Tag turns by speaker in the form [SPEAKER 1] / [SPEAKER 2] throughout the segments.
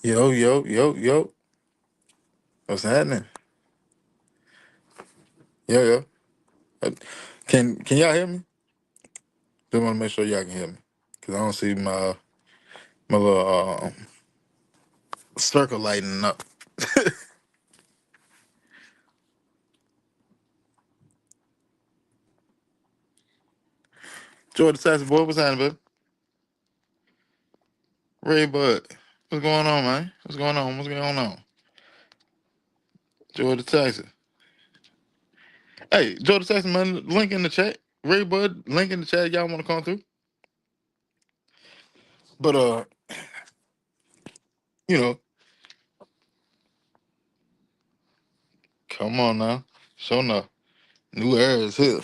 [SPEAKER 1] Yo, yo, yo, yo. What's happening? Yo, yo. Uh, Can y'all hear me? Just want to make sure y'all can hear me. Cause I don't see my little circle lighting up. Jordan Sassy boy, what's happening, baby? Ray Bud. What's going on, man? What's going on? What's going on? Jordan Texas. Hey, Jordan Texas, man, link in the chat. Ray Bud, link in the chat. Y'all want to come through? But you know, come on now. Show enough. New era is here.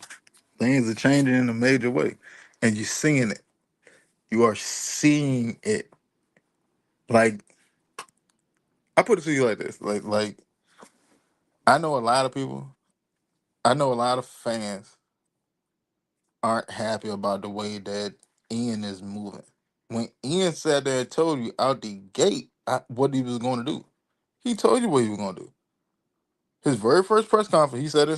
[SPEAKER 1] Things are changing in a major way. And you're seeing it. You are seeing it. Like I put it to you like this. Like I know a lot of people, I know a lot of fans aren't happy about the way that Ian is moving. When Ian sat there and told you out the gate what he was going to do, he told you what he was going to do. His very first press conference, he said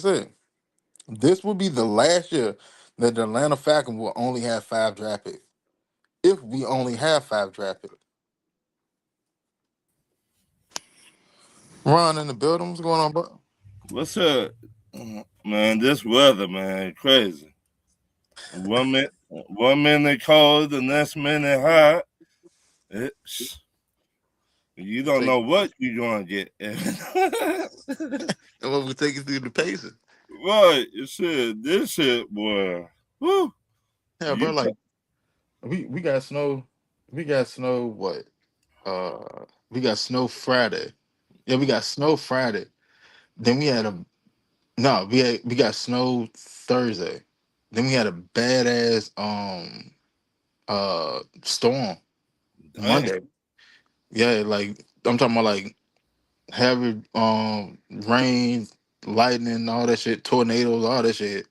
[SPEAKER 1] this will be the last year that the Atlanta Falcons will only have 5 draft picks. If we only have 5 draft picks. Ron in the building, what's going on, bro?
[SPEAKER 2] What's up, man? This weather, man, crazy. 1 minute cold, the next minute hot. It's, you don't
[SPEAKER 1] Take
[SPEAKER 2] know what you're gonna get.
[SPEAKER 1] and what we take you through the paces.
[SPEAKER 2] Right, shit. This shit, boy. Woo.
[SPEAKER 1] Yeah, bro,
[SPEAKER 2] You
[SPEAKER 1] like we got snow. We got snow. What? We got snow Friday. Yeah, we got snow Friday. Then we had a no. We got snow Thursday. Then we had a badass storm
[SPEAKER 2] damn.
[SPEAKER 1] Monday. Yeah, like I'm talking about like heavy rain, lightning, all that shit, tornadoes, all that shit.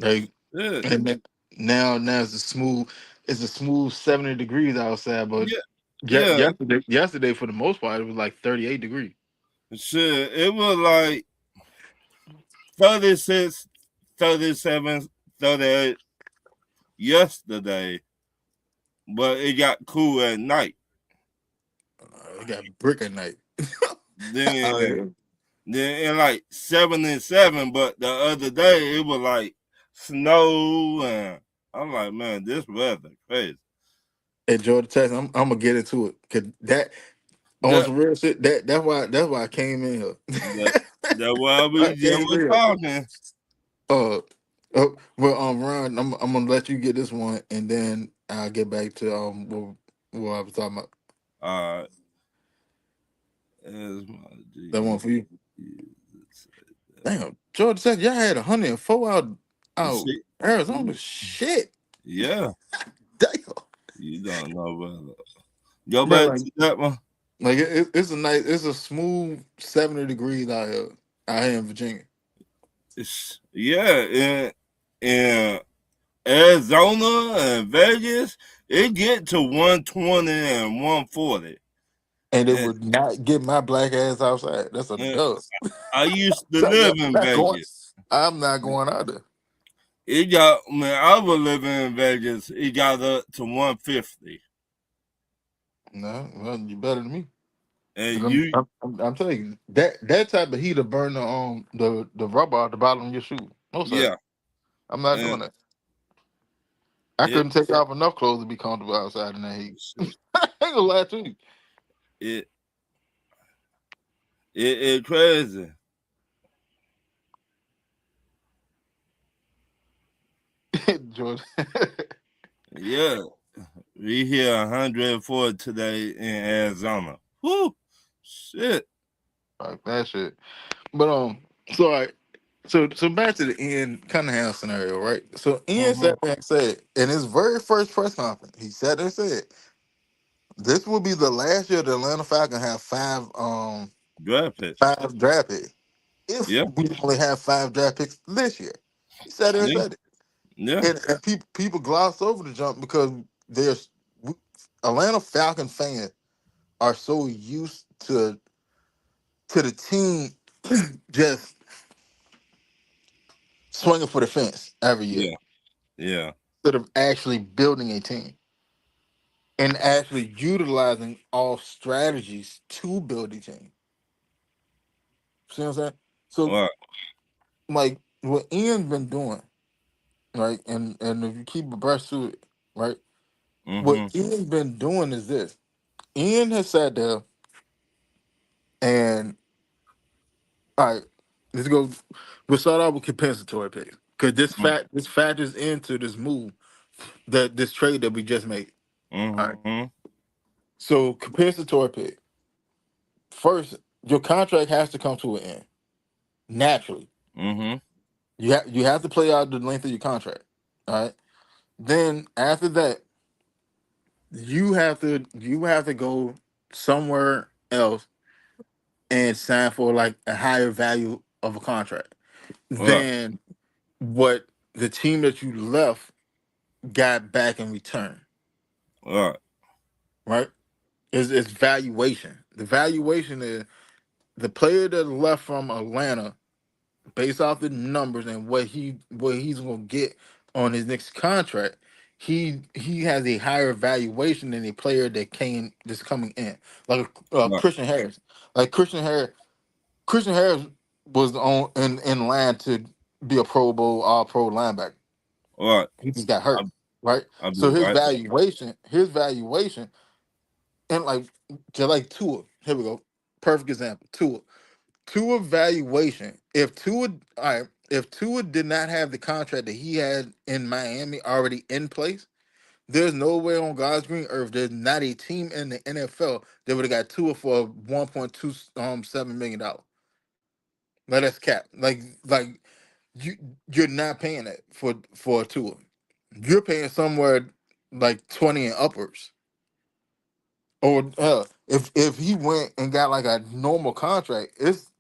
[SPEAKER 1] Like
[SPEAKER 2] Shit.
[SPEAKER 1] and then now it's a smooth 70 degrees outside, but
[SPEAKER 2] Yeah, yeah.
[SPEAKER 1] yesterday for the most part it was like 38 degrees.
[SPEAKER 2] Shit. It was like 36, 37, 38 yesterday, but it got cool at night.
[SPEAKER 1] It got brick at night. Oh,
[SPEAKER 2] Then
[SPEAKER 1] yeah.
[SPEAKER 2] Then in like 77, but the other day it was like snow, and I'm like, man, this weather crazy.
[SPEAKER 1] At Georgia Tech, I'm gonna get into it because that on
[SPEAKER 2] That
[SPEAKER 1] some real shit. That's why I came in here.
[SPEAKER 2] that that why
[SPEAKER 1] I
[SPEAKER 2] we just
[SPEAKER 1] came
[SPEAKER 2] was
[SPEAKER 1] in here.
[SPEAKER 2] talking.
[SPEAKER 1] Uh, well, Ron, I'm gonna let you get this one, and then I'll get back to what I was talking about.
[SPEAKER 2] Uh, as my
[SPEAKER 1] That one for you.
[SPEAKER 2] Jesus.
[SPEAKER 1] Damn, Georgia Tech, y'all had 104 out
[SPEAKER 2] See,
[SPEAKER 1] Arizona. Shit,
[SPEAKER 2] yeah,
[SPEAKER 1] damn,
[SPEAKER 2] you don't know weather. Go
[SPEAKER 1] bro.
[SPEAKER 2] back to that one.
[SPEAKER 1] Like it's a smooth 70 degrees out here in Virginia.
[SPEAKER 2] Yeah, in Arizona and Vegas, it get to 120 and 140.
[SPEAKER 1] And it
[SPEAKER 2] And,
[SPEAKER 1] would not get my black ass outside. That's a
[SPEAKER 2] and
[SPEAKER 1] dub.
[SPEAKER 2] I used to
[SPEAKER 1] Tell you,
[SPEAKER 2] live in Vegas.
[SPEAKER 1] I'm not going out there.
[SPEAKER 2] It got when I was living in Vegas, it got up to 150.
[SPEAKER 1] No, well, you better than me.
[SPEAKER 2] And
[SPEAKER 1] 'Cause
[SPEAKER 2] you
[SPEAKER 1] I'm telling you that type of heat will burn the rubber out the bottom of your shoe. Most of it.
[SPEAKER 2] yeah.
[SPEAKER 1] I'm not
[SPEAKER 2] And
[SPEAKER 1] doing that. I
[SPEAKER 2] it
[SPEAKER 1] couldn't take off enough clothes to be comfortable outside in that heat.
[SPEAKER 2] shit,
[SPEAKER 1] I ain't gonna lie to
[SPEAKER 2] it it crazy.
[SPEAKER 1] you, George.
[SPEAKER 2] Yeah. We here 104 today in Arizona. Whoo shit.
[SPEAKER 1] Like that shit. But so all right. So back to the Ian Cunningham scenario, right? So Ian
[SPEAKER 2] Uh-huh.
[SPEAKER 1] sat there and said in his very first press conference, he sat there and said, "This will be the last year the Atlanta Falcons have
[SPEAKER 2] Draft picks.
[SPEAKER 1] five draft picks. If
[SPEAKER 2] Yeah.
[SPEAKER 1] we only have 5 draft picks this year." He sat there and
[SPEAKER 2] Yeah.
[SPEAKER 1] said it,
[SPEAKER 2] Yeah.
[SPEAKER 1] and people gloss over the jump because there's Atlanta Falcon fans are so used to the team just swinging for the fence every year
[SPEAKER 2] Yeah. Yeah.
[SPEAKER 1] instead of actually building a team and actually utilizing all strategies to build a team. See what I'm saying? So,
[SPEAKER 2] Right.
[SPEAKER 1] like what Ian's been doing, right? And if you keep abreast to it, right? What
[SPEAKER 2] Mm-hmm.
[SPEAKER 1] Ian's been doing is this. Ian has sat there and all right, let's go. We'll start out with compensatory picks because this factors into this move that this trade that we just made. All right.
[SPEAKER 2] Mm-hmm.
[SPEAKER 1] So compensatory pick. First, your contract has to come to an end naturally.
[SPEAKER 2] Mm-hmm.
[SPEAKER 1] You have to play out the length of your contract. All right. Then after that, you have to go somewhere else and sign for like a higher value of a contract
[SPEAKER 2] Right.
[SPEAKER 1] than what the team that you left got back in return.
[SPEAKER 2] Right.
[SPEAKER 1] Right? It's valuation. The valuation is the player that left from Atlanta based off the numbers and what he's gonna get on his next contract. He has a higher valuation than a player that came just coming in, like
[SPEAKER 2] Right.
[SPEAKER 1] Christian Harris. Like Christian Harris was in line to be a Pro Bowl All Pro linebacker.
[SPEAKER 2] Right.
[SPEAKER 1] He just got
[SPEAKER 2] I
[SPEAKER 1] hurt, right?
[SPEAKER 2] I
[SPEAKER 1] So
[SPEAKER 2] be
[SPEAKER 1] his
[SPEAKER 2] right there.
[SPEAKER 1] valuation, and like just like Tua. Here we go. Perfect example. Tua valuation. If Tua did not have the contract that he had in Miami already in place, there's no way on God's green earth there's not a team in the NFL that would have got Tua for $1.27 million. Like that's cap. Like you you're not paying that for a Tua. You're paying somewhere like 20 and upwards. Or if he went and got like a normal contract, it's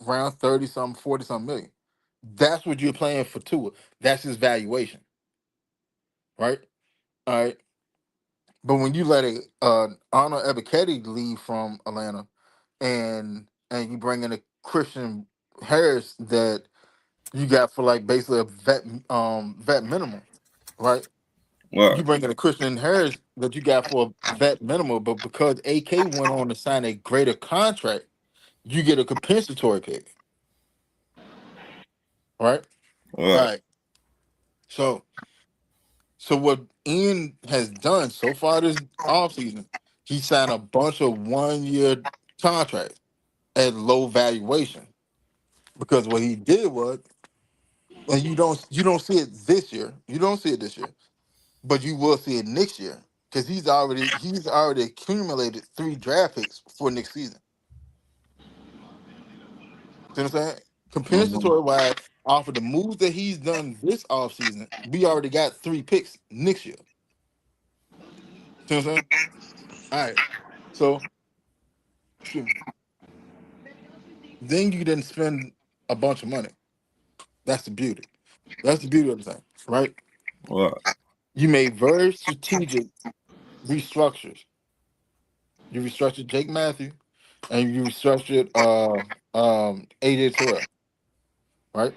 [SPEAKER 1] around 30 something, 40 something million. That's what you're playing for Tua. That's his valuation, right? All right. But when you let a Arnold Ebiketie leave from Atlanta and you bring in a Christian Harris that you got for like basically a vet minimum, right?
[SPEAKER 2] Right.
[SPEAKER 1] You bring in a Christian Harris that you got for a vet minimum, but because AK went on to sign a greater contract, you get a compensatory pick, right? All
[SPEAKER 2] Right.
[SPEAKER 1] right. So what Ian has done so far this offseason, he signed a bunch of 1 year contracts at low valuation. Because what he did was, and you don't see it this year. You don't see it this year, but you will see it next year. Because he's already accumulated 3 draft picks for next season. See what I'm saying?
[SPEAKER 2] Mm-hmm.
[SPEAKER 1] Compensatory wise, off of the moves that he's done this offseason, we already got 3 picks next year. See what I'm saying? All right. So excuse me. Then you didn't spend a bunch of money. That's the beauty. That's the beauty of the thing, right?
[SPEAKER 2] Right.
[SPEAKER 1] You made very strategic restructures. You restructured Jake Matthew and you restructured AJ Terrell, right?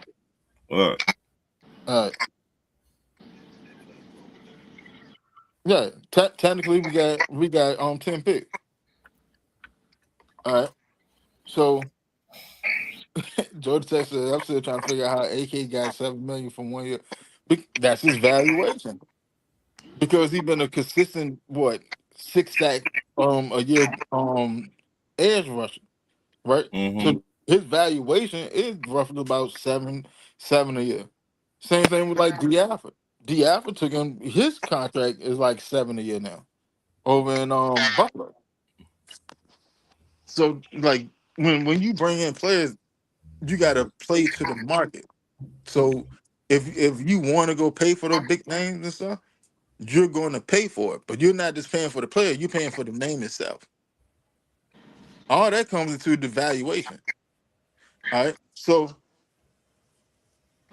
[SPEAKER 2] Right.
[SPEAKER 1] Uh yeah, technically we got 10 picks. All right. So Georgia Tech said, I'm still trying to figure out how AK got 7 million from 1 year. That's his valuation. Because he's been a consistent what 6 sack a year edge rusher, right?
[SPEAKER 2] Mm-hmm.
[SPEAKER 1] So his valuation is roughly about seven a year. Same thing with like D Alford. D Alford took him his contract is like 7 a year now over in Buffalo. So like when you bring in players, you gotta play to the market. So if you want to go pay for those big names and stuff, you're going to pay for it. But you're not just paying for the player, you're paying for the name itself. All that comes into the valuation. All right. So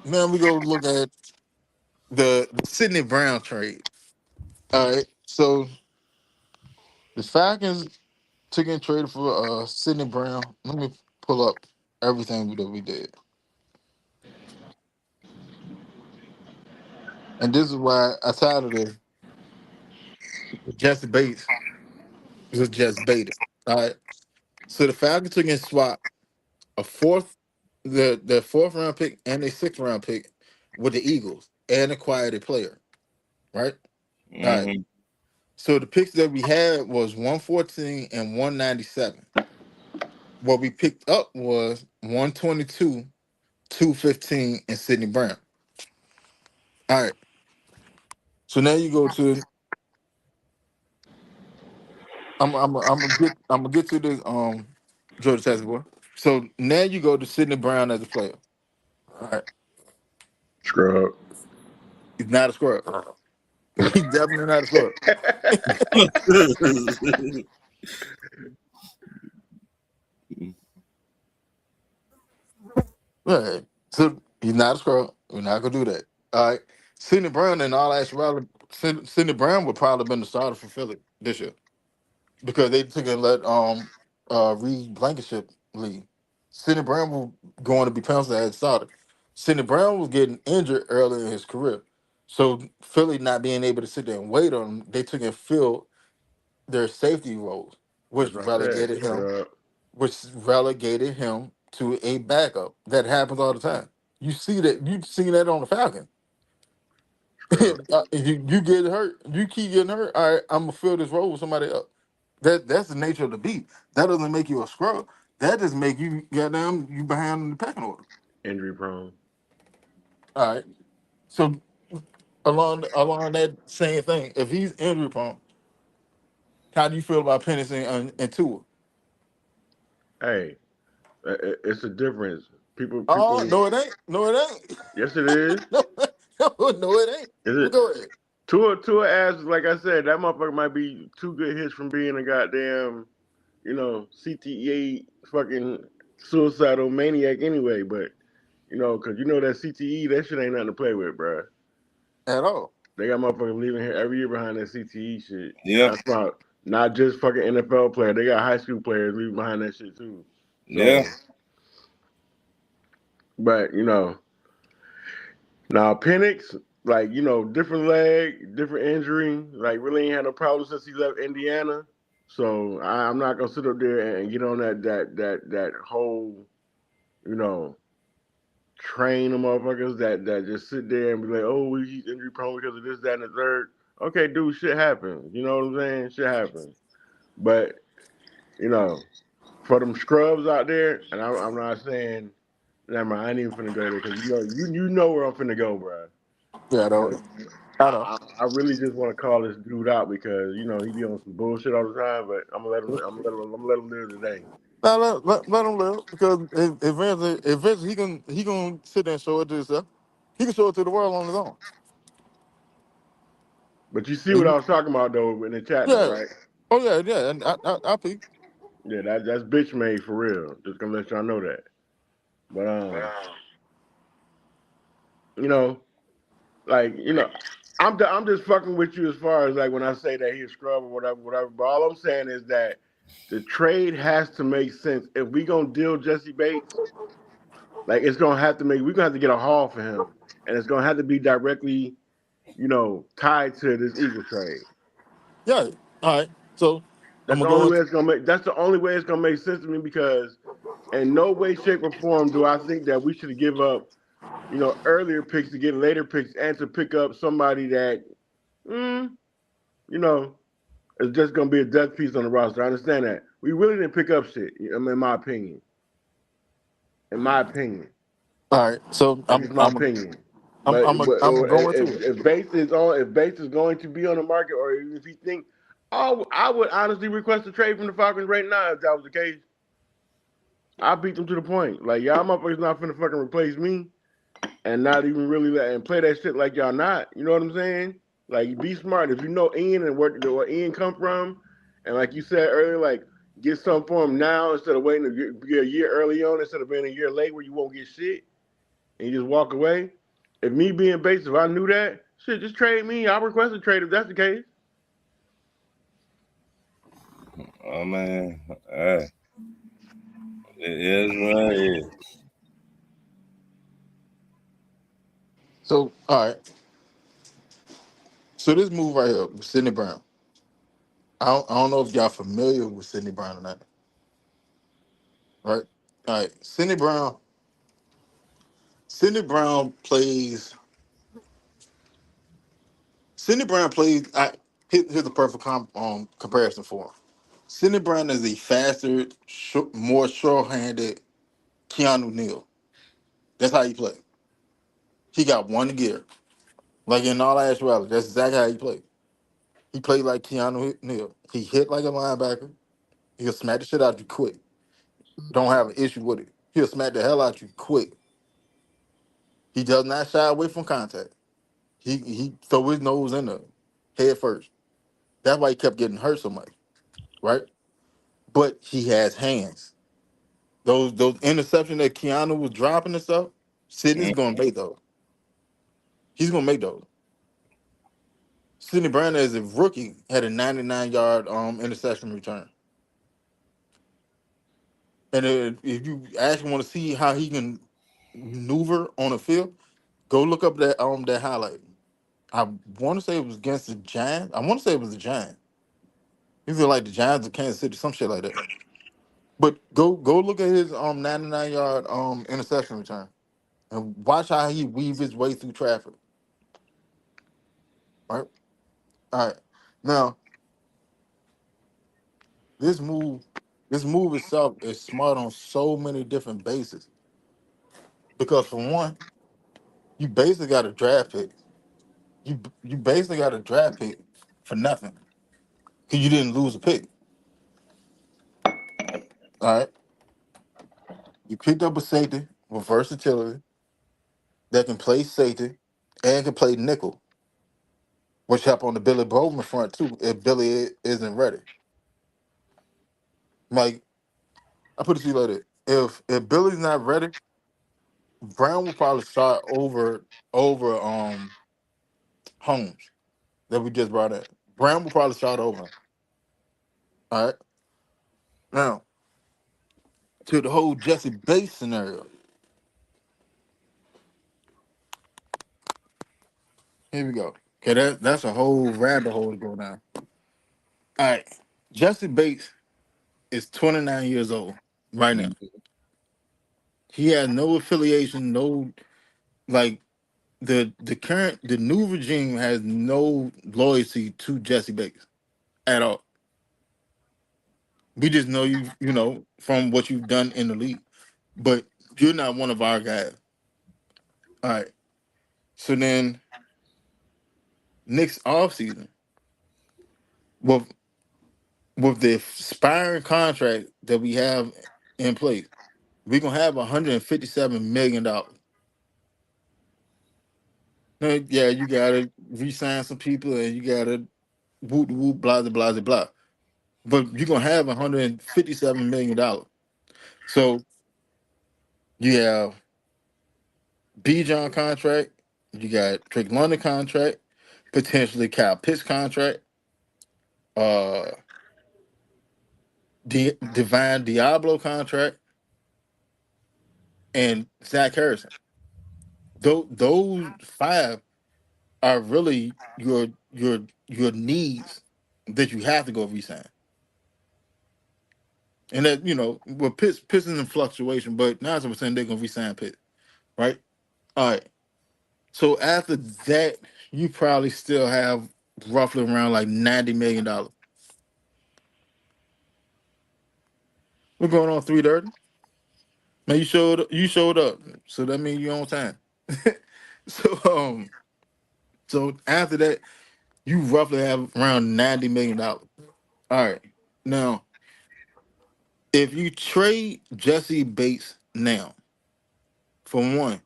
[SPEAKER 1] now we go look at the Sidney Brown trade. All right. So the Falcons. to get traded for Sidney Brown. Let me pull up everything that we did, and this is why I tired of the just bait. It's just baited. All right. So the Falcons took and swap a fourth, the fourth round pick and a sixth round pick with the Eagles and acquired a player. Right. All right.
[SPEAKER 2] Mm-hmm.
[SPEAKER 1] So the picks that we had was 114 and 197. What we picked up was 122, 215, and Sidney Brown. All right. So now you go to I'm gonna get to the Georgia Tech boy. So now you go to Sidney Brown as a player. All right.
[SPEAKER 3] Scrub.
[SPEAKER 1] He's not a scrub. He's definitely not a scrub. Right. So he's not a scrub. We're not gonna do that. All right. Sidney Brown in all actuality, Sidney Brown would probably been the starter for Philly this year because they took and let Reed Blankenship lead. Sidney Brown was going to be penciled as starter. Sidney Brown was getting injured early in his career. So Philly not being able to sit there and wait on him, they took and filled their safety roles,
[SPEAKER 3] That's what I said. Scrub.
[SPEAKER 1] which relegated him to a backup. That happens all the time. You see that on the Falcons.
[SPEAKER 3] Scrub.
[SPEAKER 1] If you get hurt, you keep getting hurt. All right, I'm gonna fill this role with somebody else. That's the nature of the beat. That doesn't make you a scrub. That just make you goddamn you behind in the pecking order.
[SPEAKER 3] Injury prone.
[SPEAKER 1] All right. So along that same thing, if he's injury prone, how do you feel about Pennis and Tua?
[SPEAKER 3] Hey, it's a difference. People,
[SPEAKER 1] Oh
[SPEAKER 3] people.
[SPEAKER 1] no, it ain't. No, it ain't.
[SPEAKER 3] Yes, it is.
[SPEAKER 1] no, no, it ain't.
[SPEAKER 3] Is
[SPEAKER 1] But
[SPEAKER 3] it?
[SPEAKER 1] go ahead.
[SPEAKER 3] Tua ass, like I said, that motherfucker might be two good hits from being a goddamn, CTE fucking suicidal maniac anyway. But cause that CTE, that shit ain't nothing to play with, bruh.
[SPEAKER 1] At all.
[SPEAKER 3] They got motherfuckers leaving here every year behind that CTE shit.
[SPEAKER 2] Yeah,
[SPEAKER 3] That's about not just fucking NFL players. They got high school players leaving behind that shit too.
[SPEAKER 2] yeah.
[SPEAKER 3] So, but now Penix, like different leg, different injury, like really ain't had no problem since he left Indiana. So I'm not gonna sit up there and get on that whole you know train of motherfuckers that just sit there and be like, oh, he's injury prone because of this, that, and the third. Okay, dude, shit happens. You know what I'm saying? Shit happens. But you know, for them scrubs out there, and I'm not saying, never mind, I ain't even finna go there because you know where I'm finna go, bro.
[SPEAKER 1] Yeah, I
[SPEAKER 3] Because
[SPEAKER 1] don't. I don't.
[SPEAKER 3] I really just want to call this dude out because he be on some bullshit all the time. But I'm gonna let him live today.
[SPEAKER 1] Now let him live because eventually he can sit there and show it to himself. He can show it to the world on his own.
[SPEAKER 3] But you see what
[SPEAKER 1] And
[SPEAKER 3] I was talking about though in the chat though,
[SPEAKER 1] yeah.
[SPEAKER 3] right?
[SPEAKER 1] Oh yeah, yeah. And I think
[SPEAKER 3] Yeah, that's bitch made for real. Just gonna let y'all know that. But you know, like I'm just fucking with you as far as like when I say that he's a scrub or whatever, whatever. But all I'm saying is that the trade has to make sense. If we gonna deal Jesse Bates, like it's gonna have to make we're gonna have to get a haul for him, and it's gonna have to be directly, tied to this Eagle trade.
[SPEAKER 1] yeah. All right. So I'm
[SPEAKER 3] That's the
[SPEAKER 1] gonna
[SPEAKER 3] only
[SPEAKER 1] go
[SPEAKER 3] way
[SPEAKER 1] into
[SPEAKER 3] it's gonna make. That's the only way it's gonna make sense to me because in no way, shape, or form do I think that we should give up, earlier picks to get later picks and to pick up somebody that, mm, you know, is just gonna be a death piece on the roster. I understand that. We really didn't pick up shit. I mean, in my opinion. In my opinion.
[SPEAKER 1] all right. So
[SPEAKER 3] That's just my opinion. But,
[SPEAKER 1] I'm gonna go into it.
[SPEAKER 3] if Bates is going to be on the market, or if he think, I would honestly request a trade from the Falcons right now if that was the case. I beat them to the point. Like y'all motherfuckers not finna fucking replace me and not even really let and play that shit like y'all not. You know what I'm saying? Like be smart. If you know Ian and where Ian come from, and like you said earlier, like get something for him now instead of waiting to be a year early on instead of being a year late where you won't get shit and you just walk away. If me being Bates, if I knew that, shit, just trade me. I'll request a trade if that's the case.
[SPEAKER 2] Oh man, hey, it is what it is.
[SPEAKER 1] So, all right. So this move right here, with Sidney Brown. I don't know if y'all familiar with Sidney Brown or not, right? All right. Sidney Brown plays. Sidney Brown plays. Here's the perfect comparison for him. Sidney Brown is a faster, more sure-handed Keanu Neal. That's how he play. He got one gear. Like in all actuality, that's exactly how he played. He played like Keanu Neal. He hit like a linebacker. He'll smack the shit out you quick. Don't have an issue with it. He'll smack the hell out you quick. He does not shy away from contact. He throw his nose in the head first. That's why he kept getting hurt so much, right? But he has hands. Those interceptions that Keanu was dropping and stuff, Sidney's
[SPEAKER 2] Mm,
[SPEAKER 1] gonna make those. He's gonna make those. Sidney Brown as a rookie had a 99-yard interception return. And if you actually want to see how he can maneuver on the field, go look up that highlight. I want to say it was against the Giants. I want to say it was the Giants. Either like the Giants or Kansas City, some shit like that. But go look at his 99-yard interception return and watch how he weave his way through traffic. Right. All right. Now this move, this move itself is smart on so many different bases. Because for one, you basically got a draft pick. You basically got a draft pick for nothing because you didn't lose a pick. All right. You picked up a safety with versatility that can play safety and can play nickel, which help on the Billy Bowman front too if Billy isn't ready. Like I put it to you like this: if Billy's not ready, Brown will probably start over Holmes that we just brought in. Brown will probably start over. All right. Now to the whole Jesse Bates scenario. Here we go. Okay, that's a whole rabbit hole to go down. All right. Jesse Bates is 29 years old right now.
[SPEAKER 2] mm,
[SPEAKER 1] He has no affiliation, no like the new regime has no loyalty to Jesse Bates at all. We just know you from what you've done in the league, but you're not one of our guys. All right. So then next offseason, with with the expiring contract that we have in place, we're gonna have $157 million. Now, yeah, you gotta re-sign some people and you gotta whoop whoop blah blah blah blah. But you're gonna have $157 million. So you have B John contract, you got Drake London contract, potentially Kyle Pitts contract, uh Divine Diablo contract, and Zach Harrison. Those five are really your needs that you have to go resign. And that well, Pitts is in fluctuation, but 9% they're gonna resign Pitt, right? All right. So after that, you probably still have roughly around like $90 million. We're going on 3:30. Man, you showed up, so that means you're on time. so so after that, you roughly have around $90 million. All right. Now, if you trade Jesse Bates now, for one,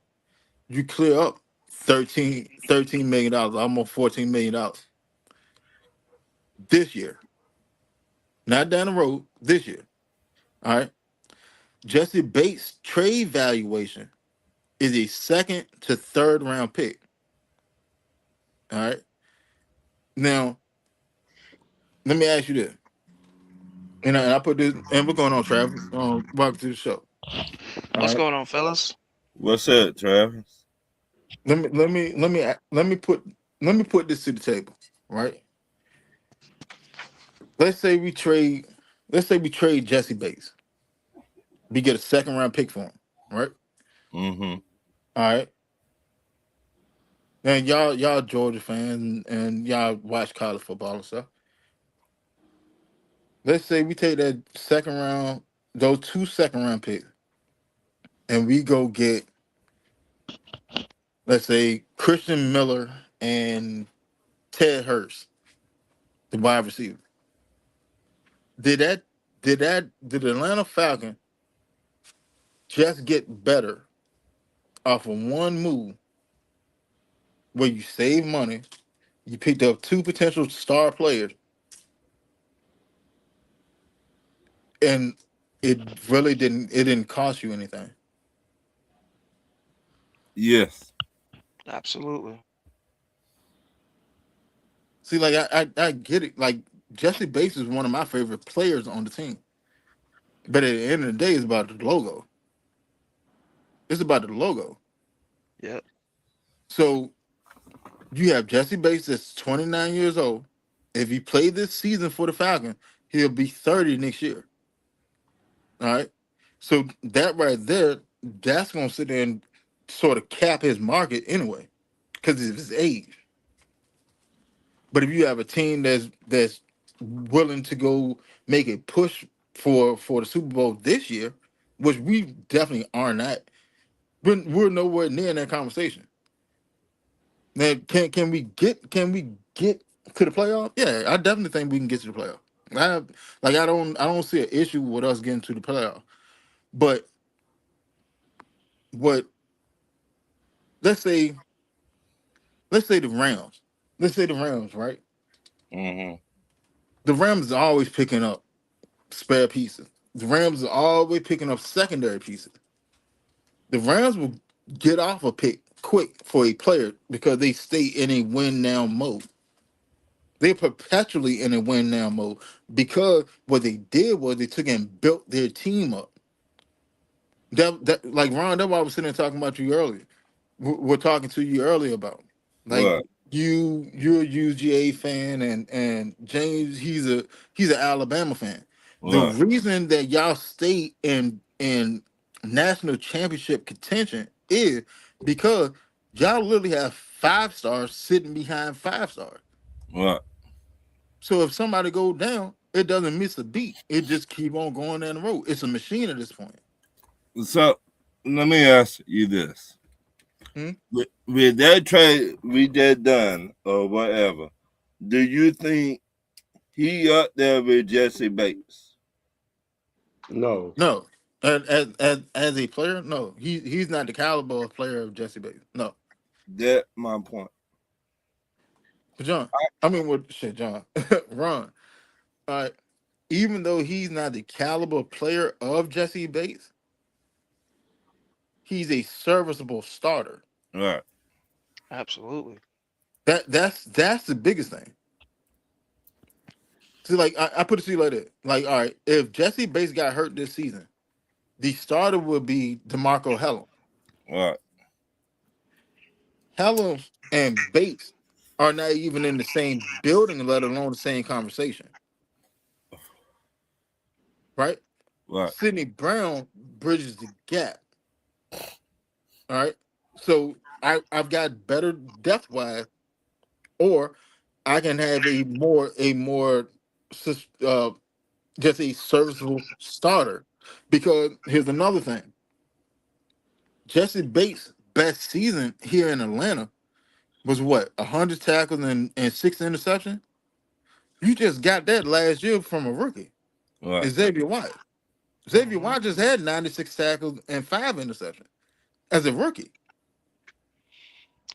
[SPEAKER 1] you clear up $13 million, almost $14 million this year. Not down the road, this year. All right. Jesse Bates' trade valuation is a second to third round pick. All right. Now, let me ask you this. And I put this, and we're going on, Travis. Welcome to the show. All
[SPEAKER 4] What's
[SPEAKER 1] right.
[SPEAKER 4] going on, fellas?
[SPEAKER 2] What's up, Travis?
[SPEAKER 1] Let me put this to the table. Right. Let's say we trade. Let's say we trade Jesse Bates. We get a second round pick for him. Right.
[SPEAKER 2] Mm-hmm.
[SPEAKER 1] All right. And y'all Georgia fans and y'all watch college football and stuff. Let's say we take that second round, those two second round picks, and we go get, let's say, Christian Miller and Ted Hurst, the wide receiver. Did that did Atlanta Falcon just get better off of one move where you save money, you picked up two potential star players, and it didn't cost you anything?
[SPEAKER 2] Yes.
[SPEAKER 4] Absolutely.
[SPEAKER 1] See, like I get it. Like Jesse Bates is one of my favorite players on the team, but at the end of the day, it's about the logo. It's about the logo.
[SPEAKER 4] Yep.
[SPEAKER 1] So you have Jesse Bates that's 29 years old. If he played this season for the Falcon, he'll be 30 next year. All right. So that right there, that's gonna sit there and sort of cap his market anyway, because of his age. But if you have a team that's willing to go make a push for the Super Bowl this year, which we definitely are not, we're nowhere near in that conversation. Now, can we get to the playoff? Yeah, I definitely think we can get to the playoff. I don't see an issue with us getting to the playoff. But what let's say let's say the Rams. Let's say the Rams, right?
[SPEAKER 2] Mm-hmm.
[SPEAKER 1] The Rams are always picking up spare pieces. The Rams are always picking up secondary pieces. The Rams will get off a pick quick for a player because they stay in a win now mode. They're perpetually in a win now mode because what they did was they took and built their team up. That like Ron, that's why I was sitting there talking about you earlier. We're talking to you earlier about like
[SPEAKER 2] What?
[SPEAKER 1] you're a UGA fan and James he's an Alabama fan. The
[SPEAKER 2] What?
[SPEAKER 1] reason that y'all stay in national championship contention is because y'all literally have 5 stars sitting behind 5 stars.
[SPEAKER 2] What?
[SPEAKER 1] So if somebody go down, it doesn't miss a beat. It just keep on going down the road. It's a machine at this point.
[SPEAKER 2] So let me ask you this.
[SPEAKER 1] Hmm?
[SPEAKER 2] With that trade we just done or whatever, do you think he up there with Jesse Bates?
[SPEAKER 3] No.
[SPEAKER 1] No, as a player, no, he's not the caliber of player of Jesse Bates. No,
[SPEAKER 2] That my point.
[SPEAKER 1] but John, I mean, what shit, John, Ron. Uh, Even though he's not the caliber player of Jesse Bates, he's a serviceable starter.
[SPEAKER 2] Right.
[SPEAKER 4] Absolutely.
[SPEAKER 1] That's the biggest thing. See, like I put it to you like that. Like, all right, if Jesse Bates got hurt this season, the starter would be DeMarco Hellum.
[SPEAKER 2] Right.
[SPEAKER 1] Hellum and Bates are not even in the same building, let alone the same conversation. Right?
[SPEAKER 2] Right.
[SPEAKER 1] Sidney Brown bridges the gap. All right. So I've got better depth wise, or I can have a more uh, just a serviceable starter. Because here's another thing: Jesse Bates' best season here in Atlanta was what 100 tackles and 6 interceptions. You just got that last year from a rookie,
[SPEAKER 2] Right.
[SPEAKER 1] Xavier White. Xavier
[SPEAKER 4] Hmm.
[SPEAKER 1] White just had 96 tackles and 5 interceptions as a rookie.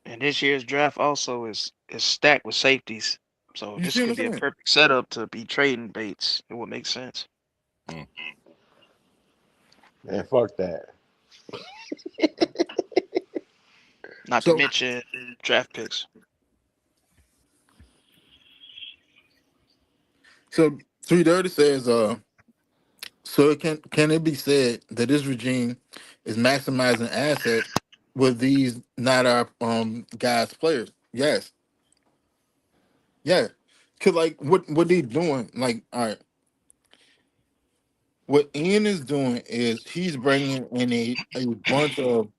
[SPEAKER 4] And this year's draft also is stacked with safeties. So
[SPEAKER 1] You
[SPEAKER 4] this
[SPEAKER 1] see what
[SPEAKER 4] could
[SPEAKER 1] I'm
[SPEAKER 4] be a
[SPEAKER 1] saying?
[SPEAKER 4] perfect setup to be trading Bates. It would make sense.
[SPEAKER 2] Mm.
[SPEAKER 3] Man, fuck that.
[SPEAKER 4] Not to
[SPEAKER 1] So
[SPEAKER 4] mention draft picks.
[SPEAKER 1] so 330 says So can it be said that this regime is maximizing assets with these not our guys players? Yes, yeah. Cause like what they doing? Like, all right, what Ian is doing is he's bringing in a bunch of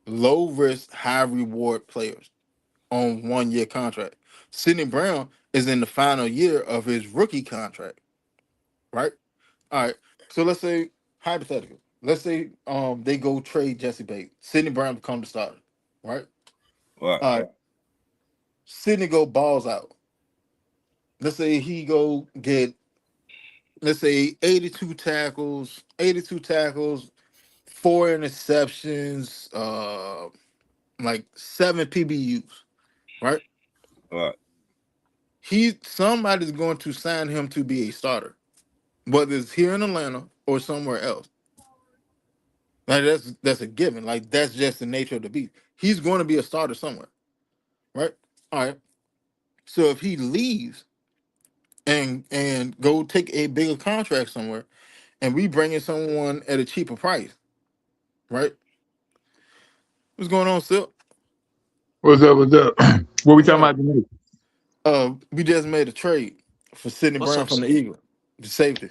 [SPEAKER 1] low risk, high reward players on 1 year contract. Sidney Brown is in the final year of his rookie contract, right? All right. So let's say hypothetical. Let's say they go trade Jesse Bates. Sidney Brown become the starter, right?
[SPEAKER 2] Right.
[SPEAKER 1] All right. Sidney go balls out. Let's say he go get, let's say 82 tackles, 4 interceptions, like 7 PBUs, right?
[SPEAKER 2] Right.
[SPEAKER 1] Somebody's going to sign him to be a starter, whether it's here in Atlanta or somewhere else. Like that's a given. Like that's just the nature of the beast. He's going to be a starter somewhere, right? All right. So if he leaves and go take a bigger contract somewhere, and we bring in someone at a cheaper price, right? What's going on, Silk?
[SPEAKER 5] What's up? What's up? What we
[SPEAKER 1] What's
[SPEAKER 5] talking
[SPEAKER 1] up?
[SPEAKER 5] about tonight?
[SPEAKER 1] We just made a trade for Sidney
[SPEAKER 4] What's
[SPEAKER 1] Brown
[SPEAKER 4] up,
[SPEAKER 1] from the
[SPEAKER 4] Sid?
[SPEAKER 1] Eagles, the safety.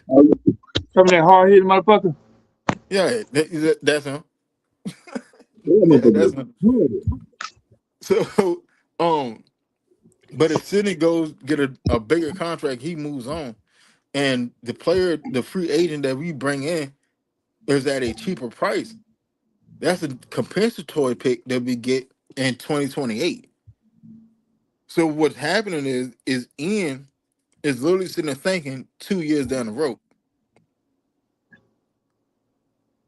[SPEAKER 5] Some of that hard hitting motherfucker.
[SPEAKER 1] Yeah, that's him.
[SPEAKER 5] Yeah,
[SPEAKER 1] Yeah, that's
[SPEAKER 5] motherfucker.
[SPEAKER 1] him. So, but if Sidney goes get a bigger contract, he moves on, and the free agent that we bring in is at a cheaper price. That's a compensatory pick that we get in 2028. So what's happening is Ian is literally sitting there thinking 2 years down the road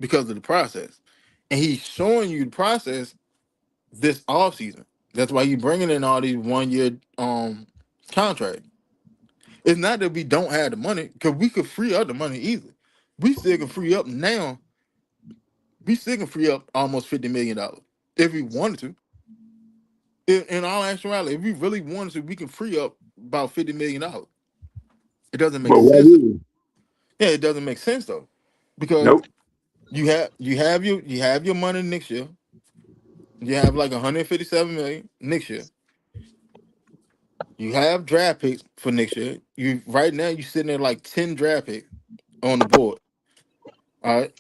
[SPEAKER 1] because of the process. And he's showing you the process this offseason. That's why he's bringing in all these 1 year contracts. It's not that we don't have the money, because we could free up the money easily. We still can free up now. We still can free up almost $50 million if we wanted to. In all actuality, if we really wanted to, we can free up about $50 million. It doesn't make
[SPEAKER 5] But why
[SPEAKER 1] sense.
[SPEAKER 5] would we?
[SPEAKER 1] Yeah, it doesn't make sense though, because
[SPEAKER 5] Nope.
[SPEAKER 1] you have your money next year. You have like 157 million next year. You have draft picks for next year. You right now you sitting there like 10 draft picks on the board. All right,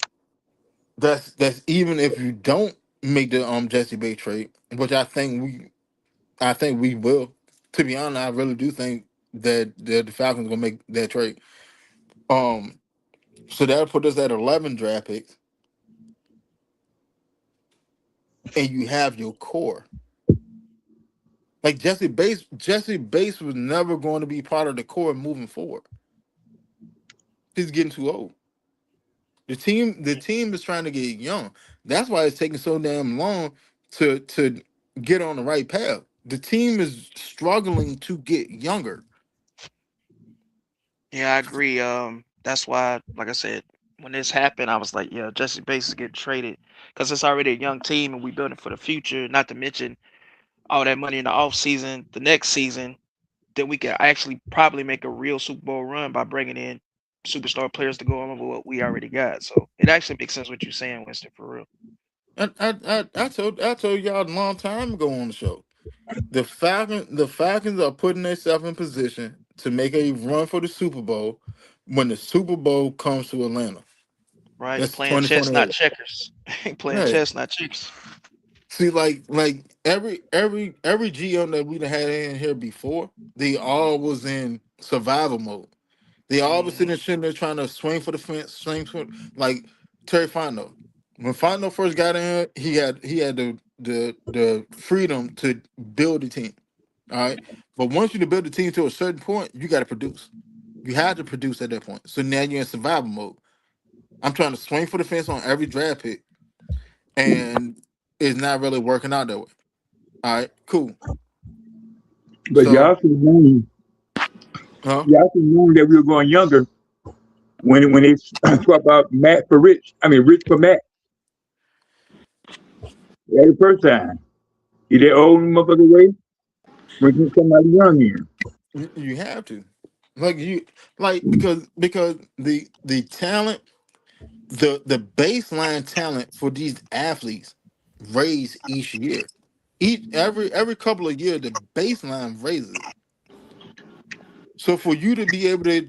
[SPEAKER 1] that's even if you don't make the Jesse Bates trade, which I think we will. To be honest, I really do think that the Falcons gonna make that trade. Um, so that'll put us at 11 draft picks, and you have your core. Like Jesse Bates was never going to be part of the core moving forward. He's getting too old. The team is trying to get young. That's why it's taking so damn long to get on the right path. The team is struggling to get younger.
[SPEAKER 4] Yeah, I agree. That's why, like I said, when this happened, I was like, yeah, Jesse Bates is getting traded because it's already a young team and we building for the future. Not to mention all that money in the off season, the next season, then we can actually probably make a real Super Bowl run by bringing in superstar players to go along with what we already got. So it actually makes sense what you're saying, Winston, for real.
[SPEAKER 1] I told y'all a long time ago on the show. The Falcons are putting themselves in position to make a run for the Super Bowl when the Super Bowl comes to Atlanta.
[SPEAKER 4] Right?
[SPEAKER 1] That's
[SPEAKER 4] Playing chess, not
[SPEAKER 1] 2028.
[SPEAKER 4] checkers. Playing
[SPEAKER 1] Right.
[SPEAKER 4] chess, not checkers.
[SPEAKER 1] See, like every GM that we done had in here before, they all was in survival mode. They all was
[SPEAKER 4] Hmm.
[SPEAKER 1] sitting there trying to swing for the fence, like Terry Fontenot. When Fontenot first got in here, he had the freedom to build a team. All right. But once you build a team to a certain point, you got to produce. You have to produce at that point. So now you're in survival mode. I'm trying to swing for the fence on every draft pick, and it's not really working out that way. All right, cool.
[SPEAKER 5] But
[SPEAKER 1] So, huh?
[SPEAKER 5] y'all should known that we were going younger when they swap out Matt for Rich. I mean Rich for Matt. That's the first time. You that old motherfucker way? Bring somebody young in.
[SPEAKER 1] You have to. Like because the talent, the baseline talent for these athletes raise each year. Every couple of years the baseline raises. So for you to be able to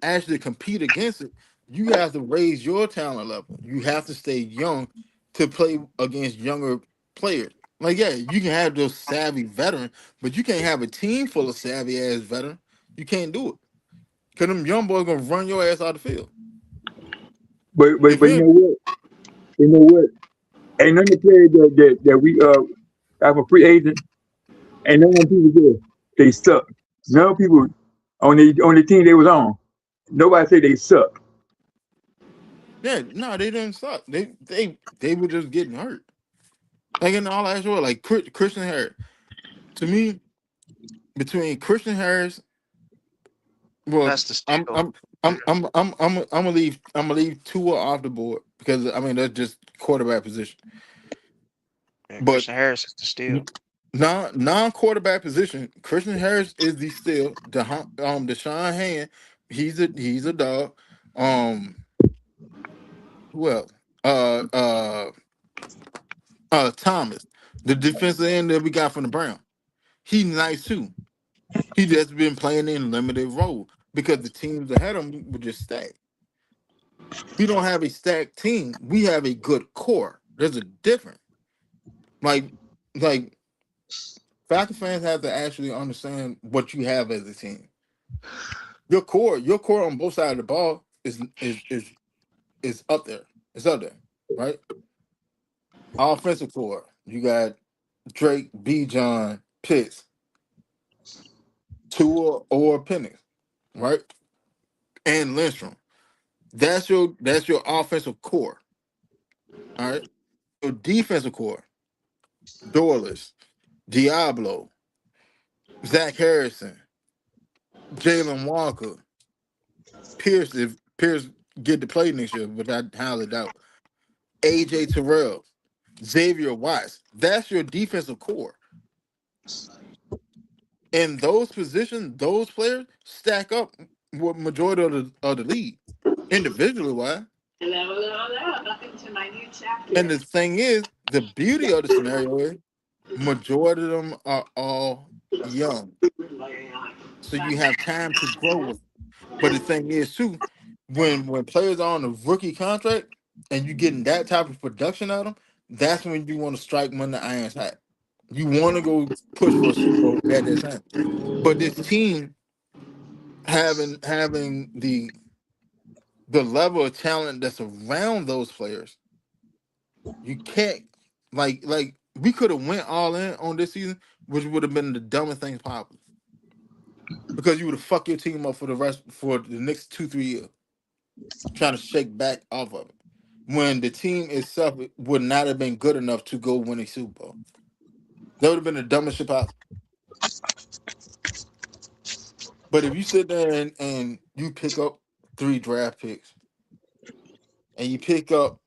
[SPEAKER 1] actually compete against it, you have to raise your talent level. You have to stay young to play against younger players. Like, yeah, you can have those savvy veterans, but you can't have a team full of savvy ass veterans. You can't do it. Cause them young boys gonna run your ass out the field. You
[SPEAKER 5] But you
[SPEAKER 1] feel
[SPEAKER 5] know
[SPEAKER 1] me?
[SPEAKER 5] what? You know what? Ain't none of the players that we have a free agent. Ain't none of them people there. They suck. None of the people on the team they was on. Nobody say they suck.
[SPEAKER 1] Yeah, no, they didn't suck. They were just getting hurt. Like in all actual, like Christian Harris. To me, between Christian Harris, well,
[SPEAKER 4] That's the
[SPEAKER 1] I'm
[SPEAKER 4] steal.
[SPEAKER 1] I'm I'm gonna leave Tua off the board because I mean that's just quarterback position.
[SPEAKER 4] Yeah,
[SPEAKER 1] But
[SPEAKER 4] Christian Harris is the steal.
[SPEAKER 1] non quarterback position, Christian Harris is the still Deshaun Hand. He's a dog. Um, who else? Uh uh Thomas, the defensive end that we got from the Browns. He's nice too. He just been playing in limited role because the teams ahead of him were just stacked. We don't have a stacked team. We have a good core. There's a difference. Like, like Falcon fans have to actually understand what you have as a team. Your core on both sides of the ball is up there. It's up there, right? Offensive core, you got Drake, B. John, Pitts, Tua or Penix, right? And Lindstrom. That's your offensive core. All right. Your defensive core, Dorless, Diablo, Zach Harrison, Jalen Walker, Pierce, if Pierce get to play next year, which I highly doubt. AJ Terrell, Xavier Watts. That's your defensive core. In those positions, those players stack up with majority of the league. Individually, why?
[SPEAKER 6] Hello, hello, hello. Welcome to my new
[SPEAKER 1] And
[SPEAKER 6] chapter.
[SPEAKER 1] the thing is, the beauty of the scenario is majority of them are all young. So you have time to grow with them. But the thing is too, when players are on a rookie contract and you getting that type of production out of them, that's when you want to strike when the iron's hot. You want to go push for a Super Bowl at that time. But this team having the level of talent that's around those players, you can't like we could have went all in on this season, which would have been the dumbest thing possible. Because you would have fucked your team up for the next 2-3 years, trying to shake back off of it. When the team itself would not have been good enough to go win a Super Bowl. That would have been the dumbest shit possible. But if you sit there and you pick up 3 draft picks and you pick up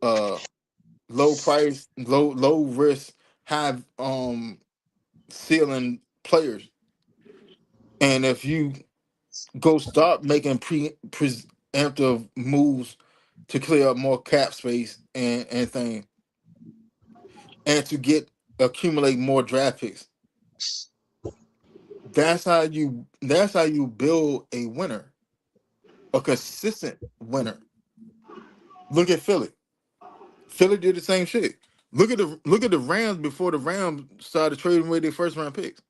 [SPEAKER 1] uh low price, low risk, high ceiling players, and if you go start making preemptive moves to clear up more cap space and things, and to get accumulate more draft picks. That's how you build a winner, a consistent winner. Look at Philly. Philly did the same shit. Look at the Rams before the Rams started trading away their first round picks.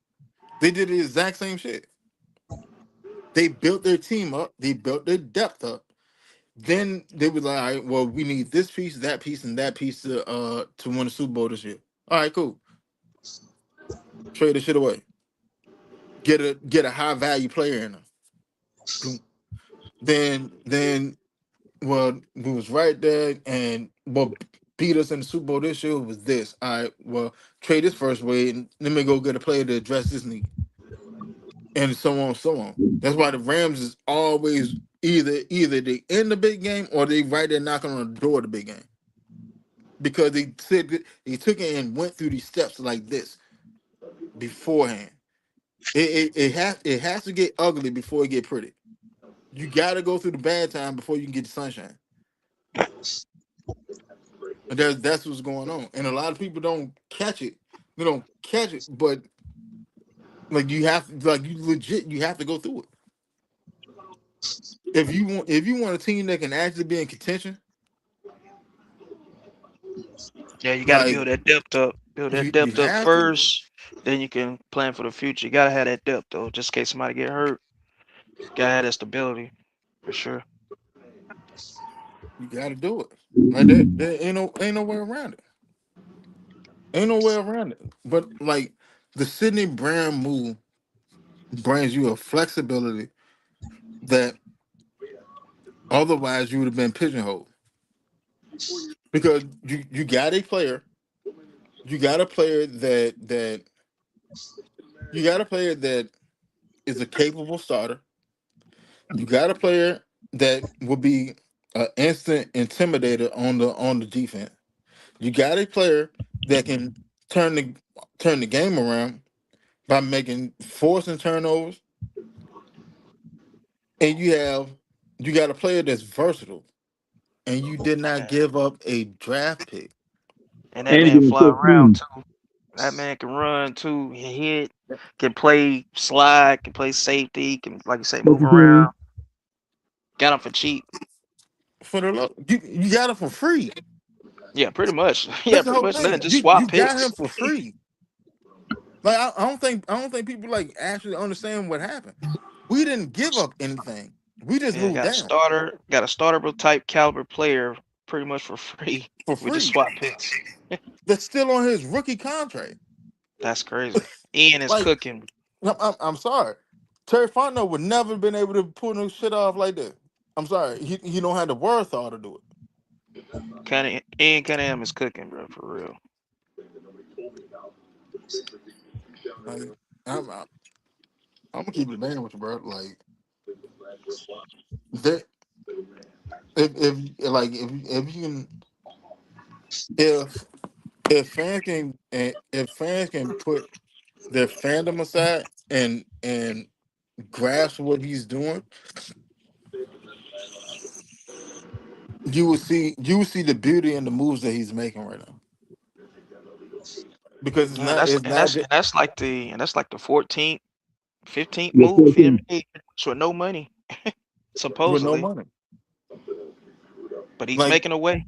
[SPEAKER 1] They did the exact same shit. They built their team up. They built their depth up. Then they were like, all right, well, we need this piece, that piece, and that piece to win the Super Bowl this year. All right, cool. Trade the shit away. Get a high value player in them. Boom. Then well, we was right there, and what beat us in the Super Bowl this year was this. All right, well, trade this first way, and let me go get a player to address this need, and so on, so on. That's why the Rams is always either they in the big game or they right there knocking on the door of the big game, because they said they took it and went through these steps like this beforehand. it has to get ugly before it get pretty. You got to go through the bad time before you can get the sunshine. And that's what's going on. And a lot of people don't catch it. They don't catch it, but like you legit you have to go through it. If you want a team that can actually be in contention,
[SPEAKER 4] Yeah, you got to
[SPEAKER 1] like
[SPEAKER 4] build that depth up. Build that
[SPEAKER 1] you
[SPEAKER 4] depth up
[SPEAKER 1] have to.
[SPEAKER 4] first, then you can plan for the future. You gotta have that depth though, just in case somebody get hurt. Gotta have that stability for sure.
[SPEAKER 1] You got to do it. Like that. There ain't no way around it. Ain't no way around it. But like the Sidney Brown move brings you a flexibility that otherwise you would have been pigeonholed because you got a player, you got a player that is a capable starter. You got a player that will be an instant intimidator on the defense. You got a player that can turn the turn the game around by making forcing turnovers, and you got a player that's versatile, and you did not
[SPEAKER 4] And,
[SPEAKER 1] give up a draft pick.
[SPEAKER 4] and that
[SPEAKER 5] And he
[SPEAKER 4] man
[SPEAKER 5] can
[SPEAKER 4] fly
[SPEAKER 5] cook
[SPEAKER 4] around
[SPEAKER 5] too.
[SPEAKER 4] too. That man can run too. He hit, can play slide, can play safety, can like you say move
[SPEAKER 5] Special
[SPEAKER 4] around.
[SPEAKER 5] teams.
[SPEAKER 4] Got him for cheap.
[SPEAKER 1] For the low, you got it for free.
[SPEAKER 4] Yeah, pretty much. Yeah,
[SPEAKER 1] That's the
[SPEAKER 4] pretty
[SPEAKER 1] whole
[SPEAKER 4] much nothing.
[SPEAKER 1] thing.
[SPEAKER 4] Just
[SPEAKER 1] You
[SPEAKER 4] swap
[SPEAKER 1] got him
[SPEAKER 4] picks.
[SPEAKER 1] for free. Like I don't think people like actually understand what happened. We didn't give up anything. We just
[SPEAKER 4] Yeah,
[SPEAKER 1] moved
[SPEAKER 4] got a
[SPEAKER 1] down
[SPEAKER 4] starter, got a starter type caliber player pretty much for free.
[SPEAKER 1] for
[SPEAKER 4] We just
[SPEAKER 1] free.
[SPEAKER 4] swap picks.
[SPEAKER 1] That's still on his rookie contract.
[SPEAKER 4] That's crazy. Ian is
[SPEAKER 1] Like
[SPEAKER 4] cooking.
[SPEAKER 1] I'm sorry, Terry Fontenot would never been able to pull no shit off like that. I'm sorry, he don't have the wherewithal to do it.
[SPEAKER 4] Ian Cunningham is cooking, bro, for real.
[SPEAKER 1] Like I'm gonna keep it a band with you, bro. Like that if you can if if fans can put their fandom aside and grasp what he's doing, you will see the beauty in the moves that he's making right now. Because it's
[SPEAKER 4] Yeah,
[SPEAKER 1] not
[SPEAKER 4] that's
[SPEAKER 1] it's
[SPEAKER 4] and
[SPEAKER 1] not
[SPEAKER 4] that's
[SPEAKER 1] just
[SPEAKER 4] and that's like the 14th, 15th
[SPEAKER 5] The
[SPEAKER 4] move he done
[SPEAKER 5] 14.
[SPEAKER 4] made for no money,
[SPEAKER 1] with no
[SPEAKER 4] supposedly.
[SPEAKER 1] money.
[SPEAKER 4] But he's
[SPEAKER 1] Like
[SPEAKER 4] making a way.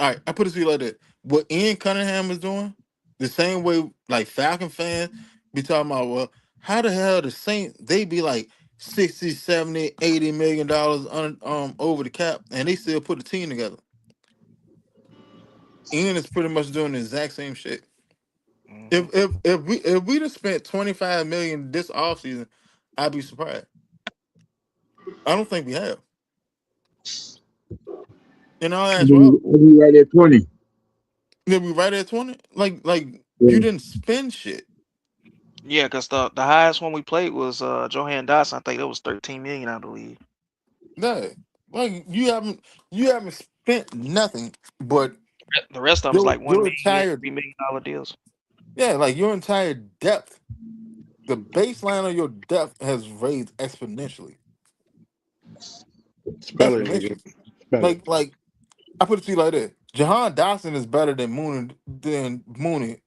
[SPEAKER 1] all right, I put it to you like that. What Ian Cunningham is doing, the same way like Falcon fans be talking about, well, how the hell the Saints they be like 60, 70, 80 million dollars over the cap and they still put a team together. Ian is pretty much doing the exact same shit.
[SPEAKER 4] Hmm.
[SPEAKER 1] If we'd have spent 25 million this offseason, I'd be surprised. I don't think we have. In all actuality.
[SPEAKER 5] I be right at 20.
[SPEAKER 1] Did we right at 20? Like you
[SPEAKER 5] Yeah.
[SPEAKER 1] didn't spend shit.
[SPEAKER 4] Yeah, because the highest one we played was Johan Dotson. I think that was 13 million, I believe.
[SPEAKER 1] No. Like you haven't spent nothing but
[SPEAKER 4] The rest of them was
[SPEAKER 1] your
[SPEAKER 4] like one
[SPEAKER 1] your
[SPEAKER 4] million,
[SPEAKER 1] entire
[SPEAKER 4] $3 million deals.
[SPEAKER 1] yeah, like your entire depth. The baseline of your depth has raised exponentially.
[SPEAKER 3] Spelling again.
[SPEAKER 1] Exponentially.
[SPEAKER 3] Spelling.
[SPEAKER 1] Like I put it to you like this. Jahan Dotson is better than Mooney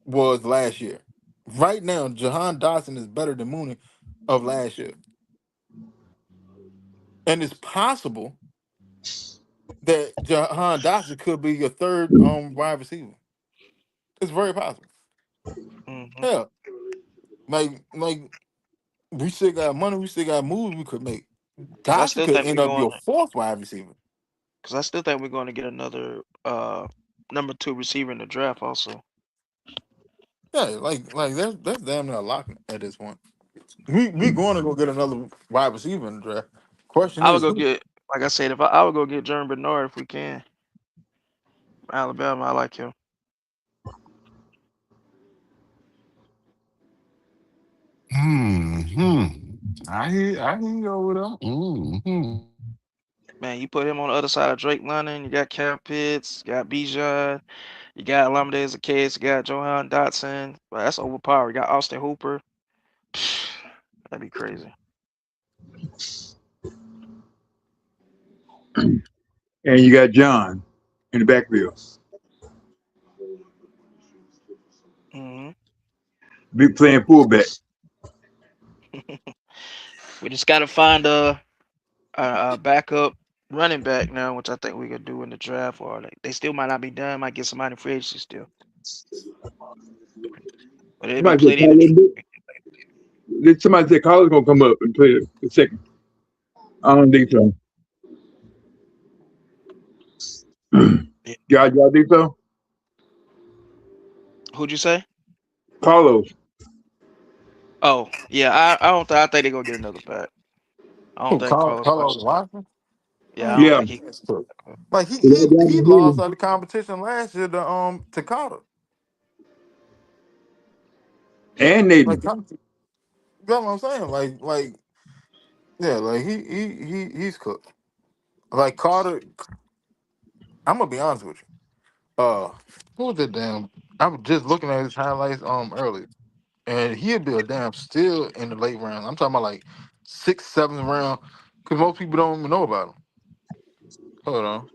[SPEAKER 1] was last year. Right now, Jahan Dotson is better than Mooney of last year. And it's possible that Jahan Dotson could be your third wide receiver. It's very possible.
[SPEAKER 4] Hmm.
[SPEAKER 1] Yeah. Like we still got money, we still got moves we could make.
[SPEAKER 4] Because I
[SPEAKER 1] Dotson
[SPEAKER 4] still
[SPEAKER 1] could
[SPEAKER 4] think
[SPEAKER 1] end
[SPEAKER 4] we're
[SPEAKER 1] up
[SPEAKER 4] going.
[SPEAKER 1] your fourth wide receiver.
[SPEAKER 4] Because I still think we're going to get another number 2 receiver in the draft. Also,
[SPEAKER 1] Yeah, like that's damn near a lock at this point. We going to go get another wide receiver in the draft. Question
[SPEAKER 4] I would
[SPEAKER 1] is
[SPEAKER 4] go
[SPEAKER 1] who?
[SPEAKER 4] get. Like I said, if I would go get Jeremy Bernard if we can. Alabama, I like him.
[SPEAKER 7] Hmm. I can go with them. Hmm.
[SPEAKER 4] Man, you put him on the other side of Drake London. You got Cam Pitts, you got Bijan, you got Olamide Zaccheaus, you got Johan Dotson. Well, that's overpowered. You got Austin Hooper. That'd be crazy.
[SPEAKER 5] And you got John in the backfield,
[SPEAKER 4] Hmm.
[SPEAKER 5] big playing fullback.
[SPEAKER 4] We just got to find a backup running back now, which I think we could do in the draft, or they still might not be done. Might get somebody in free agency still, but there'll be
[SPEAKER 5] Somebody said
[SPEAKER 4] plenty in the.
[SPEAKER 5] Somebody said Collar's gonna come up and play the second. I don't think so.
[SPEAKER 4] Yeah.
[SPEAKER 5] Y'all think so?
[SPEAKER 4] Who'd you say?
[SPEAKER 5] Carlos.
[SPEAKER 4] Oh yeah, I don't. I think they're gonna get another back. I don't
[SPEAKER 1] Who?
[SPEAKER 4] think Carlos
[SPEAKER 1] Carlos
[SPEAKER 4] Washington.
[SPEAKER 1] Watson?
[SPEAKER 4] Yeah, I don't
[SPEAKER 5] Yeah.
[SPEAKER 4] think he.
[SPEAKER 1] That's cool. Like he
[SPEAKER 5] They
[SPEAKER 1] he
[SPEAKER 5] got down
[SPEAKER 1] he
[SPEAKER 5] the
[SPEAKER 1] lost
[SPEAKER 5] field.
[SPEAKER 1] out the competition last year to Carter.
[SPEAKER 5] And
[SPEAKER 1] Like
[SPEAKER 5] Nathan.
[SPEAKER 1] you got what I'm saying? Like yeah, like he's cooked. Like Carter, I'm gonna be honest with you. Who was that damn? I was just looking at his highlights earlier, and he'd be a damn steal in the late round. I'm talking about like 6th, 7th round, because most people don't even know about him. Hold on.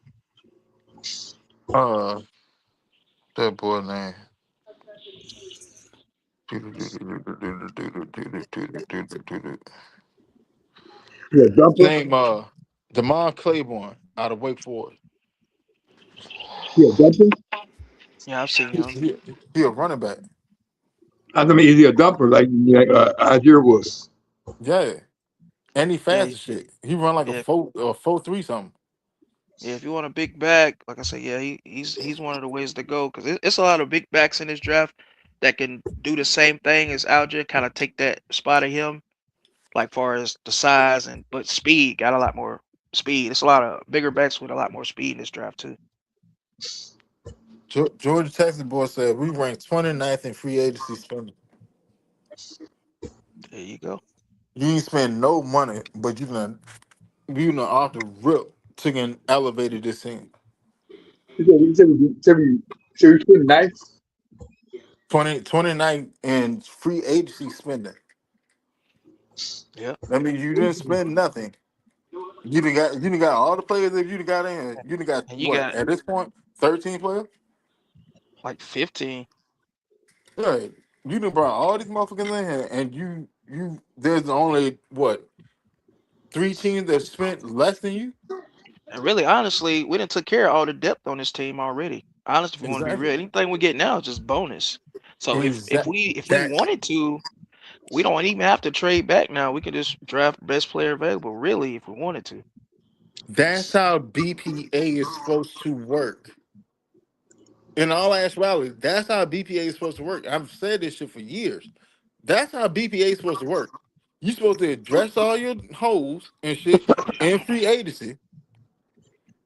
[SPEAKER 1] Uh, that boy name.
[SPEAKER 5] Yeah, dumper.
[SPEAKER 1] Name Demond Claiborne out of Wake Forest.
[SPEAKER 5] Yeah, dumper.
[SPEAKER 4] Yeah, I've seen him.
[SPEAKER 1] He a running back.
[SPEAKER 5] I mean, is he a dumper like Azure was?
[SPEAKER 1] Yeah, and he
[SPEAKER 4] Yeah,
[SPEAKER 1] fast as shit. He run like a
[SPEAKER 4] yeah,
[SPEAKER 1] 4.3 something.
[SPEAKER 4] yeah. If you want a big back, like I said, yeah, he's one of the ways to go because it's a lot of big backs in this draft that can do the same thing as Alger, kind of take that spot of him, like far as the size and but speed. Got a lot more speed. It's a lot of bigger backs with a lot more speed in this draft too.
[SPEAKER 1] Georgia Texas boy said we ranked 29th in free agency spending.
[SPEAKER 4] There you go.
[SPEAKER 1] You ain't spend no money, but you done off the rip took and elevated this team.
[SPEAKER 5] He said he nice.
[SPEAKER 1] 29 in free agency spending.
[SPEAKER 4] Yep.
[SPEAKER 1] That means you didn't spend nothing. You done got all the players that you done got in. You done got
[SPEAKER 4] And you
[SPEAKER 1] what
[SPEAKER 4] got
[SPEAKER 1] at this point? 13 players?
[SPEAKER 4] like 15.
[SPEAKER 1] Yeah. You done brought all these motherfuckers in here and there's only what 3 teams that spent less than you?
[SPEAKER 4] And really, honestly, we didn't took care of all the depth on this team already. Honestly, if we want to be
[SPEAKER 1] Exactly.
[SPEAKER 4] real, anything we get now is just bonus. So if
[SPEAKER 1] Exactly.
[SPEAKER 4] we
[SPEAKER 1] That
[SPEAKER 4] wanted to, we don't even have to trade back now. We can just draft best player available. Really, if we wanted to.
[SPEAKER 1] that's how BPA is supposed to work. In all actuality, that's how BPA is supposed to work. I've said this shit for years. That's how BPA is supposed to work. You're supposed to address all your holes and shit in free agency.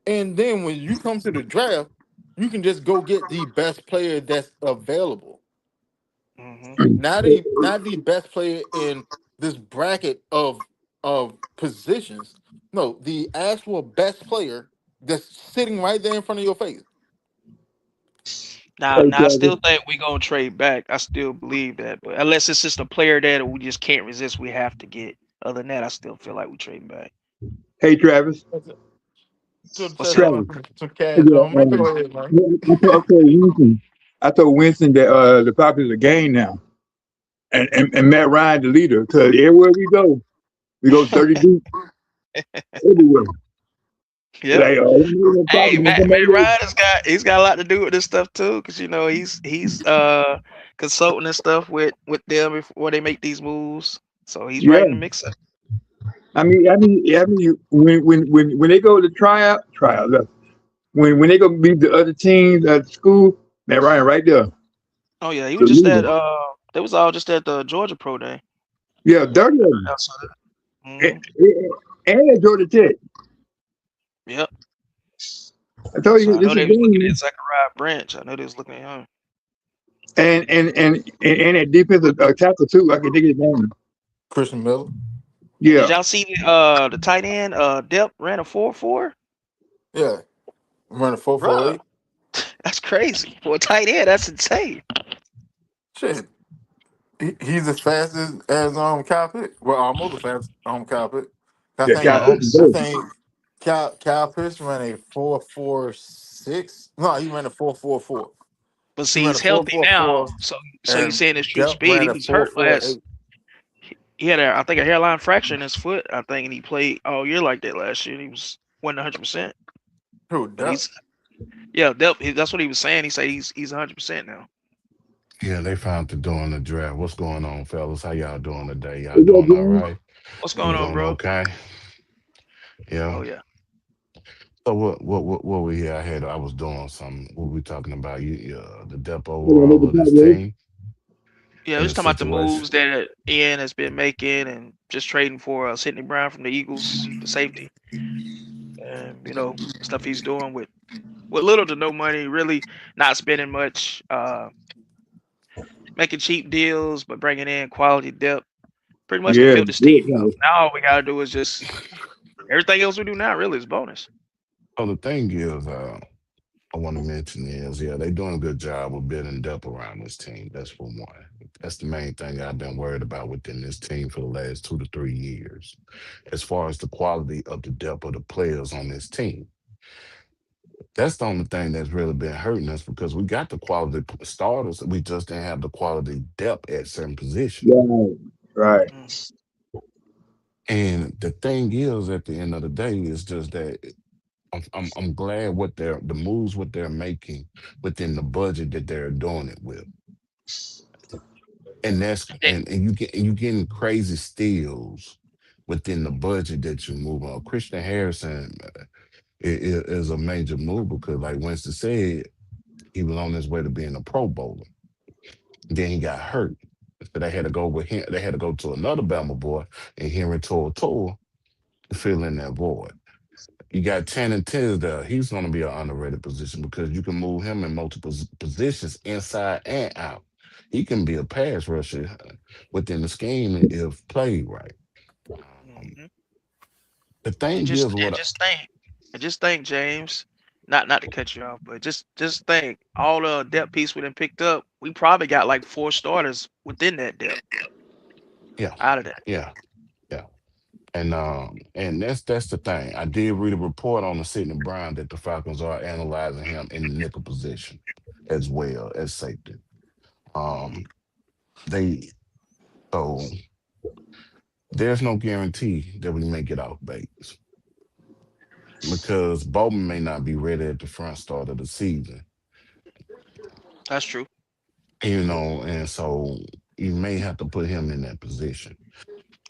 [SPEAKER 1] And then when you come to the draft, you can just go get the best player that's available.
[SPEAKER 4] Hmm.
[SPEAKER 1] Not the best player in this bracket of positions. No, the actual best player that's sitting right there in front of your face.
[SPEAKER 4] Now,
[SPEAKER 5] Hey,
[SPEAKER 4] now I
[SPEAKER 5] Travis.
[SPEAKER 4] still think we're gonna trade back. I still believe that, but unless it's just a player that we just can't resist, we have to get. Other than that, I still feel like we trading back.
[SPEAKER 5] Hey, Travis.
[SPEAKER 1] To
[SPEAKER 4] What's
[SPEAKER 1] touch
[SPEAKER 4] up?
[SPEAKER 1] on
[SPEAKER 5] Travis.
[SPEAKER 1] some cash
[SPEAKER 5] Yeah,
[SPEAKER 1] on man. Go ahead, man.
[SPEAKER 5] I told Winston that the Falcons are game now, and Matt Ryan the leader. Because everywhere we go 30 deep everywhere.
[SPEAKER 4] Yep.
[SPEAKER 5] Like the
[SPEAKER 4] Hey,
[SPEAKER 5] Falcons gonna come
[SPEAKER 4] Matt
[SPEAKER 5] over there.
[SPEAKER 4] Ryan has got a lot to do with this stuff too, because he's consulting and stuff with them before they make these moves. So he's right
[SPEAKER 5] Yeah,
[SPEAKER 4] in the mix.
[SPEAKER 5] I mean, when they go to tryout, look, when they go meet the other teams at school, Matt Ryan right there,
[SPEAKER 4] Oh yeah, he
[SPEAKER 5] the
[SPEAKER 4] was just at
[SPEAKER 5] leader.
[SPEAKER 4] they was all just at the Georgia Pro Day.
[SPEAKER 5] Yeah, 30 of them,
[SPEAKER 4] Outside.
[SPEAKER 5] and,
[SPEAKER 4] Hmm.
[SPEAKER 5] and at Georgia Tech.
[SPEAKER 4] Yep.
[SPEAKER 5] I told
[SPEAKER 4] So
[SPEAKER 5] you
[SPEAKER 4] I know
[SPEAKER 5] this is
[SPEAKER 4] they was looking at
[SPEAKER 5] game,
[SPEAKER 4] Zachariah Branch. I know they was looking at him.
[SPEAKER 5] and at defensive tackle too. I can think of his name.
[SPEAKER 1] Christian Miller.
[SPEAKER 4] And did
[SPEAKER 5] Yeah,
[SPEAKER 4] y'all see the tight end Dep ran a 4.4?
[SPEAKER 1] Yeah. Running
[SPEAKER 4] Bruh,
[SPEAKER 1] 4.48.
[SPEAKER 4] that's crazy. For a tight end, that's insane.
[SPEAKER 1] Shit. He's as fast as Kyle Pitt. Well, almost as fast Kyle Pitt. I
[SPEAKER 5] Yeah,
[SPEAKER 1] think
[SPEAKER 5] Cal
[SPEAKER 4] Yeah,
[SPEAKER 5] Pitts
[SPEAKER 4] that's,
[SPEAKER 1] I
[SPEAKER 5] good.
[SPEAKER 1] think Kyle Pitts ran a 4.46. No, he ran a 4.44.
[SPEAKER 4] but
[SPEAKER 1] He
[SPEAKER 4] see,
[SPEAKER 1] ran
[SPEAKER 4] he's
[SPEAKER 1] a four
[SPEAKER 4] healthy
[SPEAKER 1] four
[SPEAKER 4] now.
[SPEAKER 1] four,
[SPEAKER 4] So you
[SPEAKER 1] and
[SPEAKER 4] saying his true
[SPEAKER 1] Dep
[SPEAKER 4] speed?
[SPEAKER 1] ran
[SPEAKER 4] He
[SPEAKER 1] a
[SPEAKER 4] was
[SPEAKER 1] four
[SPEAKER 4] hurt
[SPEAKER 1] four
[SPEAKER 4] last.
[SPEAKER 1] eight.
[SPEAKER 4] He had I think a hairline fracture in his foot. I think, and he played all year like that last year. And he wasn't 100%,
[SPEAKER 1] Who
[SPEAKER 4] but
[SPEAKER 1] Dep?
[SPEAKER 4] he's that's what he was saying. He said he's 100% now.
[SPEAKER 7] Yeah, they found to doing the draft. What's going on, fellas? How y'all doing today? Y'all
[SPEAKER 5] What's up,
[SPEAKER 7] doing all
[SPEAKER 5] Jim?
[SPEAKER 7] right?
[SPEAKER 4] What's
[SPEAKER 7] You
[SPEAKER 4] going on,
[SPEAKER 7] doing
[SPEAKER 4] bro?
[SPEAKER 7] okay?
[SPEAKER 4] Oh
[SPEAKER 7] Yeah.
[SPEAKER 4] yeah,
[SPEAKER 7] So what we here? I was doing something. What we talking about? The depth
[SPEAKER 5] Hold on,
[SPEAKER 7] overall
[SPEAKER 5] nigga,
[SPEAKER 7] of
[SPEAKER 5] top,
[SPEAKER 7] this
[SPEAKER 5] bro.
[SPEAKER 7] team
[SPEAKER 4] yeah.
[SPEAKER 7] and
[SPEAKER 4] We're
[SPEAKER 7] the
[SPEAKER 4] just talking about the
[SPEAKER 7] situation.
[SPEAKER 4] moves that Ian has been making, and just trading for Sidney Brown from the Eagles, the safety, and stuff he's doing with little to no money, really not spending much, making cheap deals, but bringing in quality depth. Pretty much done
[SPEAKER 5] Yeah,
[SPEAKER 4] built this
[SPEAKER 5] good,
[SPEAKER 4] team up.
[SPEAKER 5] Cal.
[SPEAKER 4] Now all we gotta do is just everything else we do now really is bonus.
[SPEAKER 7] So the thing is, I want to mention is, yeah, they doing a good job of building depth around this team. That's for one. That's the main thing I've been worried about within this team for the last 2 to 3 years, as far as the quality of the depth of the players on this team. That's the only thing that's really been hurting us because we got the quality starters, we just didn't have the quality depth at certain positions.
[SPEAKER 5] Right, right.
[SPEAKER 4] Mm.
[SPEAKER 7] And the thing is, at the end of the day, is just that I'm glad the moves what they're making within the budget that they're doing it with. And
[SPEAKER 4] Eh,
[SPEAKER 7] you getting crazy steals within the budget that you move on. Christian Harrison is a major move because, like Winston said, he was on his way to being a Pro Bowler. Then he got hurt, so they had to go with him. They had to go to another Bama boy and Henry Toa to fill in that void. You got Tanner Tisdale. He's going to be an underrated position because you can move him in multiple positions, inside and out. He can be a pass rusher within the scheme if played right. Um,
[SPEAKER 4] mhm.
[SPEAKER 7] the
[SPEAKER 4] And
[SPEAKER 7] thing
[SPEAKER 4] just
[SPEAKER 7] is,
[SPEAKER 4] and just think, James, not to cut you off, but just think, all the depth piece we done picked up, we probably got like 4 starters within that depth
[SPEAKER 7] yeah,
[SPEAKER 4] out of that.
[SPEAKER 7] yeah, yeah. And that's the thing. I did read a report on the Sidney Brown that the Falcons are analyzing him in the nickel position as well as safety.
[SPEAKER 4] Mm.
[SPEAKER 7] Um, they so there's no guarantee that we may get out Bates because Bowman may not be ready at the front start of the season,
[SPEAKER 4] That's true.
[SPEAKER 7] and so you may have to put him in that position.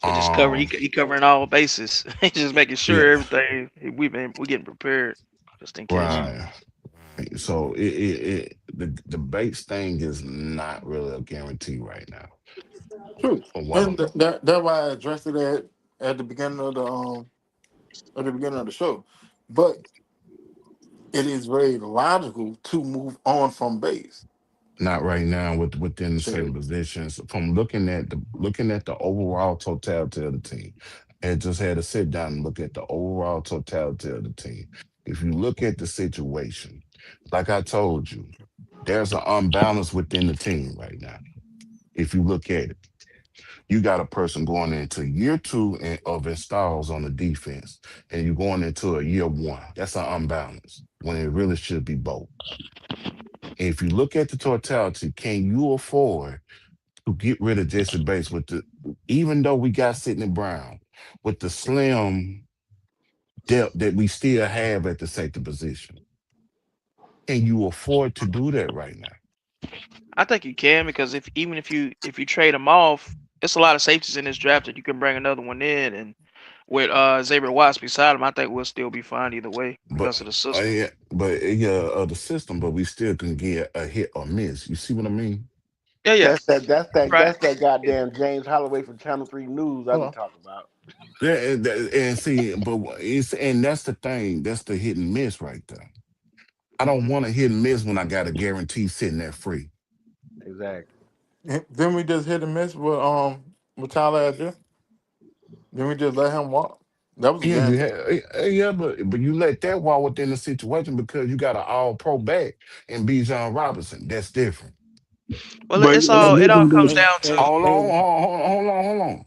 [SPEAKER 4] But just cover
[SPEAKER 7] Um,
[SPEAKER 4] he covering all bases. He's just making
[SPEAKER 7] yeah,
[SPEAKER 4] sure everything we getting prepared just in case.
[SPEAKER 7] right. So the Bates thing is not really a guarantee right now.
[SPEAKER 1] True.
[SPEAKER 7] For one,
[SPEAKER 1] And that's why I addressed it at the beginning of the show. But it is very logical to move on from base.
[SPEAKER 7] not right now within certain
[SPEAKER 1] So
[SPEAKER 7] positions. From looking at the overall totality of the team, I just had to sit down and look at the overall totality of the team. If you look at the situation, like I told you, there's an unbalance within the team right now. If you look at it, you got a person going into year two of installs on the defense, and you're going into a year one. That's an unbalance when it really should be both. If you look at the totality, can you afford to get rid of Jesse Bates even though we got Sidney Brown with the slim depth that we still have at the safety position? Can you afford to do that right now?
[SPEAKER 4] I think you can, because if you trade them off, it's a lot of safeties in this draft that you can bring another one in, and with Xavier Watts beside him, I think we'll still be fine either way
[SPEAKER 7] But
[SPEAKER 4] because of the system.
[SPEAKER 7] the system, but we still can get a hit or miss. You see what I mean?
[SPEAKER 4] Yeah, yeah, right.
[SPEAKER 3] That's that goddamn James Holloway from Channel 3 News I be
[SPEAKER 1] hold
[SPEAKER 3] talking about.
[SPEAKER 7] Yeah, and see, and that's the thing. That's the hit and miss right there. I don't
[SPEAKER 4] Hmm.
[SPEAKER 7] want to hit and miss when I got a guarantee sitting there free.
[SPEAKER 3] Exactly.
[SPEAKER 1] on. Then we just hit and miss with Tyler Adria. Then we just let him walk. That was a
[SPEAKER 7] Yeah, you
[SPEAKER 1] guarantee.
[SPEAKER 7] have, yeah, but you let that wall within the situation because you got an all pro back and Bijan Robinson. That's different.
[SPEAKER 4] Well,
[SPEAKER 5] But
[SPEAKER 4] it's
[SPEAKER 5] and
[SPEAKER 4] all it all comes
[SPEAKER 1] And,
[SPEAKER 4] down to
[SPEAKER 7] Hold on,
[SPEAKER 1] and
[SPEAKER 7] hold on.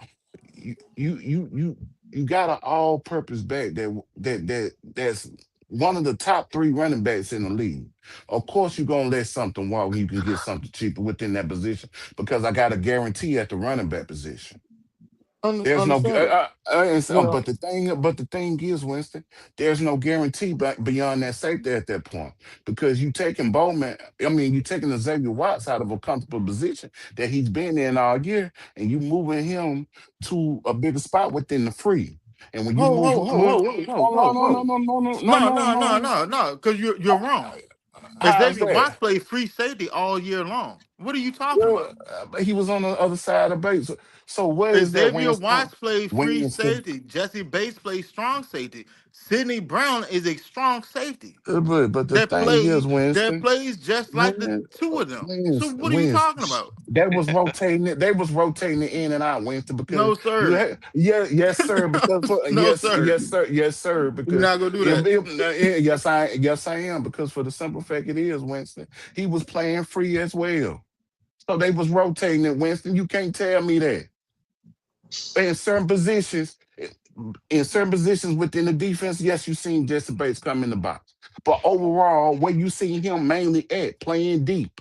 [SPEAKER 7] You got an all-purpose back that's one of the top three running backs in the league. Of course, you're gonna let something walk when you can get something cheaper within that position because I got a guarantee at the running back position. There's no,
[SPEAKER 1] understandable. Well,
[SPEAKER 7] but the thing is, Winston, there's no guarantee beyond that safety at that point because you taking Bowman, I mean, you taking Xavier Watts out of a comfortable position that he's been in all year, and you moving him to a bigger spot within the free. And when you
[SPEAKER 1] whoa,
[SPEAKER 7] move,
[SPEAKER 1] whoa, whoa, whoa, whoa, whoa,
[SPEAKER 7] hold
[SPEAKER 1] whoa,
[SPEAKER 7] on,
[SPEAKER 1] whoa. No, no, no,
[SPEAKER 7] no.
[SPEAKER 1] no, no, because you're wrong.
[SPEAKER 7] How's
[SPEAKER 1] Xavier
[SPEAKER 7] that?
[SPEAKER 1] Watts played free safety all year long. What are you talking
[SPEAKER 7] Well,
[SPEAKER 1] about?
[SPEAKER 7] he was on the other side of base. So where is that
[SPEAKER 1] Xavier
[SPEAKER 7] Winston?
[SPEAKER 1] Watts played free
[SPEAKER 7] Winston.
[SPEAKER 1] safety. Jesse Bates plays strong safety. Sidney Brown is a strong safety
[SPEAKER 7] But the thing is,
[SPEAKER 1] that
[SPEAKER 7] Winston.
[SPEAKER 1] plays just like the
[SPEAKER 7] Win,
[SPEAKER 1] two of them. So
[SPEAKER 7] Winston,
[SPEAKER 1] what are you talking about?
[SPEAKER 7] that was rotating it. They was rotating it in and out, Winston, because
[SPEAKER 1] No,
[SPEAKER 7] you
[SPEAKER 1] sir.
[SPEAKER 7] had, yeah, yes, sir, because
[SPEAKER 1] No, sir.
[SPEAKER 7] yes, sir,
[SPEAKER 1] You're
[SPEAKER 7] because
[SPEAKER 1] not gonna do that.
[SPEAKER 7] yes, I am, because for the simple fact it is, Winston, he was playing free as well. So they was rotating it, Winston. You can't tell me that. In certain positions, in certain positions within the defense, yes, you seen Jesse Bates come in the box. But overall, where you seen him mainly at, playing deep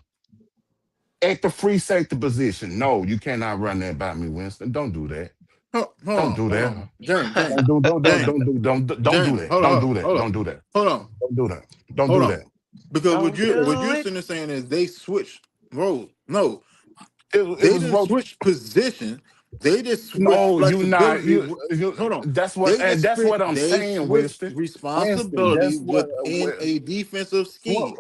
[SPEAKER 7] at the free safety position. No, you cannot run that by me, Winston. Don't do that. Don't do
[SPEAKER 1] Hold
[SPEAKER 7] that.
[SPEAKER 1] on. James,
[SPEAKER 7] Don't do
[SPEAKER 1] James,
[SPEAKER 7] don't do
[SPEAKER 1] James,
[SPEAKER 7] that.
[SPEAKER 1] hold
[SPEAKER 7] Don't
[SPEAKER 1] on,
[SPEAKER 7] do that.
[SPEAKER 1] hold on,
[SPEAKER 7] Don't do that.
[SPEAKER 1] hold on,
[SPEAKER 7] Don't do that. Don't
[SPEAKER 1] hold
[SPEAKER 7] do
[SPEAKER 1] on.
[SPEAKER 7] that.
[SPEAKER 1] Because what
[SPEAKER 4] don't
[SPEAKER 1] you're
[SPEAKER 4] do it.
[SPEAKER 1] sitting there saying is they switched roles. No,
[SPEAKER 7] It
[SPEAKER 1] they
[SPEAKER 7] was
[SPEAKER 1] didn't
[SPEAKER 7] rotating.
[SPEAKER 1] switch position. They just switched
[SPEAKER 7] No, you not
[SPEAKER 1] flexibility.
[SPEAKER 7] you.
[SPEAKER 1] Hold on.
[SPEAKER 7] That's what and that's what I'm
[SPEAKER 1] They
[SPEAKER 7] saying,
[SPEAKER 1] switched
[SPEAKER 7] Winston. Winston,
[SPEAKER 1] responsibility within a defensive scheme.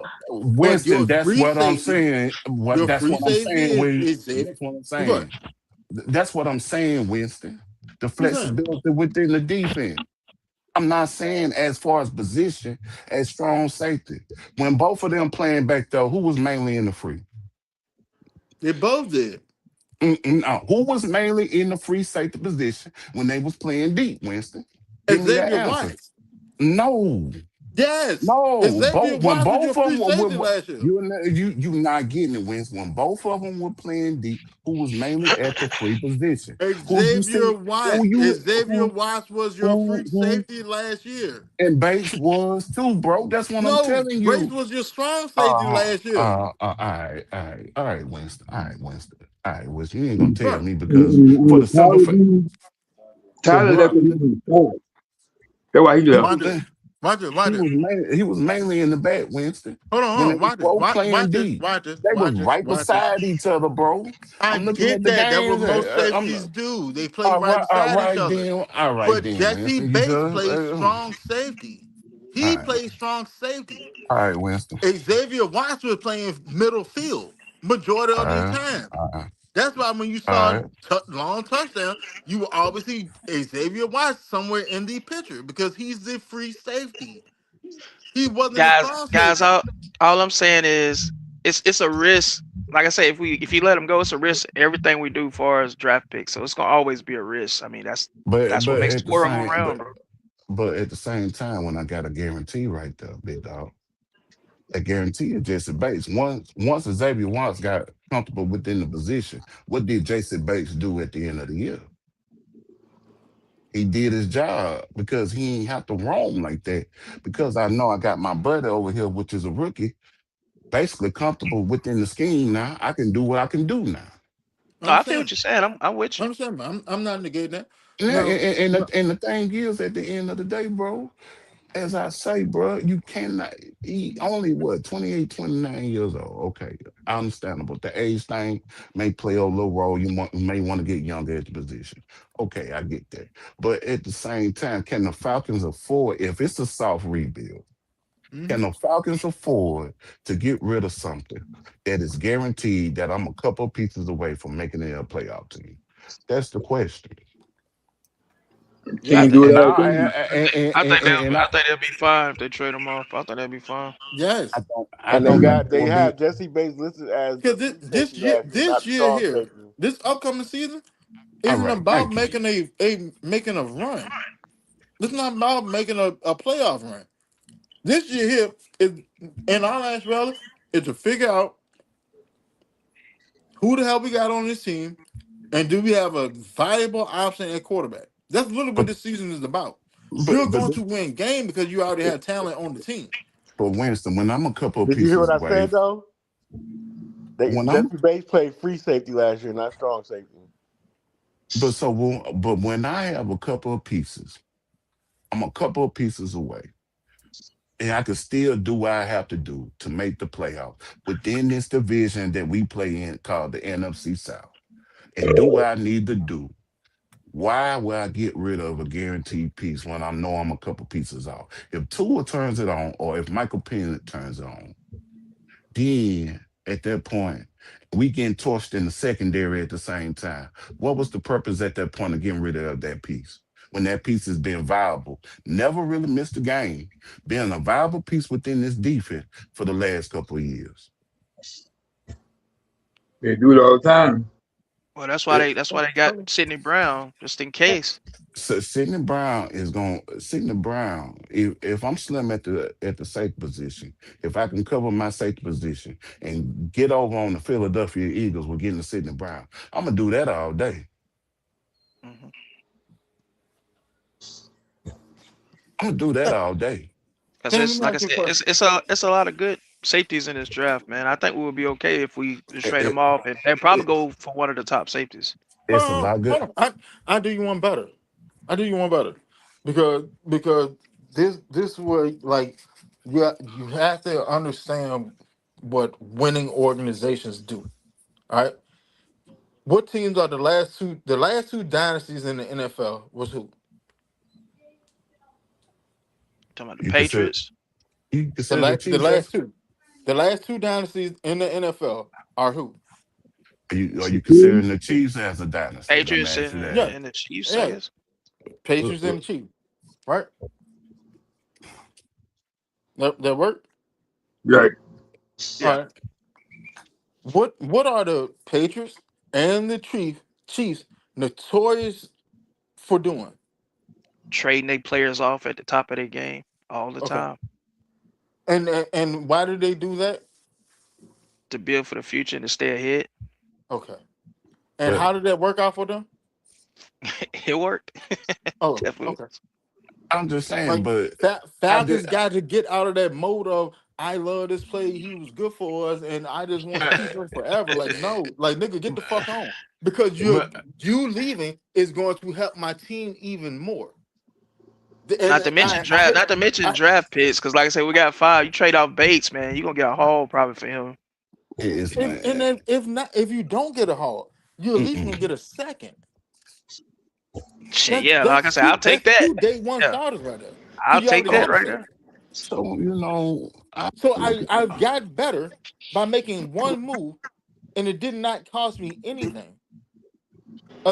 [SPEAKER 1] But
[SPEAKER 7] Winston,
[SPEAKER 1] your
[SPEAKER 7] that's
[SPEAKER 1] free
[SPEAKER 7] what I'm
[SPEAKER 1] safety,
[SPEAKER 7] saying.
[SPEAKER 1] your
[SPEAKER 7] That's
[SPEAKER 1] free
[SPEAKER 7] what I'm
[SPEAKER 1] safety
[SPEAKER 7] saying.
[SPEAKER 1] is Xavier.
[SPEAKER 7] That's what I'm
[SPEAKER 1] Well, go ahead.
[SPEAKER 7] saying. That's what I'm saying, Winston. The
[SPEAKER 1] I'm saying.
[SPEAKER 7] flexibility within the defense. I'm not saying as far as position as strong safety. When both of them playing back there, who was mainly in the free?
[SPEAKER 1] They both did.
[SPEAKER 7] No. Who was mainly in the free safety position when they was playing deep, Winston? Give me that
[SPEAKER 1] Xavier
[SPEAKER 7] answer.
[SPEAKER 1] White.
[SPEAKER 7] No.
[SPEAKER 1] Yes.
[SPEAKER 7] No,
[SPEAKER 1] Xavier
[SPEAKER 7] when
[SPEAKER 1] Watts was your
[SPEAKER 7] both of
[SPEAKER 1] free
[SPEAKER 7] them
[SPEAKER 1] safety last year.
[SPEAKER 7] you not getting it, Winston. When both of them were playing deep, who was mainly at the free position? Who you see?
[SPEAKER 1] Xavier
[SPEAKER 7] Who
[SPEAKER 1] Watts.
[SPEAKER 7] you
[SPEAKER 1] Xavier Watts was your free
[SPEAKER 7] who
[SPEAKER 1] safety last year.
[SPEAKER 7] and Bates was too, bro. That's what I'm
[SPEAKER 1] No,
[SPEAKER 7] telling
[SPEAKER 1] Brace
[SPEAKER 7] you.
[SPEAKER 1] was your strong safety last year.
[SPEAKER 7] All right, Winston. All right, Winston. You ain't gonna tell
[SPEAKER 1] Bro,
[SPEAKER 7] me because for
[SPEAKER 5] And
[SPEAKER 7] the simple fact, the
[SPEAKER 5] Tyler left
[SPEAKER 7] bro,
[SPEAKER 5] him in the start. That's why he
[SPEAKER 7] he
[SPEAKER 5] left.
[SPEAKER 1] watch
[SPEAKER 7] was
[SPEAKER 1] it. Watch it. Watch it.
[SPEAKER 7] he was mainly in the back, Winston.
[SPEAKER 1] Hold on,
[SPEAKER 7] When
[SPEAKER 1] hold
[SPEAKER 7] they
[SPEAKER 1] on.
[SPEAKER 7] was
[SPEAKER 1] Watch it.
[SPEAKER 7] both playing
[SPEAKER 1] Watch it.
[SPEAKER 7] deep,
[SPEAKER 1] Watch it.
[SPEAKER 7] they was
[SPEAKER 1] Watch it.
[SPEAKER 7] right
[SPEAKER 1] Watch it.
[SPEAKER 7] beside each other, bro.
[SPEAKER 1] I
[SPEAKER 7] I'm looking at
[SPEAKER 1] get
[SPEAKER 7] the
[SPEAKER 1] that. That's what
[SPEAKER 7] games.
[SPEAKER 1] most
[SPEAKER 7] I'm
[SPEAKER 1] safeties do. They play right beside each other.
[SPEAKER 7] all right
[SPEAKER 1] But
[SPEAKER 7] then,
[SPEAKER 1] Jesse
[SPEAKER 7] Winston. You
[SPEAKER 1] Bates
[SPEAKER 7] just
[SPEAKER 1] plays strong safety.
[SPEAKER 7] all
[SPEAKER 1] He
[SPEAKER 7] right,
[SPEAKER 1] plays strong safety.
[SPEAKER 7] all right, Winston.
[SPEAKER 1] Xavier Watts was playing middle field majority
[SPEAKER 7] All
[SPEAKER 1] of the
[SPEAKER 7] right,
[SPEAKER 1] time.
[SPEAKER 7] all right,
[SPEAKER 1] That's why when you
[SPEAKER 7] all
[SPEAKER 1] saw
[SPEAKER 7] right.
[SPEAKER 1] long touchdown, you will always see Xavier Watts somewhere in the picture because he's the free safety. He wasn't a strong
[SPEAKER 4] Guys,
[SPEAKER 1] safety.
[SPEAKER 4] all I'm saying is it's a risk. Like I say, if you let him go, it's a risk. Everything we do for as draft picks, so it's gonna always be a risk. I mean,
[SPEAKER 7] But
[SPEAKER 4] that's what
[SPEAKER 7] but
[SPEAKER 4] makes
[SPEAKER 7] at
[SPEAKER 4] the
[SPEAKER 7] the
[SPEAKER 4] world go
[SPEAKER 7] same
[SPEAKER 4] round, bro.
[SPEAKER 7] but at the same time, when I got a guarantee right there, big dog, a guarantee is Jesse Bates. Once Xavier Watts got comfortable within the position, what did Jesse Bates do at the end of the year? He did his job because he ain't have to roam like that. Because I know I got my buddy over here, which is a rookie, basically comfortable within the scheme now. I can do what I can do now.
[SPEAKER 4] No, I feel what
[SPEAKER 1] Understand?
[SPEAKER 4] you're saying. I'm with you.
[SPEAKER 1] Understand? I'm not negating that.
[SPEAKER 7] Yeah,
[SPEAKER 1] Now, no,
[SPEAKER 7] and the thing is, at the end of the day, bro, as I say, bro, you cannot. He only what 28, 29 years old. Okay, understandable. The age thing may play a little role. You may want to get younger at the position. Okay, I get that. But at the same time, can the Falcons afford, if it's a soft rebuild, can
[SPEAKER 1] mhm.
[SPEAKER 7] the Falcons afford to get rid of something that is guaranteed that I'm a couple of pieces away from making it a playoff team? That's the question.
[SPEAKER 1] Yes,
[SPEAKER 5] Can't do it
[SPEAKER 7] And
[SPEAKER 5] all
[SPEAKER 7] I
[SPEAKER 5] game.
[SPEAKER 7] and
[SPEAKER 4] I think they'll be fine if they trade him off. I think they'll be fine.
[SPEAKER 1] yes.
[SPEAKER 7] I
[SPEAKER 3] And they
[SPEAKER 7] don't think
[SPEAKER 3] got
[SPEAKER 7] they
[SPEAKER 3] they
[SPEAKER 7] will be.
[SPEAKER 3] have Jesse Bates listed as
[SPEAKER 1] Because
[SPEAKER 3] the free safety last year, not
[SPEAKER 1] this
[SPEAKER 3] the
[SPEAKER 1] year
[SPEAKER 3] strong
[SPEAKER 1] here,
[SPEAKER 3] safety.
[SPEAKER 1] this upcoming season
[SPEAKER 7] All
[SPEAKER 1] isn't
[SPEAKER 7] right,
[SPEAKER 1] about
[SPEAKER 7] thank you.
[SPEAKER 1] making making a run. It's not about making a playoff run. This year here is, in all actuality, is to figure out Who the hell we got on this team? And do we have a viable option at quarterback? That's literally what
[SPEAKER 7] But
[SPEAKER 1] this season is about.
[SPEAKER 7] but
[SPEAKER 1] You're
[SPEAKER 7] but
[SPEAKER 1] going to win game because you already have talent on the team.
[SPEAKER 7] but Winston, when I'm a couple of
[SPEAKER 3] Did you hear
[SPEAKER 7] pieces
[SPEAKER 3] what I
[SPEAKER 7] away,
[SPEAKER 3] said though?
[SPEAKER 7] when I'm
[SPEAKER 3] Jesse Bates played free safety last year, not strong safety.
[SPEAKER 7] but when I have a couple of pieces, I'm a couple of pieces away, and I can still do what I have to do to make the playoff within this division that we play in called the NFC South, and do what I need to do. Why would I get rid of a guaranteed piece when I know I'm a couple pieces off? If Tua turns it on, or if Michael Penix turns it on, then at that point, we getting torched in the secondary at the same time. What was the purpose at that point of getting rid of that piece? When that piece has been viable, never really missed a game, being a viable piece within this defense for the last couple of years.
[SPEAKER 5] They do it all the time.
[SPEAKER 4] Well,
[SPEAKER 7] It,
[SPEAKER 4] that's why they got Sidney Brown just in case.
[SPEAKER 7] so Sidney Brown. If I'm slim at the safety position, if I can cover my safety position and get over on the Philadelphia Eagles with getting to Sidney Brown, I'm gonna do that all day.
[SPEAKER 4] Hmm.
[SPEAKER 7] I'm gonna do that all day.
[SPEAKER 4] Because
[SPEAKER 1] Sam, let
[SPEAKER 4] it's
[SPEAKER 1] me
[SPEAKER 4] like I
[SPEAKER 1] ask you a
[SPEAKER 4] said,
[SPEAKER 1] question.
[SPEAKER 4] it's a lot of good safeties in this draft, man. I think we will be okay if we just
[SPEAKER 7] It,
[SPEAKER 4] trade them
[SPEAKER 7] it,
[SPEAKER 4] off, and they probably
[SPEAKER 7] it-
[SPEAKER 4] go for one of the top safeties.
[SPEAKER 7] it's a lot good.
[SPEAKER 1] Hold on. I do you one better. I do you one better. Because this way, like you have to understand what winning organizations do. All right. What teams are the last two dynasties in the NFL was who?
[SPEAKER 4] Talking about the
[SPEAKER 7] You consider
[SPEAKER 4] Patriots,
[SPEAKER 7] you consider the
[SPEAKER 1] The
[SPEAKER 7] Chiefs as
[SPEAKER 1] last two. The last two dynasties in the NFL are who?
[SPEAKER 7] are you
[SPEAKER 5] Chiefs,
[SPEAKER 7] considering the Chiefs as a dynasty? Let me
[SPEAKER 4] Patriots,
[SPEAKER 7] ask you
[SPEAKER 4] and,
[SPEAKER 7] that.
[SPEAKER 1] Yeah,
[SPEAKER 4] and the Chiefs, I
[SPEAKER 1] yeah.
[SPEAKER 4] guess.
[SPEAKER 1] Patriots and
[SPEAKER 7] Uh,
[SPEAKER 1] the Chiefs. Right? That work?
[SPEAKER 5] right?
[SPEAKER 1] All
[SPEAKER 4] Yeah,
[SPEAKER 1] right. What are the Patriots and the Chiefs notorious for doing?
[SPEAKER 4] trading their players off at the top of their game all the
[SPEAKER 1] Okay.
[SPEAKER 4] time
[SPEAKER 1] And why do they do that?
[SPEAKER 4] to build for the future and to stay ahead.
[SPEAKER 1] Okay. And
[SPEAKER 7] But
[SPEAKER 1] how did that work out for them?
[SPEAKER 4] It worked.
[SPEAKER 1] Oh,
[SPEAKER 4] Definitely.
[SPEAKER 1] okay.
[SPEAKER 7] I'm just saying,
[SPEAKER 1] Like
[SPEAKER 7] but I did.
[SPEAKER 1] Falcons got to get out of that mode of I love this play. He was good for us, and I just want to keep him forever. Like no, like nigga, get the fuck on because
[SPEAKER 7] but
[SPEAKER 1] you leaving is going to help my team even more. And
[SPEAKER 4] Not to mention draft, not to mention
[SPEAKER 1] I
[SPEAKER 4] draft picks, because like I said, we got five. You trade off Bates, man, you gonna get a haul probably for him.
[SPEAKER 7] it's
[SPEAKER 1] and
[SPEAKER 7] man.
[SPEAKER 1] then if you don't get a haul, you at least gonna
[SPEAKER 7] Mm-mm.
[SPEAKER 1] get a second.
[SPEAKER 4] Shit, yeah, like I said, I'll take
[SPEAKER 1] That's
[SPEAKER 4] that.
[SPEAKER 1] two day one
[SPEAKER 4] Yeah,
[SPEAKER 1] starters right there.
[SPEAKER 4] I'll
[SPEAKER 1] Because you
[SPEAKER 4] take
[SPEAKER 1] already
[SPEAKER 4] that
[SPEAKER 1] got a
[SPEAKER 4] right
[SPEAKER 1] second.
[SPEAKER 4] there.
[SPEAKER 7] So
[SPEAKER 1] So I've got better by making one move, and it did not cost me anything.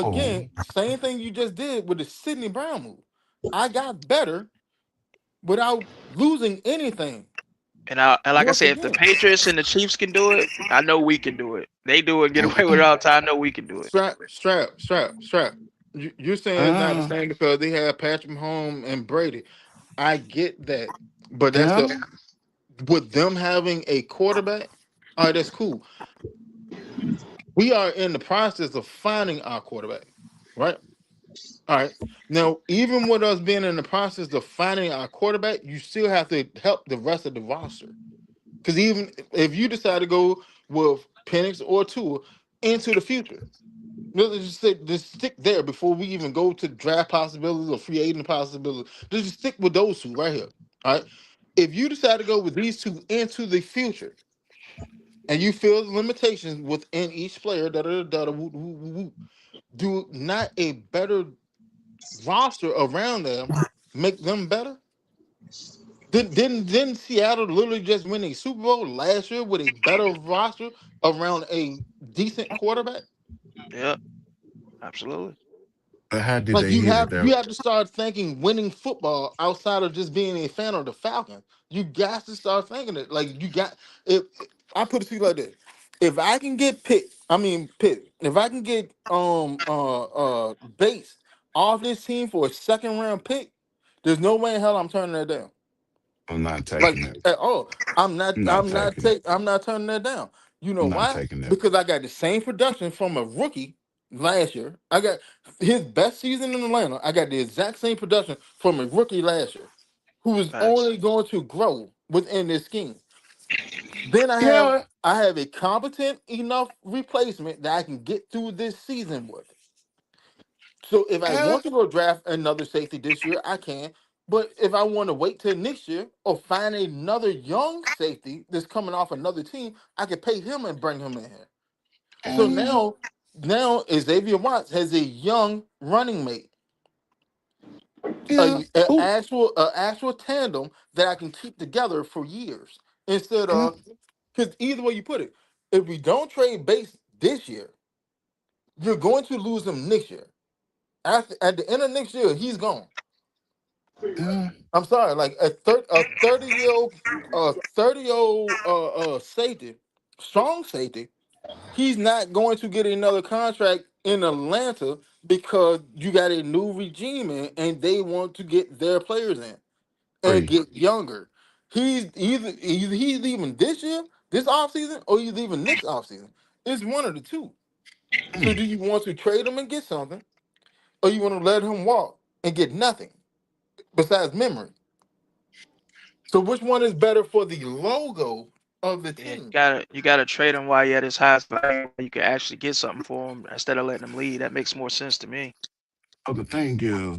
[SPEAKER 7] oh
[SPEAKER 1] Again, same thing you just did with the Sidney Brown move. I got better without losing anything.
[SPEAKER 4] And like I
[SPEAKER 1] Once
[SPEAKER 4] said, if the
[SPEAKER 1] again,
[SPEAKER 4] Patriots and the Chiefs can do it, I know we can do it. They do it and get away with it all the time. I know we can do it.
[SPEAKER 1] strap. You're saying it's not the
[SPEAKER 7] uh,
[SPEAKER 1] same because they have Patrick Mahomes and Brady. I get that, but that's
[SPEAKER 7] yeah.
[SPEAKER 1] the with them having a quarterback. All right, that's cool. We are in the process of finding our quarterback, right? All right. Now, even with us being in the process of finding our quarterback, you still have to help the rest of the roster. Because even if you decide to go with Penix or Tua into the future, just stick there before we even go to draft possibilities or free agent possibilities. Just stick with those two right here. All right. If you decide to go with these two into the future, and you feel the limitations within each player, do not a better roster around them make them better? Didn't Seattle literally just win a Super Bowl last year with a better roster around a decent quarterback?
[SPEAKER 4] Yeah, absolutely.
[SPEAKER 7] But how did
[SPEAKER 1] Like
[SPEAKER 7] they hit it there?
[SPEAKER 1] you have to start thinking winning football outside of just being a fan of the Falcons. You got to start thinking it. Like you got if I put it to you like this. If I can get Pitt, if I can get Bates off this team for a second round pick, there's no way in hell I'm turning that down.
[SPEAKER 7] I'm not
[SPEAKER 1] Like
[SPEAKER 7] taking it.
[SPEAKER 1] at all.
[SPEAKER 7] I'm not taking it.
[SPEAKER 1] I'm not turning that down. You know
[SPEAKER 7] I'm not
[SPEAKER 1] why?
[SPEAKER 7] taking that.
[SPEAKER 1] Because I got the same production from a rookie last year. I got his best season in Atlanta. I got the exact same production from a rookie last year, who is
[SPEAKER 4] Facts.
[SPEAKER 1] only going to grow within this scheme. Then
[SPEAKER 7] Yeah,
[SPEAKER 1] I have a competent enough replacement that I can get through this season with. So if I
[SPEAKER 7] yeah,
[SPEAKER 1] want to go draft another safety this year, I can. But if I want to wait till next year or find another young safety that's coming off another team, I can pay him and bring him in here. So
[SPEAKER 7] yeah,
[SPEAKER 1] now Xavier Watts has a young running mate,
[SPEAKER 7] yeah. Who?
[SPEAKER 1] a actual tandem that I can keep together for years instead
[SPEAKER 7] Yeah,
[SPEAKER 1] of, because either way you put it, if we don't trade Bates this year, you're going to lose him next year. At the end of next year, he's gone.
[SPEAKER 7] yeah.
[SPEAKER 1] I'm sorry, like a 30-year-old safety, strong safety. He's not going to get another contract in Atlanta because you got a new regime in and they want to get their players in and
[SPEAKER 7] Free.
[SPEAKER 1] get younger. He's either he's leaving this year, this offseason, or he's leaving next offseason. It's one of the two. So do
[SPEAKER 7] Mm,
[SPEAKER 1] you want to trade him and get something, or you want to let him walk and get nothing besides memory? So which one is better for the logo of the
[SPEAKER 4] Yeah,
[SPEAKER 1] team?
[SPEAKER 4] you gotta trade him while you're at his highest value. You can actually get something for him instead of letting him leave. That makes more sense to me.
[SPEAKER 7] Oh, the thing is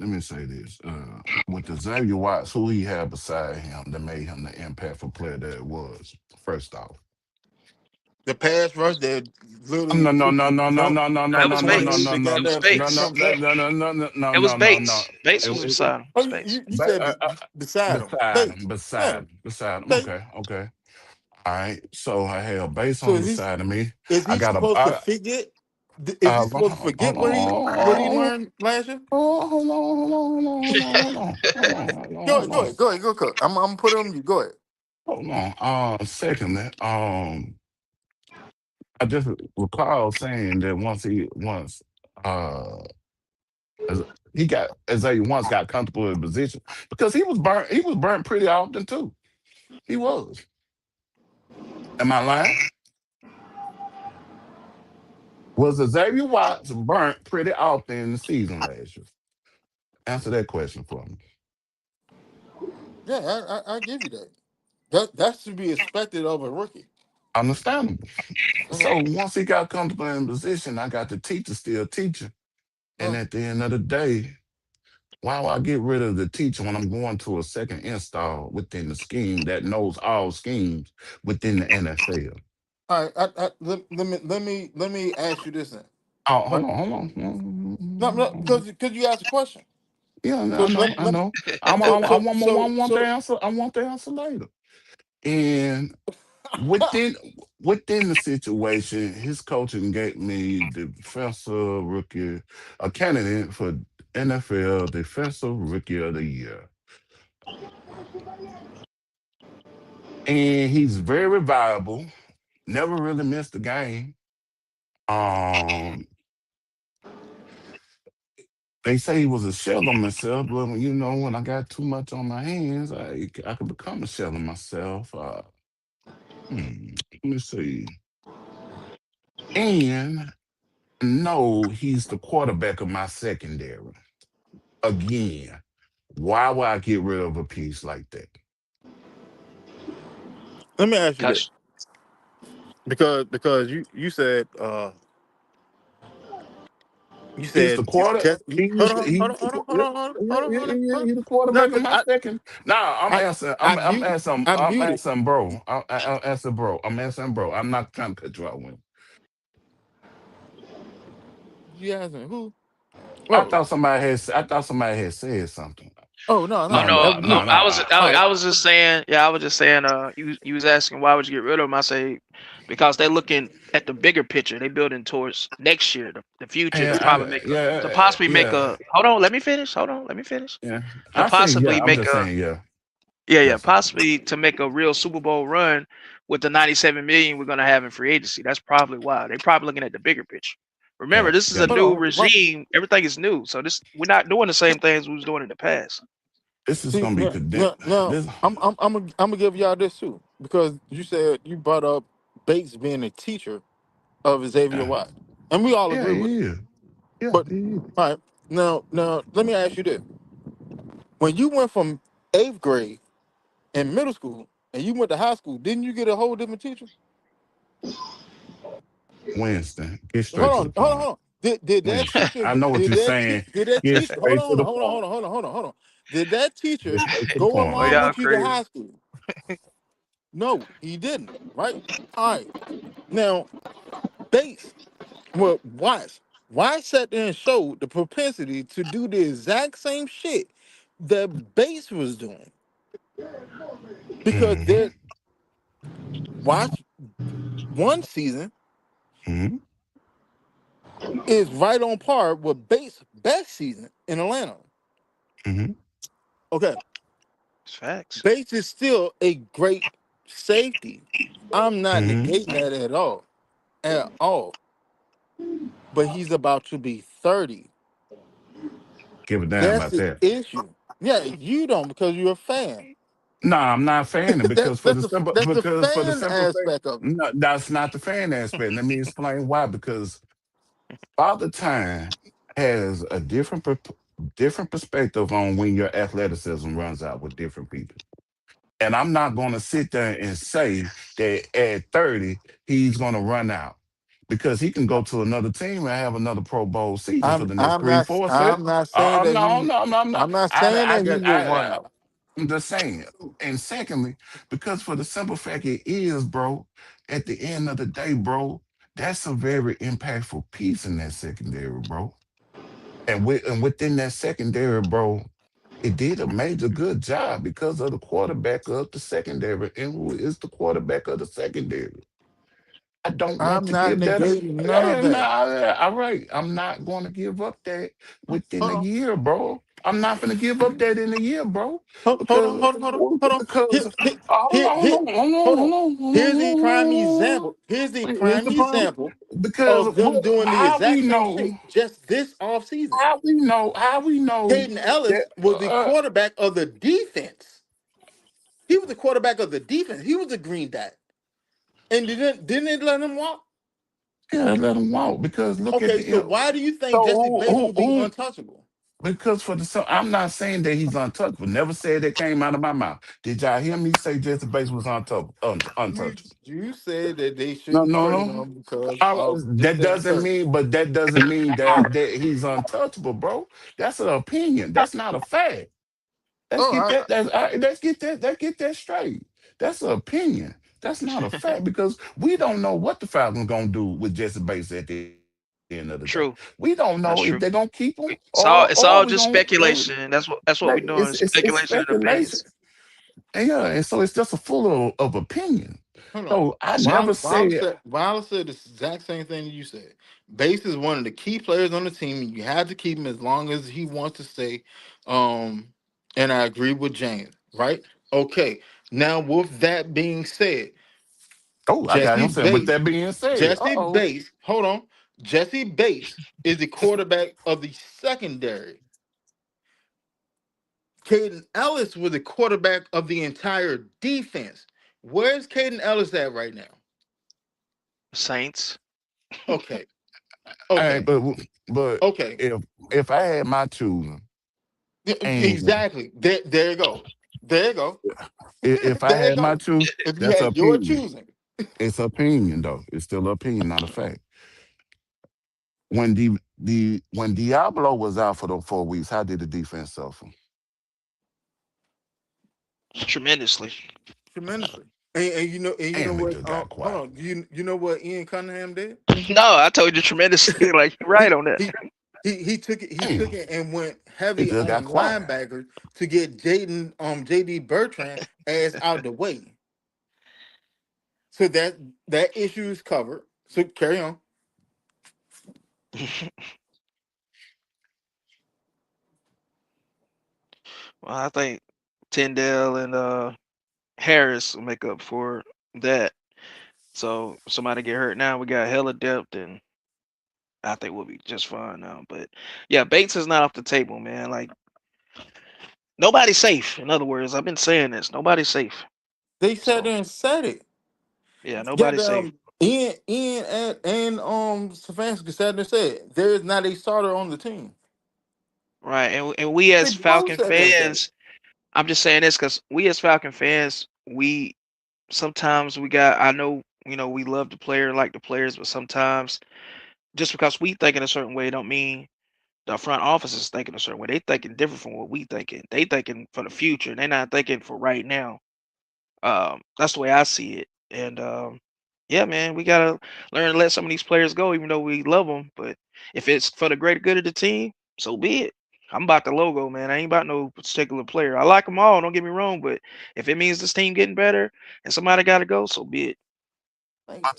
[SPEAKER 7] let me say this. With the Xavier Watts, who he had beside him that made him the impactful player that it was. First off,
[SPEAKER 1] The pass rush that literally
[SPEAKER 7] no, no,
[SPEAKER 1] took
[SPEAKER 7] no,
[SPEAKER 1] the
[SPEAKER 7] no, no,
[SPEAKER 1] jump
[SPEAKER 7] no, no,
[SPEAKER 4] No,
[SPEAKER 7] no,
[SPEAKER 4] it
[SPEAKER 7] no,
[SPEAKER 4] was
[SPEAKER 7] no, no,
[SPEAKER 1] made
[SPEAKER 4] Bates.
[SPEAKER 7] no,
[SPEAKER 1] the
[SPEAKER 7] no,
[SPEAKER 4] It was
[SPEAKER 1] goddamn
[SPEAKER 7] no, no,
[SPEAKER 4] Bates.
[SPEAKER 1] jump
[SPEAKER 7] no,
[SPEAKER 1] back.
[SPEAKER 7] no, no, no, no,
[SPEAKER 4] It was
[SPEAKER 7] no, no, no.
[SPEAKER 4] Bates. Bates was
[SPEAKER 7] It,
[SPEAKER 4] beside him.
[SPEAKER 1] Oh,
[SPEAKER 4] It was Bates.
[SPEAKER 1] you
[SPEAKER 7] but,
[SPEAKER 1] said beside him. Bates. Yeah.
[SPEAKER 7] beside him.
[SPEAKER 1] Bates.
[SPEAKER 7] Okay. All right. So I have base
[SPEAKER 1] So
[SPEAKER 7] on beside of me.
[SPEAKER 1] is
[SPEAKER 7] I
[SPEAKER 1] he
[SPEAKER 7] got a
[SPEAKER 1] supposed to forget? Is he supposed to forget what he
[SPEAKER 7] hold
[SPEAKER 1] learned last year?
[SPEAKER 7] on, hold on, hold on, hold on, hold on, hold on, hold on, hold on,
[SPEAKER 1] Go
[SPEAKER 7] hold
[SPEAKER 1] ahead, go
[SPEAKER 7] on.
[SPEAKER 1] ahead, go ahead, go cook. I'm gonna put it on you. Go ahead.
[SPEAKER 7] Hold on. Secondly, I just recall saying that uh as- he got as he once got comfortable in position because he was burnt pretty often too. He was. Am I lying? Was Xavier Watts burnt pretty often in the season last year? Answer that question for me.
[SPEAKER 1] Yeah, I give you that. That should be expected of a rookie.
[SPEAKER 7] Understandable.
[SPEAKER 1] Okay.
[SPEAKER 7] So once he got comfortable in position, I got the teacher still teaching. And
[SPEAKER 1] Uh,
[SPEAKER 7] at the end of the day, why would I get rid of the teacher when I'm going to a second install within the scheme that knows all schemes within the NFL?
[SPEAKER 1] all right. Let me ask you this then.
[SPEAKER 7] Oh,
[SPEAKER 1] Right? No,
[SPEAKER 7] hold
[SPEAKER 1] because you asked a question.
[SPEAKER 7] Yeah, I
[SPEAKER 1] So
[SPEAKER 7] know,
[SPEAKER 1] let,
[SPEAKER 7] I
[SPEAKER 1] let
[SPEAKER 7] know.
[SPEAKER 1] so
[SPEAKER 7] I
[SPEAKER 1] so
[SPEAKER 7] want,
[SPEAKER 1] so
[SPEAKER 7] want the
[SPEAKER 1] so
[SPEAKER 7] answer. I want the answer later. And within the situation, his coaching gave me defensive rookie, a candidate for NFL defensive rookie of the year, and he's very viable. Never really missed a game. Um, they say he was a shell of myself, but when I got too much on my hands, I could become a shell of myself. Let me see. And no, he's the quarterback of my secondary. Again, why would I get rid of a piece like that?
[SPEAKER 1] let me ask you this
[SPEAKER 4] Cause
[SPEAKER 1] because you
[SPEAKER 7] He's the
[SPEAKER 1] said
[SPEAKER 7] quarter.
[SPEAKER 1] hold on hold on hold on hold on hold on hold on hold on.
[SPEAKER 7] He's the
[SPEAKER 1] No,
[SPEAKER 7] quarterback of
[SPEAKER 1] because
[SPEAKER 7] my second. Nah, I'm
[SPEAKER 1] I
[SPEAKER 7] answering.
[SPEAKER 1] I muted I
[SPEAKER 7] I'm
[SPEAKER 1] muted.
[SPEAKER 7] answering, bro. I'm answering, bro. I'm answering, bro. I'm not trying to cut you out. When
[SPEAKER 1] You asking who? Oh
[SPEAKER 7] I thought somebody had said something.
[SPEAKER 1] oh no
[SPEAKER 4] oh
[SPEAKER 7] No,
[SPEAKER 1] no.
[SPEAKER 4] no,
[SPEAKER 7] no, no,
[SPEAKER 1] Look,
[SPEAKER 7] no.
[SPEAKER 4] I was just saying. Yeah, I was just saying. You was asking why would you get rid of him? I say because they're looking at the bigger picture. They building towards next year, the future to probably make a to possibly make
[SPEAKER 7] Yeah,
[SPEAKER 4] a. Hold on, let me finish. Hold on, let me finish.
[SPEAKER 7] yeah.
[SPEAKER 4] To
[SPEAKER 7] I say yeah.
[SPEAKER 4] possibly
[SPEAKER 7] I'm
[SPEAKER 4] make
[SPEAKER 7] just
[SPEAKER 4] a
[SPEAKER 7] saying yeah.
[SPEAKER 4] yeah,
[SPEAKER 7] Yes, sir.
[SPEAKER 4] possibly to make a real Super Bowl run with the 97 million we're gonna have in free agency. That's probably why they're probably looking at the bigger picture. Remember,
[SPEAKER 7] Yeah,
[SPEAKER 4] this is a
[SPEAKER 7] got it.
[SPEAKER 1] hold
[SPEAKER 4] new
[SPEAKER 1] on. What?
[SPEAKER 4] regime. Everything is new, so this we're not doing the same things we was doing in the past.
[SPEAKER 7] This is
[SPEAKER 1] See
[SPEAKER 7] gonna be
[SPEAKER 1] now,
[SPEAKER 7] condemned.
[SPEAKER 1] now, now
[SPEAKER 7] This
[SPEAKER 1] I'm gonna give y'all this too because you said you brought up Bates being a teacher of Xavier
[SPEAKER 7] Uh,
[SPEAKER 1] White, and we all
[SPEAKER 7] yeah,
[SPEAKER 1] agree with it.
[SPEAKER 7] he is. Yeah,
[SPEAKER 1] But
[SPEAKER 7] he is.
[SPEAKER 1] all right, now let me ask you this: when you went from eighth grade in middle school and you went to high school, didn't you get a whole different teacher?
[SPEAKER 7] Winston, get straight
[SPEAKER 1] Hold
[SPEAKER 7] to the
[SPEAKER 1] on, hold on,
[SPEAKER 7] point.
[SPEAKER 1] hold on. Did that
[SPEAKER 7] Winston,
[SPEAKER 1] teacher
[SPEAKER 7] I know what you're saying.
[SPEAKER 1] did that
[SPEAKER 7] Get
[SPEAKER 1] teacher hold
[SPEAKER 7] straight to
[SPEAKER 1] on,
[SPEAKER 7] the
[SPEAKER 1] hold on,
[SPEAKER 7] point.
[SPEAKER 1] hold on, hold on, hold on, hold on. Did that
[SPEAKER 7] Get
[SPEAKER 1] teacher
[SPEAKER 7] straight to the
[SPEAKER 1] go
[SPEAKER 7] point,
[SPEAKER 4] Oh,
[SPEAKER 1] along
[SPEAKER 7] man.
[SPEAKER 4] y'all
[SPEAKER 1] with you to
[SPEAKER 4] crazy.
[SPEAKER 1] high school? No, he didn't. Right? All right. Now, Bates, well, Wise sat there and showed the propensity to do the exact same shit that Bates was doing. Because
[SPEAKER 7] Mm-hmm.
[SPEAKER 1] there Wise one season
[SPEAKER 7] Mm-hmm.
[SPEAKER 1] is right on par with Bates' best season in Atlanta.
[SPEAKER 7] Mm-hmm.
[SPEAKER 1] Okay.
[SPEAKER 4] It's facts.
[SPEAKER 1] Bates is still a great safety. I'm not
[SPEAKER 7] Mm-hmm.
[SPEAKER 1] negating that at all. At all. But he's about to be 30.
[SPEAKER 7] Give a damn
[SPEAKER 1] That's
[SPEAKER 7] about
[SPEAKER 1] the
[SPEAKER 7] that.
[SPEAKER 1] issue. Yeah, you don't because you're a fan.
[SPEAKER 7] No, I'm not fanning
[SPEAKER 1] that's
[SPEAKER 7] because
[SPEAKER 1] that's the that's the
[SPEAKER 7] for the
[SPEAKER 1] fan
[SPEAKER 7] simple fact,
[SPEAKER 1] aspect of it.
[SPEAKER 7] no, that's not the fan aspect. Let me explain why. Because Father Time has a different perspective on when your athleticism runs out with different people. And I'm not going to sit there and say that at 30 he's going to run out because he can go to another team and have another Pro Bowl season for the next three, four, six.
[SPEAKER 1] I'm not saying that
[SPEAKER 7] No,
[SPEAKER 1] he
[SPEAKER 7] no, no, no.
[SPEAKER 1] I'm not saying that he will run out.
[SPEAKER 7] I'm just saying. And secondly, because for the simple fact it is, bro, at the end of the day, bro, that's a very impactful piece in that secondary, bro. And within that secondary, bro, it did a major good job because of the quarterback of the secondary. And who is the quarterback of the secondary? I don't want
[SPEAKER 1] I'm
[SPEAKER 7] to
[SPEAKER 1] not
[SPEAKER 7] give that up.
[SPEAKER 1] negating none of
[SPEAKER 7] No,
[SPEAKER 1] that.
[SPEAKER 7] all right. I'm not going to give up that within a
[SPEAKER 1] Hold on.
[SPEAKER 7] year, bro. I'm not going to give up that in a year, bro.
[SPEAKER 1] Hold on,
[SPEAKER 7] Because,
[SPEAKER 1] hold on, hold on, hold on. Here,
[SPEAKER 7] because,
[SPEAKER 1] here,
[SPEAKER 7] hold
[SPEAKER 1] here,
[SPEAKER 7] on,
[SPEAKER 1] here-
[SPEAKER 7] hold on, hold
[SPEAKER 1] hold
[SPEAKER 7] on,
[SPEAKER 1] on.
[SPEAKER 7] hold on,
[SPEAKER 1] Here's the prime
[SPEAKER 7] hold on.
[SPEAKER 1] example. Here's the
[SPEAKER 7] Here's
[SPEAKER 1] prime
[SPEAKER 7] the problem.
[SPEAKER 1] example
[SPEAKER 7] Because
[SPEAKER 1] of them doing the
[SPEAKER 7] how we
[SPEAKER 1] exact same
[SPEAKER 7] know,
[SPEAKER 1] shit just this off season.
[SPEAKER 7] how we know
[SPEAKER 1] Caden Ellis
[SPEAKER 7] that,
[SPEAKER 1] was the quarterback of the defense. He was the quarterback of the defense. He was the green dot. And didn't it let him walk?
[SPEAKER 7] yeah, let him walk because look at
[SPEAKER 1] Okay,
[SPEAKER 7] the
[SPEAKER 1] so why do you think
[SPEAKER 7] so
[SPEAKER 1] Jesse Bates will be untouchable?
[SPEAKER 7] because for the I'm not saying that he's untouchable. Never said that came out of my mouth. Did y'all hear me say Jesse Bates was untouchable?
[SPEAKER 1] You said that they
[SPEAKER 7] No,
[SPEAKER 1] shouldn't
[SPEAKER 7] no,
[SPEAKER 1] trade
[SPEAKER 7] no.
[SPEAKER 1] him because of this,
[SPEAKER 7] That
[SPEAKER 1] that, and the
[SPEAKER 7] doesn't
[SPEAKER 1] third.
[SPEAKER 7] mean, but that doesn't mean that he's untouchable, bro. That's an opinion. That's not a fact. Let's
[SPEAKER 1] Oh,
[SPEAKER 7] get that. Let's get that. Let's get that straight. That's an opinion. That's not a fact because we don't know what the Falcons gonna do with Jesse Bates at the end of the day. We
[SPEAKER 4] True.
[SPEAKER 7] don't know if they're
[SPEAKER 4] That's
[SPEAKER 7] gonna
[SPEAKER 4] true.
[SPEAKER 7] keep him
[SPEAKER 4] It's
[SPEAKER 7] or
[SPEAKER 4] all
[SPEAKER 7] we
[SPEAKER 4] just
[SPEAKER 7] gonna
[SPEAKER 4] speculation. That's what
[SPEAKER 7] like
[SPEAKER 4] we're doing.
[SPEAKER 7] it's
[SPEAKER 4] Speculation and
[SPEAKER 7] speculation.
[SPEAKER 4] opinions.
[SPEAKER 7] And yeah, and so it's just a full of opinion.
[SPEAKER 1] hold on.
[SPEAKER 7] So I
[SPEAKER 4] That's it.
[SPEAKER 7] never said,
[SPEAKER 1] Wilder said the exact same thing you said. Bates is one of the key players on the team, and you have to keep him as long as he wants to stay. Um, and I agree with James, right? Okay. Now, with that being said,
[SPEAKER 7] oh, I got
[SPEAKER 1] Jesse
[SPEAKER 7] him saying, with
[SPEAKER 1] Bates,
[SPEAKER 7] that being said,
[SPEAKER 1] Jesse Bates, hold on. Jesse Bates is the quarterback of the secondary. Caden Ellis was the quarterback of the entire defense. Where's Caden Ellis at right now?
[SPEAKER 4] Saints.
[SPEAKER 1] Okay.
[SPEAKER 7] all right,
[SPEAKER 1] Okay.
[SPEAKER 7] but
[SPEAKER 1] Okay.
[SPEAKER 7] if I had my choosing, and
[SPEAKER 1] Exactly. There you go. There you go.
[SPEAKER 7] if I
[SPEAKER 1] There you
[SPEAKER 7] had my
[SPEAKER 1] go.
[SPEAKER 7] choose,
[SPEAKER 1] If you
[SPEAKER 7] that's
[SPEAKER 1] had your
[SPEAKER 7] opinion.
[SPEAKER 1] choosing.
[SPEAKER 7] It's opinion though. It's still opinion, not a fact. When when Diablo was out for the 4 weeks, how did the defense suffer?
[SPEAKER 4] Tremendously.
[SPEAKER 1] Tremendously. And you know
[SPEAKER 7] Damn, it
[SPEAKER 1] what?
[SPEAKER 7] just got
[SPEAKER 1] Hold
[SPEAKER 7] quiet.
[SPEAKER 1] on. You know what Ian Cunningham did?
[SPEAKER 4] No, I told you tremendously. Like you're right
[SPEAKER 1] He
[SPEAKER 4] on that.
[SPEAKER 1] he he took it. He took
[SPEAKER 7] Damn,
[SPEAKER 1] it and went
[SPEAKER 7] it
[SPEAKER 1] heavy
[SPEAKER 7] just got
[SPEAKER 1] on
[SPEAKER 7] quiet.
[SPEAKER 1] linebackers to get JD Bertrand ass out the way. So that issue is covered. So carry on.
[SPEAKER 4] Well, I think Tyndale and Harris will make up for that. So if somebody get hurt now, we got hella depth, and I think we'll be just fine now. But yeah, Bates is not off the table, man. Like nobody's safe. In other words, I've been saying this. Nobody's safe.
[SPEAKER 1] They sat
[SPEAKER 4] So
[SPEAKER 1] there and said it.
[SPEAKER 4] Yeah, nobody's safe.
[SPEAKER 1] Goddamn, Ian and Stefanski sat there and said there is not a starter on the team.
[SPEAKER 4] Right. And we
[SPEAKER 1] They
[SPEAKER 4] as
[SPEAKER 1] both
[SPEAKER 4] Falcon
[SPEAKER 1] said that day.
[SPEAKER 4] fans, I'm just saying this because we as Falcon fans, we sometimes we got I know, we love the player, like the players, but sometimes just because we think in a certain way don't mean the front office is thinking a certain way. They thinking different from what we thinking. They thinking for the future. They're not thinking for right now. That's the way I see it. And yeah, man, we gotta learn to let some of these players go, even though we love them. But if it's for the greater good of the team, so be it. I'm about the logo, man. I ain't about no particular player. I like them all. Don't get me wrong, but if it means this team getting better and somebody got to go, so be it.
[SPEAKER 1] Like,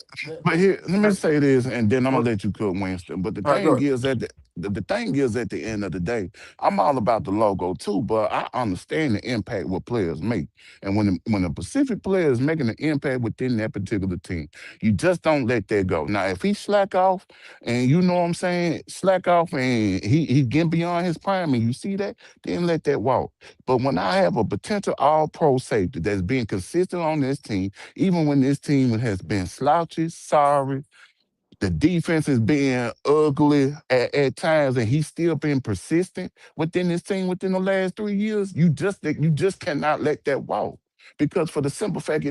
[SPEAKER 7] But here, let me
[SPEAKER 1] all
[SPEAKER 7] say this, and then I'm gonna
[SPEAKER 1] right,
[SPEAKER 7] let you cook Winston. But the
[SPEAKER 1] go
[SPEAKER 7] thing
[SPEAKER 1] ahead.
[SPEAKER 7] is that the thing is at the end of the day, I'm all about the logo too. But I understand the impact what players make, and when a specific player is making an impact within that particular team, you just don't let that go. Now, if he slack off, and you know what I'm saying, slack off, and he getting beyond his prime, and you see that, then let that walk. But when I have a potential All Pro safety that's being consistent on this team even when this team has been slouchy, sorry, the defense is being ugly at times, and he's still been persistent within this team within the last 3 years. You just cannot let that walk. Because for the simple fact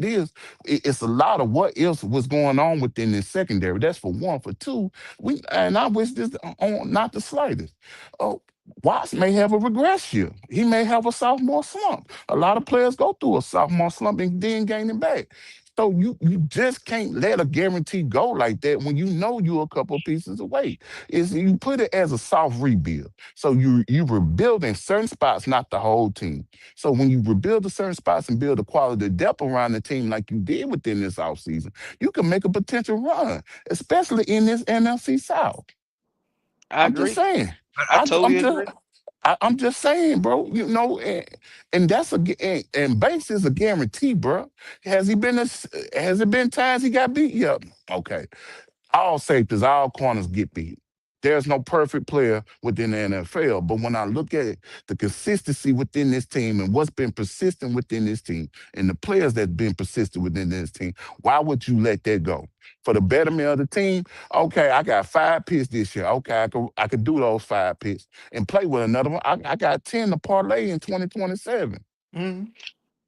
[SPEAKER 7] it's a lot of what else was going on within this secondary. That's for one. For two, and I wish this on not the slightest. Oh, Watts may have a regress year. He may have a sophomore slump. A lot of players go through a sophomore slump and then gain it back. So you just can't let a guarantee go like that when you know you're a couple of pieces away. Is you put it as a soft rebuild. So you rebuilding certain spots, not the whole team. So when you rebuild the certain spots and build a quality depth around the team like you did within this offseason, you can make a potential run, especially in this NFC South.
[SPEAKER 4] I
[SPEAKER 7] I'm just
[SPEAKER 4] agree.
[SPEAKER 7] saying.
[SPEAKER 4] I
[SPEAKER 7] I'm
[SPEAKER 4] totally
[SPEAKER 7] just
[SPEAKER 4] agree.
[SPEAKER 7] I'm just saying, bro. And that's and base is a guarantee, bro. Has it been times he got beat? Yeah. Okay. All safeties, all corners get beat. There's no perfect player within the NFL. But when I look at it, the consistency within this team and what's been persistent within this team and the players that's been persistent within this team, why would you let that go? For the betterment of the team, okay, I got 5 picks this year. Okay, I could do those 5 picks and play with another one. I got 10 to parlay in 2027.
[SPEAKER 1] Mm-hmm.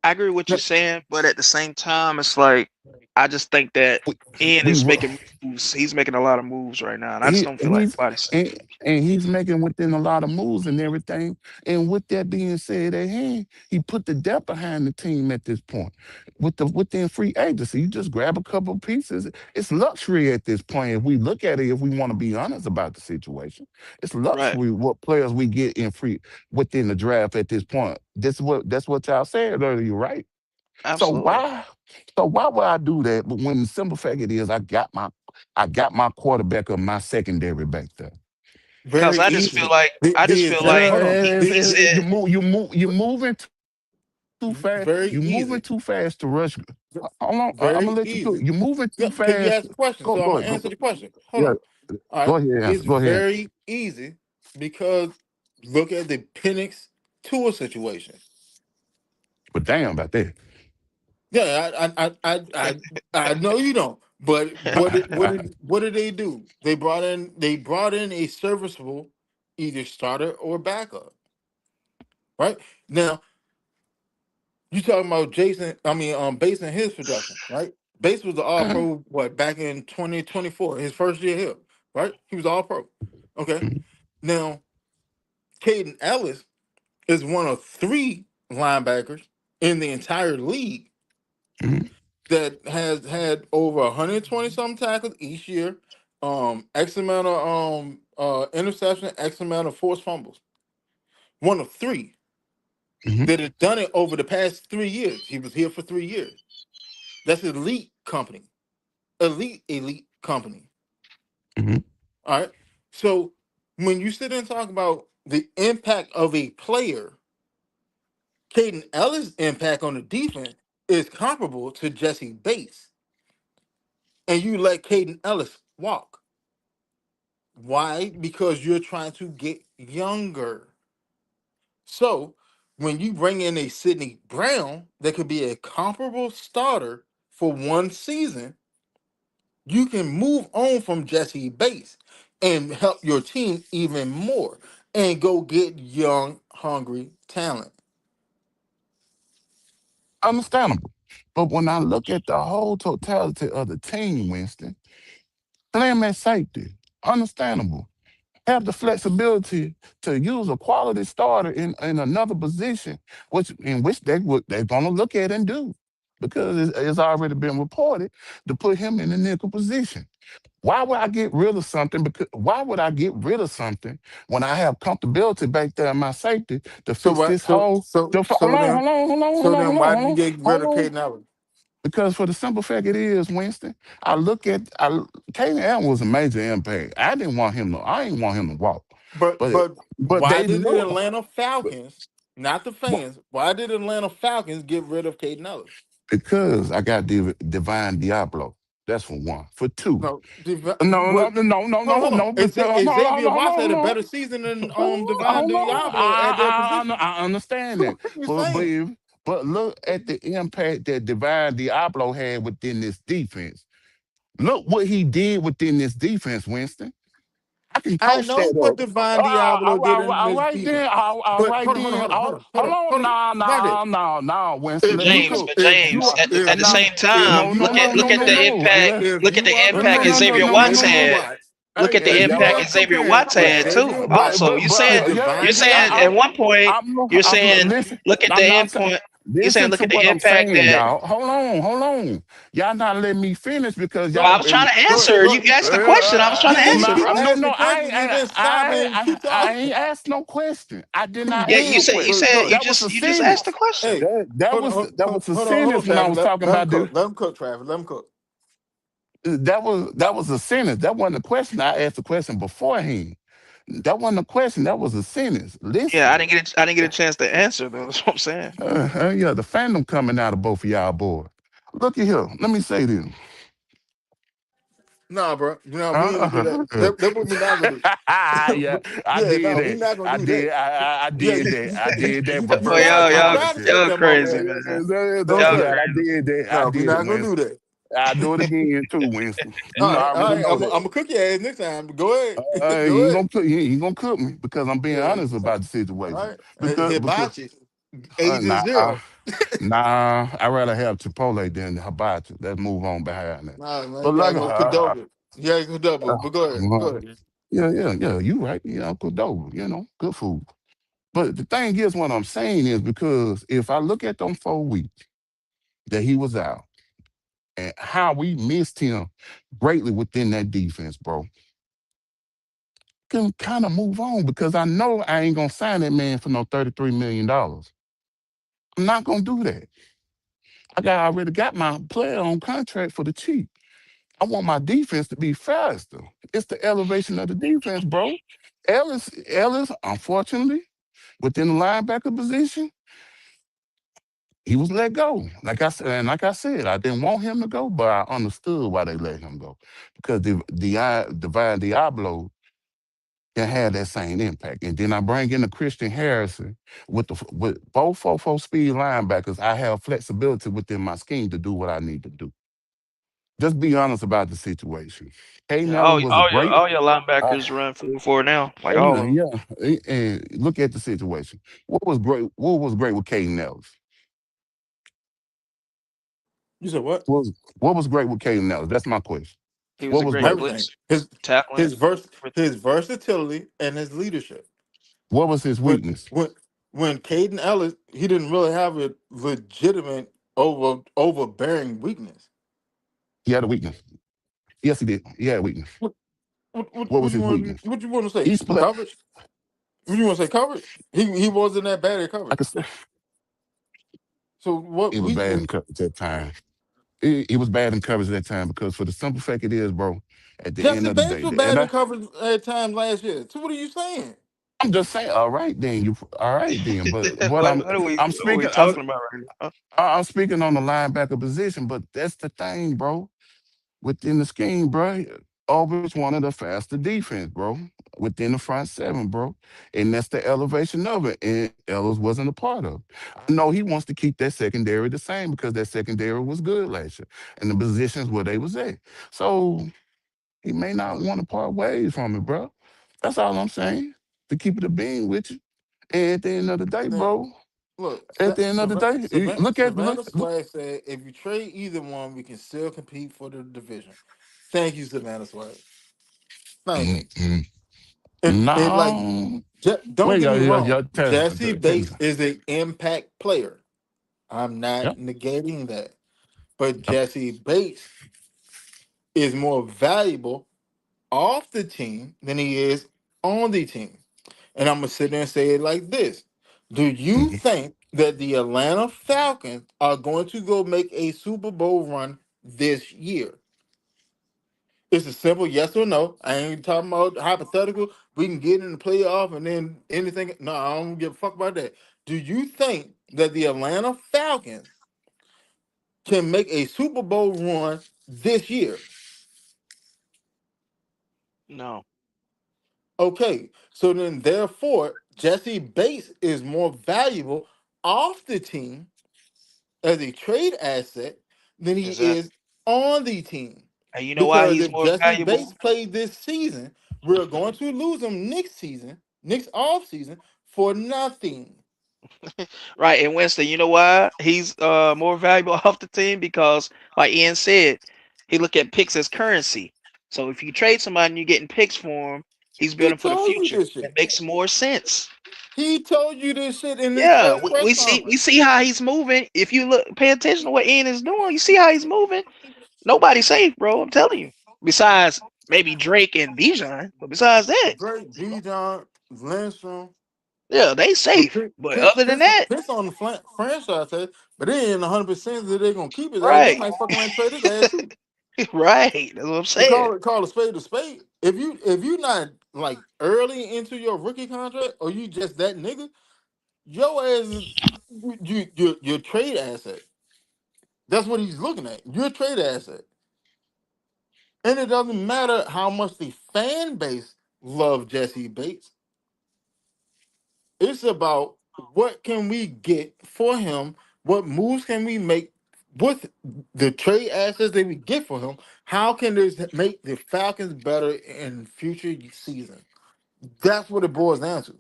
[SPEAKER 4] I agree with what you're saying, but at the same time, it's like I just think that
[SPEAKER 7] We,
[SPEAKER 4] Ian
[SPEAKER 7] we
[SPEAKER 4] is making moves. He's making a lot of moves right now, and I just
[SPEAKER 7] he
[SPEAKER 4] don't feel like
[SPEAKER 7] he's
[SPEAKER 4] anybody's
[SPEAKER 7] and,
[SPEAKER 4] safe.
[SPEAKER 7] and he's making within a lot of moves and everything. And with that being said, at hand, he put the depth behind the team at this point. Within free agency, you just grab a couple of pieces. It's luxury at this point. If we look at it, if we want to be honest about the situation, it's
[SPEAKER 4] Right.
[SPEAKER 7] luxury what players we get in free within the draft at this point. That's what y'all said earlier, right? So
[SPEAKER 4] Absolutely.
[SPEAKER 7] why so why would I do that? But when the simple fact it is I got my quarterback of my secondary back there.
[SPEAKER 4] Cause
[SPEAKER 1] Very
[SPEAKER 4] I just feel
[SPEAKER 1] easy.
[SPEAKER 4] like
[SPEAKER 1] The
[SPEAKER 4] I
[SPEAKER 1] the
[SPEAKER 4] just feel
[SPEAKER 1] exact
[SPEAKER 4] like
[SPEAKER 7] Hold on.
[SPEAKER 1] the
[SPEAKER 4] he said,
[SPEAKER 7] You're moving too fast.
[SPEAKER 1] very
[SPEAKER 7] You're moving
[SPEAKER 1] easy.
[SPEAKER 7] too fast to rush. Hold on. I'm gonna
[SPEAKER 1] Very
[SPEAKER 7] let you cook.
[SPEAKER 1] easy.
[SPEAKER 7] You're moving
[SPEAKER 1] Yeah,
[SPEAKER 7] too
[SPEAKER 1] because you
[SPEAKER 7] fast.
[SPEAKER 1] asked the question,
[SPEAKER 7] Go
[SPEAKER 1] so I'm
[SPEAKER 7] go
[SPEAKER 1] gonna
[SPEAKER 7] ahead.
[SPEAKER 1] answer the question. Hold
[SPEAKER 7] Yeah.
[SPEAKER 1] on. All right.
[SPEAKER 7] Go ahead.
[SPEAKER 1] It's
[SPEAKER 7] Answer. Go ahead.
[SPEAKER 1] very easy because look at the Penix Tour situation.
[SPEAKER 7] But damn about that.
[SPEAKER 1] Yeah, I know you don't. But what did they do? They brought in a serviceable either starter or backup. Right now, you talking about Jason? I mean, based on his production, right? Base was the All
[SPEAKER 7] Mhm,
[SPEAKER 1] Pro what back in 2024, his first year here, right? He was All Pro. Okay,
[SPEAKER 7] mhm,
[SPEAKER 1] now Caden Ellis is one of three linebackers in the entire league
[SPEAKER 7] mhm,
[SPEAKER 1] that has had over 120 some tackles each year, X amount of interception, X amount of forced fumbles. One of three
[SPEAKER 7] mhm,
[SPEAKER 1] that have done it over the past 3 years. He was here for 3 years. That's elite company, elite company.
[SPEAKER 7] mhm,
[SPEAKER 1] All right. So when you sit and talk about the impact of a player, Caden Ellis' impact on the defense is comparable to Jesse Bates, and you let Caden Ellis walk. Why? Because you're trying to get younger. So when you bring in a Sidney Brown that could be a comparable starter for one season, You can move on from Jesse Bates and help your team even more and go get young, hungry talent.
[SPEAKER 7] Understandable. But when I look at the whole totality of the team, Winston, play him at safety. Understandable. Have the flexibility to use a quality starter in another position, which they're gonna look at and do. Because it's already been reported to put him in the nickel position. Why would I get rid of something? Because why would I get rid of something when I have comfortability back there in my safety to
[SPEAKER 1] So
[SPEAKER 7] fix
[SPEAKER 1] what?
[SPEAKER 7] this whole? Hold on, hold on, hold on, hold on, hold on,
[SPEAKER 1] Why
[SPEAKER 7] hold
[SPEAKER 1] did you
[SPEAKER 7] on,
[SPEAKER 1] get rid
[SPEAKER 7] hold
[SPEAKER 1] of
[SPEAKER 7] on.
[SPEAKER 1] Caden Allen?
[SPEAKER 7] Because for the simple fact it is, Winston, I look at I Kaden Allen was a major impact. I didn't want him to walk. But
[SPEAKER 1] But
[SPEAKER 7] they
[SPEAKER 1] why did the
[SPEAKER 7] know
[SPEAKER 1] Atlanta Falcons, not the fans, why did the Atlanta Falcons get rid of Caden Allen?
[SPEAKER 7] because I got Divine Diablo. That's for one. For two.
[SPEAKER 1] No,
[SPEAKER 7] No, no,
[SPEAKER 1] what?
[SPEAKER 7] no, no, no, no,
[SPEAKER 1] Hold on.
[SPEAKER 7] no. Because hold on, hold
[SPEAKER 1] Xavier
[SPEAKER 7] on,
[SPEAKER 1] Watts
[SPEAKER 7] hold
[SPEAKER 1] had a
[SPEAKER 7] on.
[SPEAKER 1] better season than Divine
[SPEAKER 7] Hold on.
[SPEAKER 1] Diablo at that position.
[SPEAKER 7] I understand that.
[SPEAKER 1] What are you
[SPEAKER 7] But, but,
[SPEAKER 1] saying?
[SPEAKER 7] if- but look at the impact that Divine Diablo had within this defense. Look what he did within this defense, Winston. I can
[SPEAKER 1] I
[SPEAKER 7] coach
[SPEAKER 1] know
[SPEAKER 7] that
[SPEAKER 1] what
[SPEAKER 7] up.
[SPEAKER 1] Divine Diablo did in
[SPEAKER 7] All
[SPEAKER 1] this
[SPEAKER 7] right
[SPEAKER 1] defense.
[SPEAKER 7] then. All
[SPEAKER 1] But
[SPEAKER 7] right then. Hold on. No,
[SPEAKER 1] Roddy,
[SPEAKER 7] no, no, no, Winston.
[SPEAKER 1] if
[SPEAKER 7] Let me
[SPEAKER 1] you
[SPEAKER 4] James,
[SPEAKER 1] could,
[SPEAKER 7] cook.
[SPEAKER 4] but
[SPEAKER 1] if you
[SPEAKER 4] James,
[SPEAKER 1] are, if
[SPEAKER 4] at the
[SPEAKER 7] No,
[SPEAKER 1] you,
[SPEAKER 4] same
[SPEAKER 1] if
[SPEAKER 4] time,
[SPEAKER 7] no,
[SPEAKER 1] you
[SPEAKER 7] no,
[SPEAKER 4] look
[SPEAKER 1] are
[SPEAKER 7] no,
[SPEAKER 4] at
[SPEAKER 7] no,
[SPEAKER 4] look
[SPEAKER 1] a
[SPEAKER 4] at
[SPEAKER 7] no,
[SPEAKER 4] the
[SPEAKER 1] fan,
[SPEAKER 7] no.
[SPEAKER 4] impact.
[SPEAKER 1] if
[SPEAKER 4] Look at
[SPEAKER 1] you
[SPEAKER 4] the
[SPEAKER 1] are
[SPEAKER 4] impact
[SPEAKER 1] comparing
[SPEAKER 4] Xavier Watts
[SPEAKER 1] Xavier
[SPEAKER 4] had.
[SPEAKER 1] Watts,
[SPEAKER 4] Look at the
[SPEAKER 1] if you
[SPEAKER 4] impact
[SPEAKER 1] are
[SPEAKER 4] Xavier
[SPEAKER 1] comparing
[SPEAKER 4] Watts had too.
[SPEAKER 1] Xavier Watts
[SPEAKER 4] Also,
[SPEAKER 1] to
[SPEAKER 4] you're
[SPEAKER 1] Divine
[SPEAKER 4] saying at
[SPEAKER 1] Diablo,
[SPEAKER 4] one point you're saying
[SPEAKER 7] Listen.
[SPEAKER 4] look at the
[SPEAKER 7] I'm not
[SPEAKER 4] end
[SPEAKER 7] saying.
[SPEAKER 4] point. You're saying
[SPEAKER 7] Listen
[SPEAKER 4] look
[SPEAKER 7] to
[SPEAKER 4] at the
[SPEAKER 7] what I'm
[SPEAKER 4] impact
[SPEAKER 7] saying,
[SPEAKER 4] that.
[SPEAKER 7] y'all. Hold on. Y'all not letting me finish because
[SPEAKER 1] go
[SPEAKER 4] Well, I
[SPEAKER 1] ahead,
[SPEAKER 7] y'all.
[SPEAKER 4] was trying to
[SPEAKER 1] go ahead,
[SPEAKER 4] answer.
[SPEAKER 1] go
[SPEAKER 4] You
[SPEAKER 1] ahead.
[SPEAKER 4] asked the question. I was trying to
[SPEAKER 1] You
[SPEAKER 4] answer,
[SPEAKER 1] keep
[SPEAKER 4] bro.
[SPEAKER 1] asking
[SPEAKER 7] I,
[SPEAKER 1] questions and then stop and keep
[SPEAKER 7] I
[SPEAKER 1] talking.
[SPEAKER 7] ain't asked no question. I did not
[SPEAKER 4] Yeah,
[SPEAKER 7] ask
[SPEAKER 4] you
[SPEAKER 7] no
[SPEAKER 1] Hey,
[SPEAKER 4] said you
[SPEAKER 7] question.
[SPEAKER 1] but
[SPEAKER 4] said
[SPEAKER 1] go ahead.
[SPEAKER 4] you just asked the
[SPEAKER 7] Sentence.
[SPEAKER 4] question.
[SPEAKER 1] Hey,
[SPEAKER 7] That was a
[SPEAKER 1] hold on,
[SPEAKER 7] sentence when I
[SPEAKER 1] Travis.
[SPEAKER 7] was talking
[SPEAKER 1] Let him
[SPEAKER 7] about
[SPEAKER 1] cook. Let him cook, Travis. Let him cook.
[SPEAKER 7] that was a sentence. That wasn't a question. I asked the question beforehand. That wasn't a question. That was a sentence.
[SPEAKER 4] Yeah,
[SPEAKER 7] Listen.
[SPEAKER 4] I didn't get a chance to answer though. That's what I'm saying.
[SPEAKER 7] Yeah, the fandom coming out of both of y'all boys. Look at here. Let me say this.
[SPEAKER 1] Nah, bro. No, we ain't gonna do that.
[SPEAKER 7] Uh,
[SPEAKER 1] That what we not gonna
[SPEAKER 7] yeah,
[SPEAKER 1] do.
[SPEAKER 7] I
[SPEAKER 1] Yeah,
[SPEAKER 7] did
[SPEAKER 1] no, we
[SPEAKER 7] that.
[SPEAKER 1] not gonna do that.
[SPEAKER 7] I
[SPEAKER 1] Yeah,
[SPEAKER 7] did that. I did that
[SPEAKER 4] Oh,
[SPEAKER 7] reverse
[SPEAKER 1] Travis
[SPEAKER 7] psychology.
[SPEAKER 1] took
[SPEAKER 4] y'all
[SPEAKER 1] them off
[SPEAKER 4] crazy,
[SPEAKER 1] air.
[SPEAKER 4] man.
[SPEAKER 1] Don't
[SPEAKER 4] Y'all
[SPEAKER 1] do
[SPEAKER 7] Yeah,
[SPEAKER 1] that.
[SPEAKER 7] I
[SPEAKER 4] crazy.
[SPEAKER 7] did that. I
[SPEAKER 1] No, we
[SPEAKER 7] did it,
[SPEAKER 1] not gonna do
[SPEAKER 7] Winston.
[SPEAKER 1] that.
[SPEAKER 7] I do it again too, Winston.
[SPEAKER 1] All
[SPEAKER 7] You
[SPEAKER 1] right, all
[SPEAKER 7] already
[SPEAKER 1] right.
[SPEAKER 7] know
[SPEAKER 1] I'm
[SPEAKER 7] that.
[SPEAKER 1] gonna cook your ass next time. Go ahead.
[SPEAKER 7] You
[SPEAKER 1] Go
[SPEAKER 7] ain't
[SPEAKER 1] ahead.
[SPEAKER 7] gonna cook me because I'm being
[SPEAKER 1] Yeah.
[SPEAKER 7] honest about the
[SPEAKER 1] All
[SPEAKER 7] situation.
[SPEAKER 1] right.
[SPEAKER 7] Because
[SPEAKER 1] Hibachi. Agent
[SPEAKER 7] nah,
[SPEAKER 1] Zero.
[SPEAKER 7] I'd rather have Chipotle than hibachi. Let's move on behind that.
[SPEAKER 1] Nah, man,
[SPEAKER 7] But
[SPEAKER 1] you gotta
[SPEAKER 7] like,
[SPEAKER 1] go Cadoba. You gotta go Cadoba. But go ahead. Go
[SPEAKER 7] uh,
[SPEAKER 1] ahead.
[SPEAKER 7] yeah, you right. You know, Qdoba, good food. But the thing is, what I'm saying is because if I look at them 4 weeks that he was out and how we missed him greatly within that defense, bro, can kind of move on because I know I ain't gonna sign that man for no $33 million. I'm not gonna do that. Already got my player on contract for the cheap. I want my defense to be faster. It's the elevation of the defense, bro. Ellis, unfortunately, within the linebacker position, he was let go. Like I said, I didn't want him to go, but I understood why they let him go because the Divine Diablo can have that same impact. And then I bring in the Christian Harrison with both 4-4 speed linebackers. I have flexibility within my scheme to do what I need to do. Just be honest about the situation. Hayden
[SPEAKER 4] Yeah,
[SPEAKER 7] Allen was a great.
[SPEAKER 4] all your
[SPEAKER 7] Uh,
[SPEAKER 4] linebackers run 4-4 now, like all of them.
[SPEAKER 7] yeah, and look at the situation. What was great? What was great with Caden Ellis?
[SPEAKER 1] You said what?
[SPEAKER 7] What was great with Caden Ellis? That's my question.
[SPEAKER 4] He was
[SPEAKER 7] What
[SPEAKER 4] a
[SPEAKER 7] was
[SPEAKER 4] great
[SPEAKER 7] great?
[SPEAKER 1] Everything.
[SPEAKER 4] blitz tackling.
[SPEAKER 1] His verse
[SPEAKER 4] Everything.
[SPEAKER 1] his versatility and his leadership.
[SPEAKER 7] What was his
[SPEAKER 1] When
[SPEAKER 7] weakness?
[SPEAKER 1] when when Caden Ellis, he didn't really have a legitimate overbearing weakness.
[SPEAKER 7] He had a weakness. Yes, he did. He had a weakness. What
[SPEAKER 1] What
[SPEAKER 7] was
[SPEAKER 1] you
[SPEAKER 7] his
[SPEAKER 1] want?
[SPEAKER 7] weakness?
[SPEAKER 1] What you want to say?
[SPEAKER 7] He split.
[SPEAKER 1] Coverage? What you want to say? Coverage? He wasn't that bad at
[SPEAKER 7] I
[SPEAKER 1] coverage.
[SPEAKER 7] could say
[SPEAKER 1] So what
[SPEAKER 7] he was bad in
[SPEAKER 1] weakness?
[SPEAKER 7] coverage that time. He was bad in coverage that time because for the simple fact it is, bro. At the end
[SPEAKER 1] Jesse
[SPEAKER 7] of the
[SPEAKER 1] Bates
[SPEAKER 7] day,
[SPEAKER 1] was
[SPEAKER 7] the end.
[SPEAKER 1] bad in coverage at times last year. So what are you saying?
[SPEAKER 7] I'm just saying. All right, then all right then. But what
[SPEAKER 4] What are we
[SPEAKER 7] speaking.
[SPEAKER 4] talking about right now?
[SPEAKER 7] I'm speaking on the linebacker position. But that's the thing, bro. Within the scheme, bro. Auburn's one of the faster defense, bro, within the front seven, bro. And that's the elevation of it. And Ellis wasn't a part of. I know he wants to keep that secondary the same because that secondary was good last year and the positions where they was at. So he may not want to part ways from it, bro. That's all I'm saying. To keep it a being with you. And at the end of the day,
[SPEAKER 1] Then
[SPEAKER 7] bro,
[SPEAKER 1] look,
[SPEAKER 7] at the end of the day, look at
[SPEAKER 1] Savannah
[SPEAKER 7] look.
[SPEAKER 1] Swag said, if you trade either one, we can still compete for the division. Thank you, Savannah Swag. Thank you.
[SPEAKER 7] Mm-mm.
[SPEAKER 1] It like
[SPEAKER 7] No.
[SPEAKER 1] don't
[SPEAKER 7] Wait,
[SPEAKER 1] get me wrong.
[SPEAKER 7] y'all
[SPEAKER 1] Jesse
[SPEAKER 7] tell me
[SPEAKER 1] Bates is an impact player. I'm not
[SPEAKER 7] Yep.
[SPEAKER 1] negating that, but
[SPEAKER 7] Yep.
[SPEAKER 1] Jesse Bates is more valuable off the team than he is on the team. And I'm gonna sit there and say it like this: do you
[SPEAKER 7] Mhm.
[SPEAKER 1] think that the Atlanta Falcons are going to go make a Super Bowl run this year? It's a simple yes or no. I ain't talking about hypothetical. We can get in the playoff and then anything. No, I don't give a fuck about that. Do you think that the Atlanta Falcons can make a Super Bowl run this year?
[SPEAKER 4] No.
[SPEAKER 1] Okay, so then therefore Jesse Bates is more valuable off the team as a trade asset than he
[SPEAKER 4] Is that?
[SPEAKER 1] is on the team.
[SPEAKER 4] And you know why
[SPEAKER 1] Because
[SPEAKER 4] he's
[SPEAKER 1] if
[SPEAKER 4] more
[SPEAKER 1] Jesse Bates
[SPEAKER 4] valuable?
[SPEAKER 1] played this season, we're going to lose him next season, next off season for nothing.
[SPEAKER 4] Right, and Winston, you know why he's more valuable off the team? Because like Ian said, he look at picks as currency. So if you trade somebody and you're getting picks for him, he's
[SPEAKER 1] He
[SPEAKER 4] building for the
[SPEAKER 1] told you
[SPEAKER 4] future.
[SPEAKER 1] this
[SPEAKER 4] That
[SPEAKER 1] shit.
[SPEAKER 4] makes more sense.
[SPEAKER 1] He told you this shit in his
[SPEAKER 4] Yeah,
[SPEAKER 1] first press
[SPEAKER 4] we
[SPEAKER 1] conference.
[SPEAKER 4] see how he's moving. If you look pay attention to what Ian is doing, you see how he's moving. Nobody's safe, bro. I'm telling you. Besides maybe Drake and Bijan, but besides that,
[SPEAKER 1] Drake, Bijan, Lindstrom,
[SPEAKER 4] yeah, they
[SPEAKER 1] but
[SPEAKER 4] safe. But other than that,
[SPEAKER 1] piss on the franchise tag, but they ain't 100% that they're gonna keep his ass. They
[SPEAKER 4] right,
[SPEAKER 1] might fuck around and trade his ass too.
[SPEAKER 4] right. That's what I'm
[SPEAKER 1] They
[SPEAKER 4] saying.
[SPEAKER 1] call a spade a spade. If you not like early into your rookie contract or you just that nigga, your ass is your trade asset. That's what he's looking at. You're a trade asset. And it doesn't matter how much the fan base love Jesse Bates. It's about what can we get for him, what moves can we make with the trade assets that we get for him. How can this make the Falcons better in future seasons? That's what it boils down to.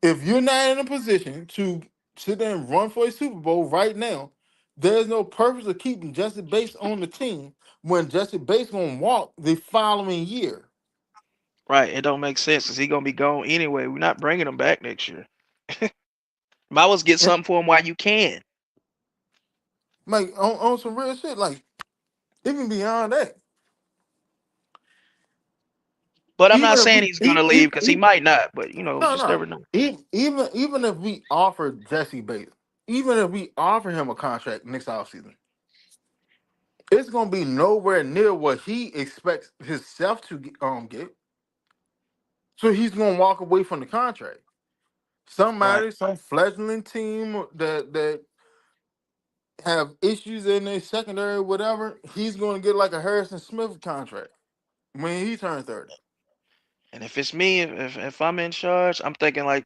[SPEAKER 1] If you're not in a position to sit there and run for a Super Bowl right now, there's no purpose of keeping Jesse Bates on the team when Jesse Bates gonna walk the following year.
[SPEAKER 4] Right. It don't make sense because he gonna be gone anyway. We're not bringing him back next year. Might as well get
[SPEAKER 1] And
[SPEAKER 4] something for him while you can.
[SPEAKER 1] like on some real shit, like even beyond that,
[SPEAKER 4] But I'm
[SPEAKER 1] even
[SPEAKER 4] not
[SPEAKER 1] if
[SPEAKER 4] saying
[SPEAKER 1] we
[SPEAKER 4] he's gonna leave because he might not. But you know,
[SPEAKER 1] no
[SPEAKER 4] just
[SPEAKER 1] no
[SPEAKER 4] never know.
[SPEAKER 1] even if we offer Jesse Bates, even if we offer him a contract next offseason, it's gonna be nowhere near what he expects himself to get. So he's gonna walk away from the contract.
[SPEAKER 4] Right.
[SPEAKER 1] Somebody, some fledgling team that have issues in their secondary, whatever, he's gonna get like a Harrison Smith contract when he turns 30.
[SPEAKER 4] And if it's me, if I'm in charge, I'm thinking like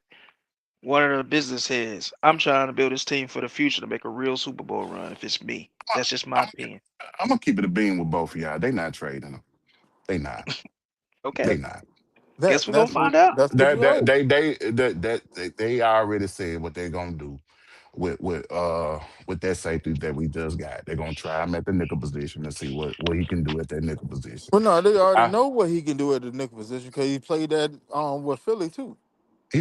[SPEAKER 4] one of the business heads. I'm trying to build this team for the future to make a real Super Bowl run. If it's me, that's just my
[SPEAKER 7] I'm,
[SPEAKER 4] opinion.
[SPEAKER 7] I'm gonna keep it a beam with both of y'all. They not trading them. They not.
[SPEAKER 4] Okay.
[SPEAKER 7] They not.
[SPEAKER 4] Guess we're gonna find out.
[SPEAKER 1] That's what you hope.
[SPEAKER 7] They already said what they're gonna do with with that safety that we just got. They're gonna try him at the nickel position and see what he can do at that nickel position.
[SPEAKER 1] Well, no, they already
[SPEAKER 7] I
[SPEAKER 1] know what he can do at the nickel position because he played that with Philly too.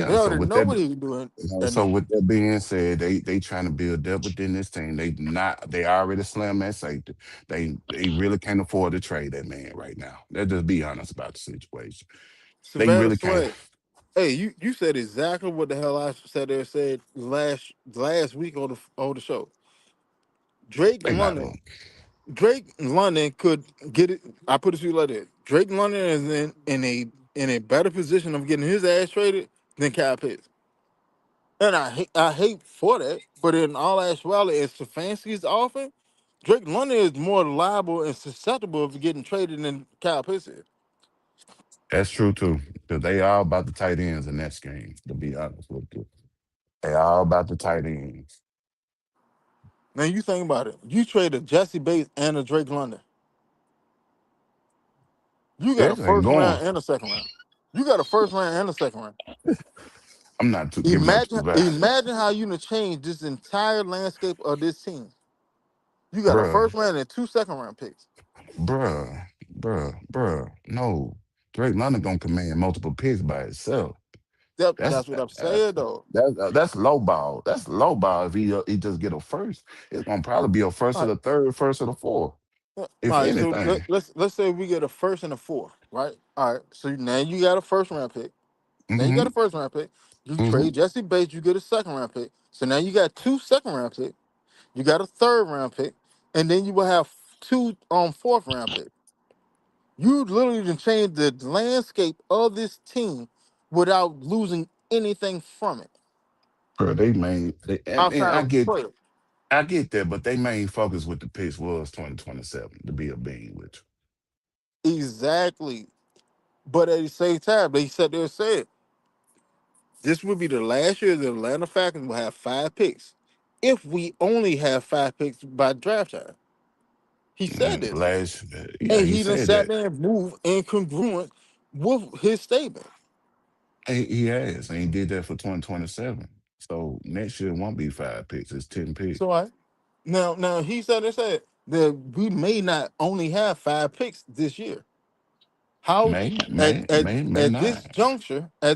[SPEAKER 1] They
[SPEAKER 7] Yeah. So
[SPEAKER 1] already
[SPEAKER 7] with
[SPEAKER 1] know
[SPEAKER 7] that
[SPEAKER 1] what he can do at
[SPEAKER 7] so
[SPEAKER 1] nickel.
[SPEAKER 7] with that being said, they trying to build depth within this team. They already slammed that safety. They really can't afford to trade that man right now. Let's just be honest about the situation. They
[SPEAKER 1] Savannah
[SPEAKER 7] really can't.
[SPEAKER 1] Sweat. Hey, you said exactly what the hell I said last week on the show. Drake
[SPEAKER 7] They not
[SPEAKER 1] London
[SPEAKER 7] on.
[SPEAKER 1] Drake London could get it. I put it to you like this: Drake London is in a better position of getting his ass traded than Kyle Pitts, and I hate for that. But in all actuality, it's Stefanski's offense. Drake London is more liable and susceptible of getting traded than Kyle Pitts is.
[SPEAKER 7] That's true too. Because they all about the tight ends in that scheme, to be honest with you. They all about the tight ends.
[SPEAKER 1] Now you think about it. You trade a Jesse Bates and a Drake London. You got a
[SPEAKER 7] This ain't
[SPEAKER 1] first
[SPEAKER 7] going.
[SPEAKER 1] round and a second round. You got a first round and a second round.
[SPEAKER 7] I'm not too giving up too
[SPEAKER 1] Imagine,
[SPEAKER 7] bad.
[SPEAKER 1] imagine how you gonna change this entire landscape of this team. You got a
[SPEAKER 7] Bruh,
[SPEAKER 1] first round and two second round picks.
[SPEAKER 7] bruh. No. Drake London gonna command multiple picks by itself. That's
[SPEAKER 1] That's what I'm saying though.
[SPEAKER 7] that's low ball. That's low ball. If he just get a first, it's gonna probably be a first
[SPEAKER 1] All
[SPEAKER 7] or
[SPEAKER 1] right,
[SPEAKER 7] the third, first or the fourth,
[SPEAKER 1] all
[SPEAKER 7] if
[SPEAKER 1] right. So
[SPEAKER 7] anything.
[SPEAKER 1] let's say we get a first and a fourth, right? All right. So now you got a first round pick. Now you got a
[SPEAKER 7] Mm-hmm.
[SPEAKER 1] first round pick. You
[SPEAKER 7] Mm-hmm.
[SPEAKER 1] trade Jesse Bates, you get a second round pick. So now you got two second round picks. You got a third round pick, and then you will have two fourth round picks. You literally can change the landscape of this team without losing anything from it
[SPEAKER 7] Bro, and
[SPEAKER 1] outside of player.
[SPEAKER 7] I get that, but they main focus with the picks was 2027 to be a being with
[SPEAKER 1] Exactly. But at the same time, they sat there and said this would be the last year the Atlanta Falcons will have five picks. If we only have five picks by draft time. He
[SPEAKER 7] you.
[SPEAKER 1] said this.
[SPEAKER 7] Yeah,
[SPEAKER 1] And
[SPEAKER 7] he
[SPEAKER 1] he done
[SPEAKER 7] said
[SPEAKER 1] sat
[SPEAKER 7] that.
[SPEAKER 1] there and moved incongruent with his statement.
[SPEAKER 7] He has, and he did that for 2027. So next year won't be 5 picks, it's 10 picks.
[SPEAKER 1] So I now he said and said that we may not only have five picks this year. How
[SPEAKER 7] May
[SPEAKER 1] at
[SPEAKER 7] not.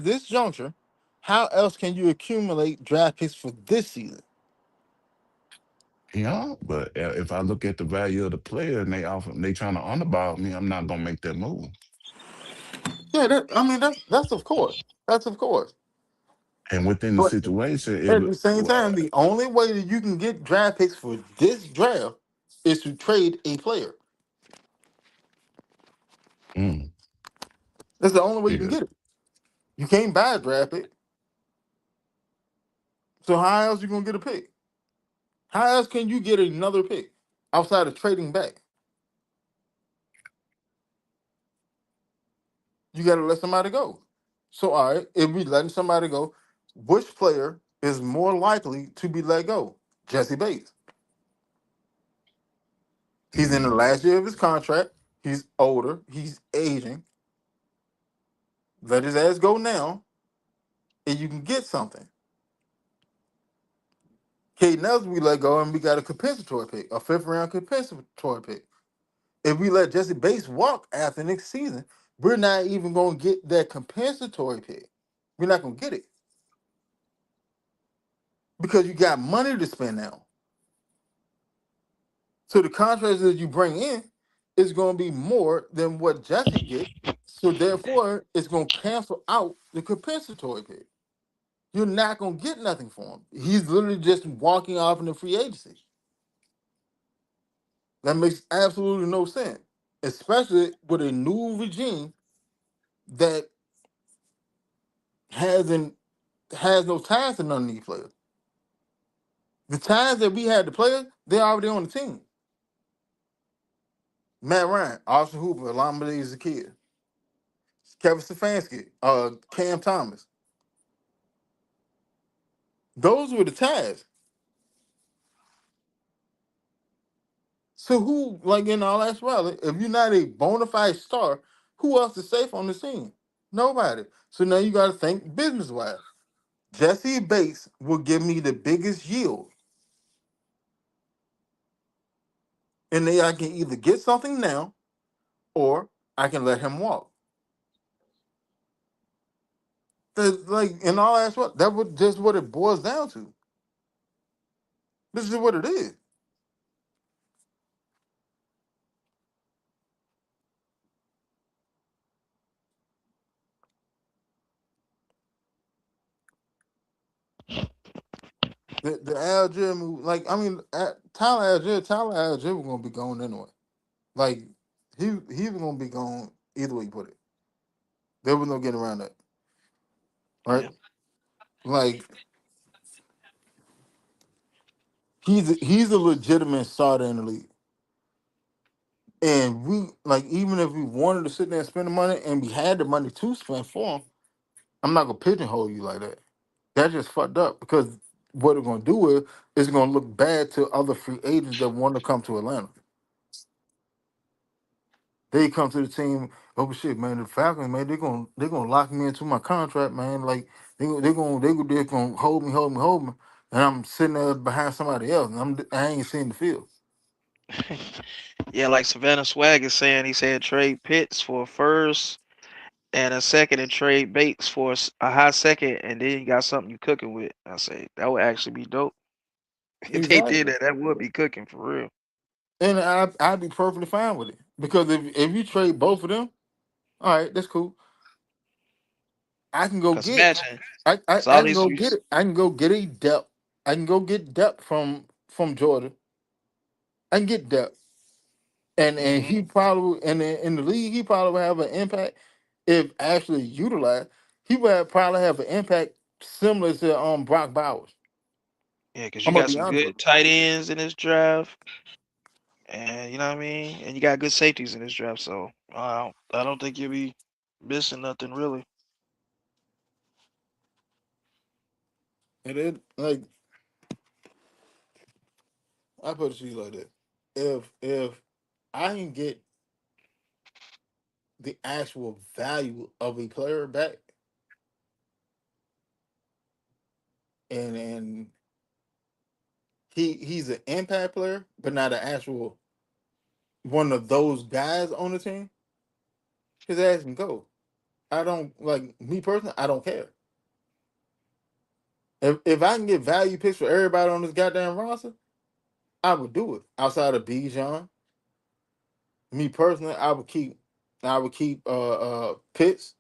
[SPEAKER 1] this juncture, how else can you accumulate draft picks for this season?
[SPEAKER 7] Yeah, but if I look at the value of the player and they trying to underball me, I'm not gonna make that move.
[SPEAKER 1] Yeah, that's of course. That's of course.
[SPEAKER 7] And within the
[SPEAKER 1] But
[SPEAKER 7] situation, it
[SPEAKER 1] at
[SPEAKER 7] was
[SPEAKER 1] the same time, the only way that you can get draft picks for this draft is to trade a player.
[SPEAKER 7] mm,
[SPEAKER 1] That's the only way you can
[SPEAKER 7] yeah,
[SPEAKER 1] get it. You can't buy a draft pick. So how else you gonna get a pick? How else can you get another pick outside of trading back? You gotta let somebody go. So all right, if we letting somebody go, which player is more likely to be let go? Jesse Bates. He's in the
[SPEAKER 7] mm,
[SPEAKER 1] last year of his contract. He's older. He's aging. Let his ass go now, and you can get something. Kate Nelson we let go, and we got a compensatory pick, a fifth round compensatory pick. If we let Jesse Bates walk after next season, we're not even going to get that compensatory pick. We're not going to get it because you got money to spend now. So the contracts that you bring in is going to be more than what Jesse gets. So therefore, it's going to cancel out the compensatory pick. You're not going to get nothing for him. He's literally just walking off in the free agency. That makes absolutely no sense, especially with a new regime that hasn't has no ties to none of these players. The ties that we had the players, they're already on the team. Matt Ryan, Austin Hooper, Lamade Zakia, Kevin Stefanski, Cam Thomas. Those were the ties. So who, like in all actuality, if you're not a bona fide star, who else is safe on the team? Nobody. So now you got to think business wise. Jesse Bates will give me the biggest yield, and then I can either get something now or I can let him walk. Like in all aspects, that would just what it boils down to. This is what it is. The Algier move, like I mean, Tyler Algier was gonna be gone anyway. Like he was gonna be gone either way you put it. There was no getting around that, right?
[SPEAKER 4] Yep.
[SPEAKER 1] Like he's a legitimate starter in the league. And we like even if we wanted to sit there and spend the money and we had the money to spend for him, I'm not gonna pigeonhole you like that. That's just fucked up because what they're gonna do is it's gonna look bad to other free agents that want to come to Atlanta. They come to the team, oh shit, man, the Falcons, man, they're gonna lock me into my contract, man. Like they're gonna hold me, and I'm sitting there behind somebody else, and I ain't seeing the field.
[SPEAKER 4] Yeah, like Savannah Swag is saying, he said trade Pitts for a first and a second, and trade Bates for a high second, and then you got something you cooking with. I say that would actually be dope. If they did
[SPEAKER 1] Exactly,
[SPEAKER 4] that, that would be cooking for real.
[SPEAKER 1] and I'd be perfectly fine with it because if you trade both of them, all right, that's cool. I can go
[SPEAKER 4] Cause
[SPEAKER 1] get,
[SPEAKER 4] imagine, cause
[SPEAKER 1] I
[SPEAKER 4] all
[SPEAKER 1] can
[SPEAKER 4] these
[SPEAKER 1] go get it. I can go get a depth. I can go get depth from Georgia. I can get depth. And
[SPEAKER 4] mm-hmm,
[SPEAKER 1] he probably and in the league he probably would have an impact if actually utilized. He would probably have an impact similar to Brock Bowers.
[SPEAKER 4] yeah, cause you
[SPEAKER 1] I'm gonna
[SPEAKER 4] got
[SPEAKER 1] be
[SPEAKER 4] some
[SPEAKER 1] honest
[SPEAKER 4] good
[SPEAKER 1] with
[SPEAKER 4] tight ends in this draft, and you know what I mean, and you got good safeties in this draft. So I don't think you'll be missing nothing really.
[SPEAKER 1] you. And it like I put it to you like that. If I can get the actual value of a player back and he's an impact player, but not an actual one of those guys on the team, his ass can go. I don't like me personally. I don't care if I can get value picks for everybody on this goddamn roster. I would do it. Outside of Bijan, me personally, I would keep Pitts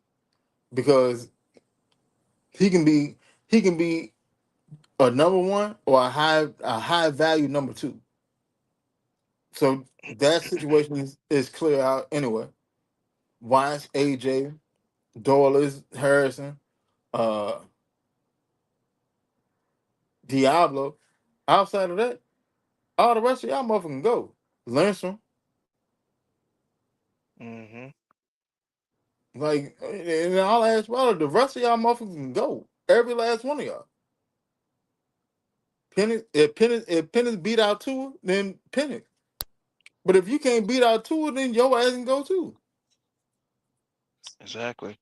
[SPEAKER 1] because he can be he can be a number one or a high value number two. So that situation is clear out anyway. Wise, AJ, Doyle's, Harrison, uh, Diablo. Outside of that, all the rest of y'all motherfucking can go. Lindstrom,
[SPEAKER 4] Mm-hmm.
[SPEAKER 1] like, and all ass well, the rest of y'all motherfuckers can go. Every last one of y'all. If Pennis beat out Tua, then Pennis. But if you can't beat out Tua, then your ass can go too.
[SPEAKER 4] Exactly.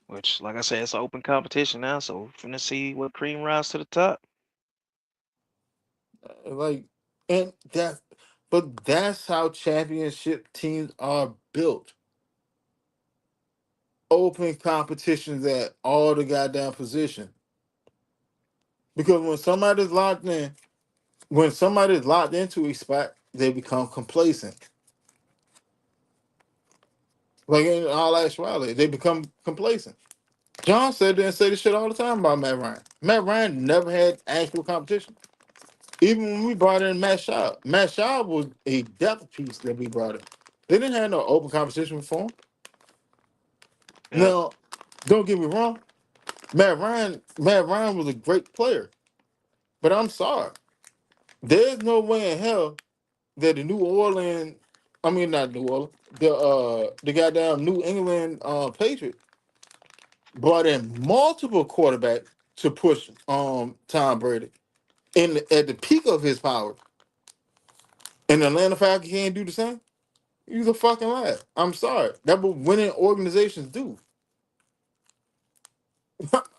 [SPEAKER 4] Which, like I said, it's an open competition now, so we're finna see what cream rise to the top.
[SPEAKER 1] Like, and that's how championship teams are built. Open competitions at all the goddamn position. Because when somebody's locked into a spot, they become complacent. Like in all actuality, they become complacent. John said there and say this shit all the time about Matt Ryan. Matt Ryan never had actual competition. Even when we brought in Matt Schaub was a depth piece that we brought in. They didn't have no open competition for him.
[SPEAKER 4] Yep.
[SPEAKER 1] Now, don't get me wrong, Matt Ryan was a great player, but I'm sorry, there's no way in hell that the New Orleans, I mean not New Orleans, the goddamn New England Patriots brought in multiple quarterbacks to push Tom Brady at the peak of his power. And the Atlanta Falcons can't do the same. He's a fucking liar. I'm sorry. That's what winning organizations do.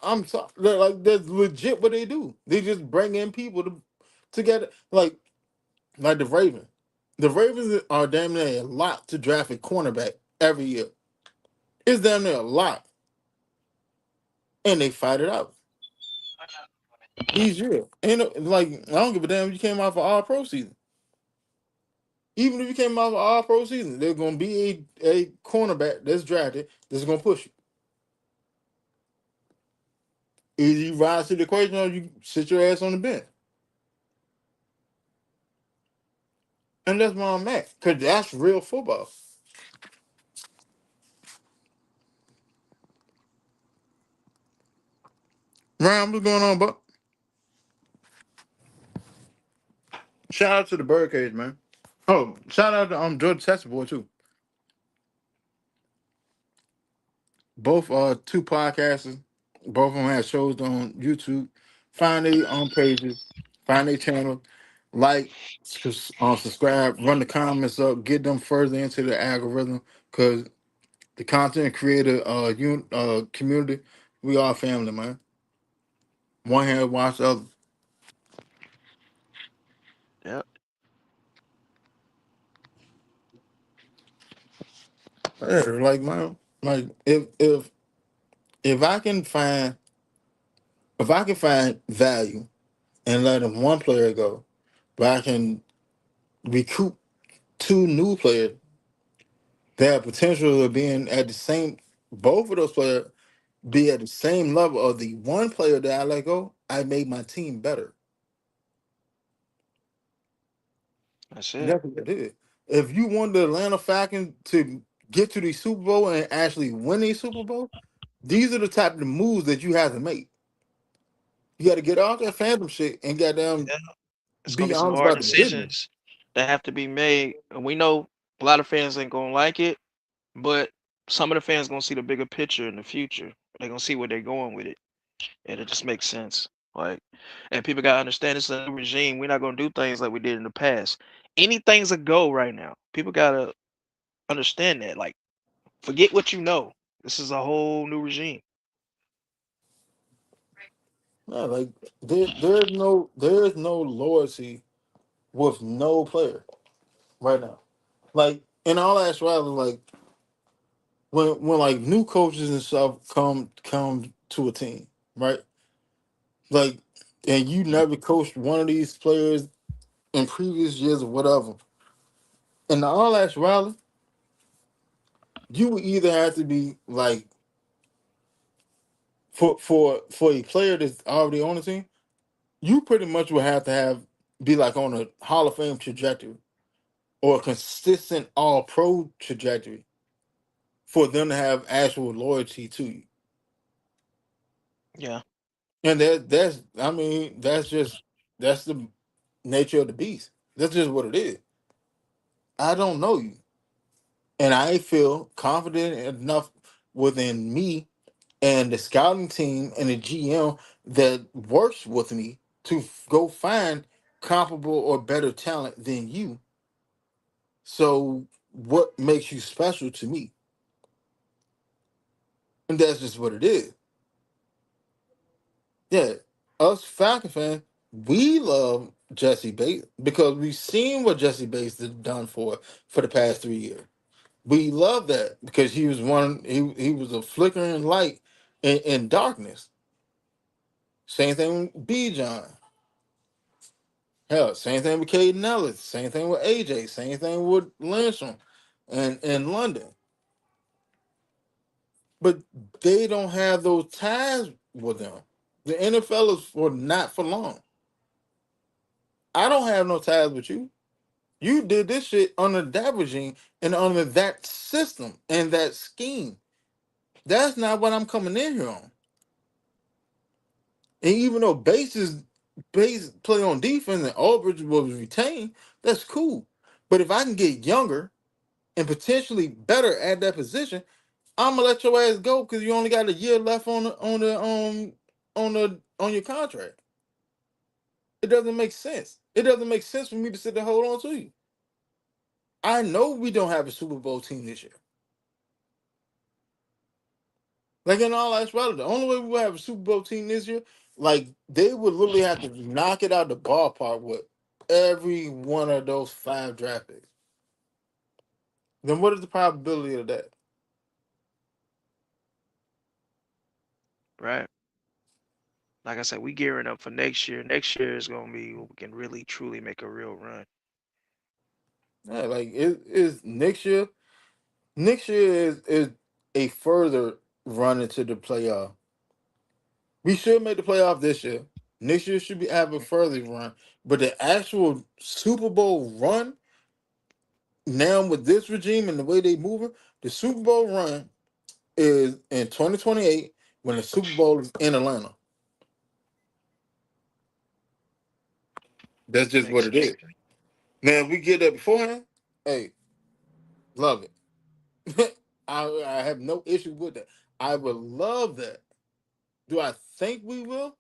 [SPEAKER 1] I'm sorry. Like that's legit what they do. They just bring in people together. Like the Ravens. The Ravens are damn near a lot to draft a cornerback every year. It's damn near a lot. And they fight it out each year. And like I don't give a damn if you came out for all pro season. Even if you came out for all pro season, there's gonna be a cornerback that's drafted that's gonna push you. Either you rise to the equation or you sit your ass on the bench. And that's where I'm at. Cause that's real football. Ryan, what's going on, Buck? Shout out to the Birdcage, man. Oh, shout out to Georgia Tech boy too. Both two podcasters. Both of them have shows on YouTube. Find their pages, find their channel, like, subscribe, run the comments up, get them further into the algorithm. Cause the content creator community, we all family, man. One hand watch the other.
[SPEAKER 4] Yep,
[SPEAKER 1] Yeah, like man, like if I can find value and letting one player go, but I can recruit two new players that have potential of being at the same, both of those players be at the same level of the one player that I let go, I made my team better.
[SPEAKER 4] that's
[SPEAKER 1] And
[SPEAKER 4] it.
[SPEAKER 1] that's what I did. If you want the Atlanta Falcons to get to the Super Bowl and actually win a Super Bowl, these are the type of moves that you have to make. You got to get off that phantom shit and goddamn
[SPEAKER 4] Yeah, it's gonna
[SPEAKER 1] be
[SPEAKER 4] be some
[SPEAKER 1] honest
[SPEAKER 4] hard
[SPEAKER 1] about the business.
[SPEAKER 4] decisions that have to be made, and we know a lot of fans ain't gonna like it, but some of the fans gonna see the bigger picture in the future. They're gonna see where they're going with it, and it just makes sense. Like, and people gotta understand it's a new regime. We're not gonna do things like we did in the past. Anything's a go right now. People gotta understand that. Like, forget what you know. This is a whole new regime.
[SPEAKER 1] Yeah, like there is no loyalty with no player right now. Like in all actuality, like when like new coaches and stuff come to a team, right? Like, and you never coached one of these players in previous years or whatever. In all actuality, you would either have to be like for a player that's already on the team, you pretty much would have to be like on a Hall of Fame trajectory or a consistent All Pro trajectory for them to have actual loyalty to you.
[SPEAKER 4] Yeah,
[SPEAKER 1] And that's I mean that's the nature of the beast. That's just what it is. I don't know you, and I feel confident enough within me and the scouting team and the GM that works with me to go find comparable or better talent than you. So what makes you special to me? And that's just what it is. Yeah, us Falcon fans, we love Jesse Bates because we've seen what Jesse Bates has done for the past 3 years. We love that because he was one. He was a flickering light in darkness. Same thing with B. John. Hell, same thing with Caden Ellis. Same thing with AJ. Same thing with Lindstrom, and in London. But they don't have those ties with them. The NFL is for not for long. I don't have no ties with you. You did this shit under that regime and under that system and that scheme. That's not what I'm coming in here on. And even though base play on defense and Aldridge was retained, that's cool. But if I can get younger and potentially better at that position, I'm gonna let your ass go because you only got a year left on your contract. It doesn't make sense. It doesn't make sense for me to sit there and hold on to you. I know we don't have a Super Bowl team this year. Like in all actuality, the only way we will have a Super Bowl team this year, like they would literally have to knock it out the ballpark with every one of those 5 draft picks. Then what is the probability of that?
[SPEAKER 4] right. Like I said, we gearing up for next year. Next year is gonna be when we can really truly make a real run.
[SPEAKER 1] Yeah, like it is next year. Next year is a further run into the playoff. We should make the playoff this year. Next year should be have a further run, but the actual Super Bowl run now with this regime and the way they moving, the Super Bowl run is in 2028 when the Super Bowl is in Atlanta. That's just what
[SPEAKER 4] Makes
[SPEAKER 1] it is. Now, if we get that beforehand, hey, love it. I have no issue with that. I would love that. Do I think we will?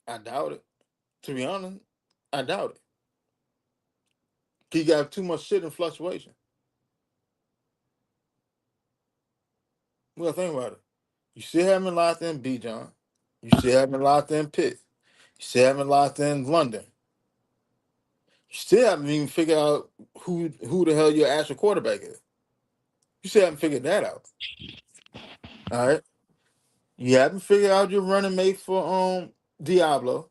[SPEAKER 1] I doubt it. To be honest, I doubt it. He got too much shit in fluctuation. Well, think about it. You still haven't locked in B. John. You still haven't locked in Pitt. You still haven't locked in London. You still haven't even figured out who the hell your actual quarterback is. You still haven't figured that out. All right. You haven't figured out your running mate for Diablo.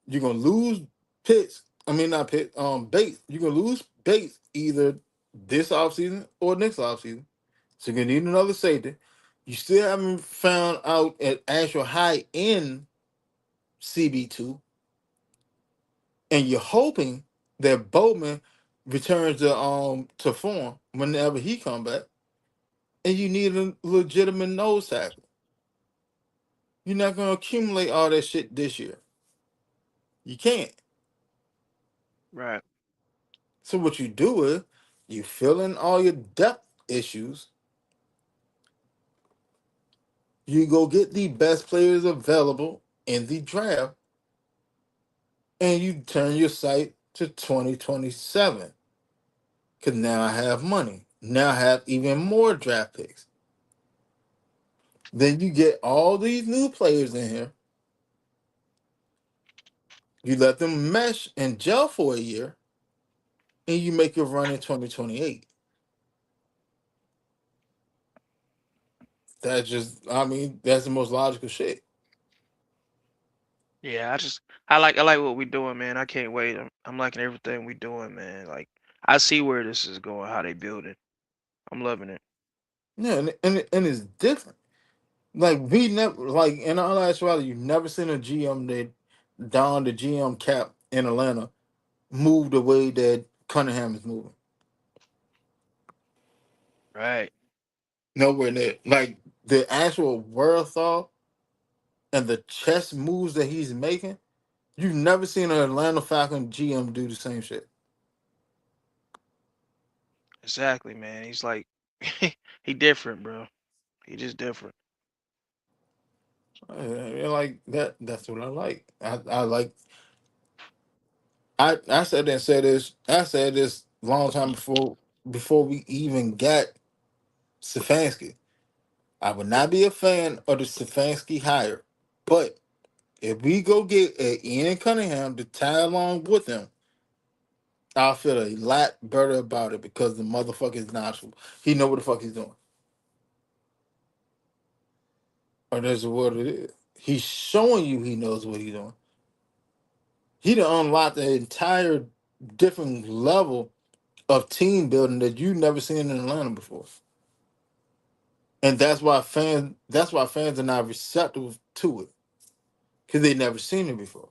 [SPEAKER 1] You're gonna lose Pitts. I mean not Pitt, Bates. You're gonna lose Bates either this offseason or next offseason. So you're gonna need another safety. You still haven't found out an actual high end CB2, and you're hoping that Bowman returns to form whenever he come back, and you need a legitimate nose tackle. You're not gonna accumulate all that shit this year. You can't.
[SPEAKER 4] Right.
[SPEAKER 1] So what you do is you fill in all your depth issues. You go get the best players available in the draft, and you turn your sight to 2027. Because now I have money. Now I have even more draft picks. Then you get all these new players in here. You let them mesh and gel for a year, and you make your run in 2028. That's the most logical shit.
[SPEAKER 4] Yeah, I like what we doing, man. I can't wait. I'm liking everything we doing, man. Like I see where this is going, how they build it. I'm loving it.
[SPEAKER 1] Yeah, and it's different. Like we never like in our last rally, you never seen a GM that don the GM cap in Atlanta move the way that Cunningham is moving.
[SPEAKER 4] Right.
[SPEAKER 1] Nowhere near. Like the actual wherewithal and the chess moves that he's making, you've never seen an Atlanta Falcon GM do the same shit.
[SPEAKER 4] Exactly, man. He's like he different, bro. He just different.
[SPEAKER 1] Like that. That's what I like. I like. I said and said this. I said this long time before we even got Stefanski. I would not be a fan of the Stefanski hire, but if we go get Ian Cunningham to tie along with him, I'll feel a lot better about it because the motherfucker is natural. He know what the fuck he's doing. Or that's what it is. He's showing you he knows what he's doing. He done unlocked an entire different level of team building that you've never seen in Atlanta before. And that's why fans are not receptive to it. Because they never seen it before.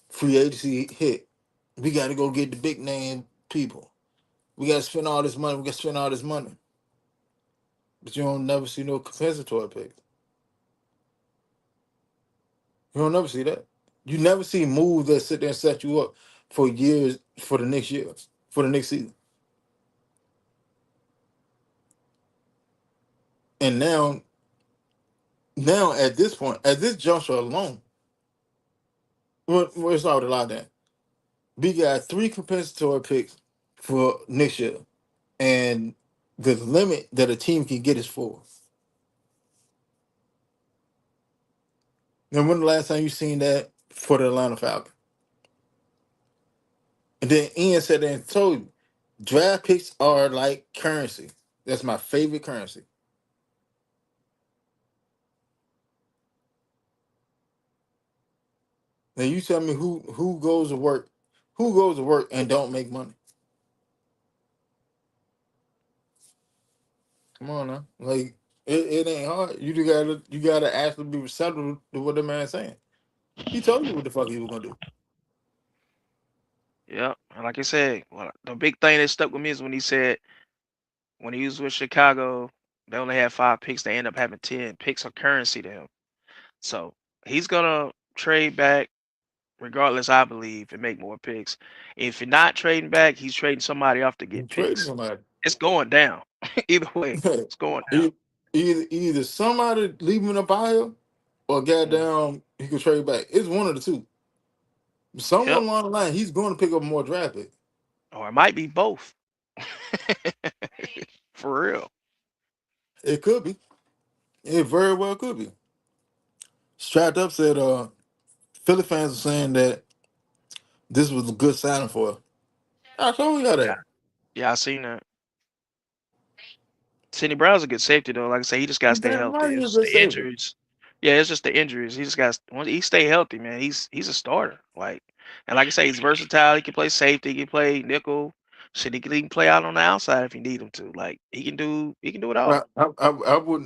[SPEAKER 1] Free agency hit. We got to go get the big name people. We got to spend all this money. We got to spend all this money. But you don't never see no compensatory picks. You don't never see that. You never see moves that sit there and set you up for years for the next year, for the next season. And now at this point, at this juncture alone, it's already locked in. We got 3 compensatory picks for next year, and the limit that a team can get is 4. And when the last time you seen that for the Atlanta Falcons? And then Ian said and told you, draft picks are like currency. That's my favorite currency. Now you tell me who goes to work and don't make money. Come on now, like it ain't hard. You gotta actually be receptive to what the man's saying. He told you what the fuck he was gonna do.
[SPEAKER 4] Yep. And like I said, well, the big thing that stuck with me is when he said when he was with Chicago, they only had 5 picks. They end up having 10 picks of currency to him. So he's gonna trade back regardless, I believe, and make more picks. If you're not trading back, he's trading somebody off to
[SPEAKER 1] You
[SPEAKER 4] get
[SPEAKER 1] trade
[SPEAKER 4] picks.
[SPEAKER 1] somebody.
[SPEAKER 4] It's going down. Either way, it's going down.
[SPEAKER 1] Either somebody leaving up out here or
[SPEAKER 4] Mm.
[SPEAKER 1] goddamn he could trade back. It's one of the two. Somewhere
[SPEAKER 4] Yep.
[SPEAKER 1] along the line, he's going to pick up more draft picks.
[SPEAKER 4] Or it might be both. For real.
[SPEAKER 1] It could be. It very well could be. Strapped up said Philly fans are saying that this was a good signing for her. I told y'all
[SPEAKER 4] Yeah.
[SPEAKER 1] that.
[SPEAKER 4] Yeah, I seen that. Sidney Brown's a good safety though. Like I say, he just gotta
[SPEAKER 1] You
[SPEAKER 4] stay
[SPEAKER 1] damn
[SPEAKER 4] healthy.
[SPEAKER 1] right
[SPEAKER 4] It's
[SPEAKER 1] he's a
[SPEAKER 4] just
[SPEAKER 1] good
[SPEAKER 4] the
[SPEAKER 1] safety.
[SPEAKER 4] injuries. Yeah, it's just the injuries. He just got once he stay healthy, man. He's a starter. Like and like I say, he's versatile. He can play safety. He can play nickel. Shit, he can even play out on the outside if you need him to. Like he can do it all.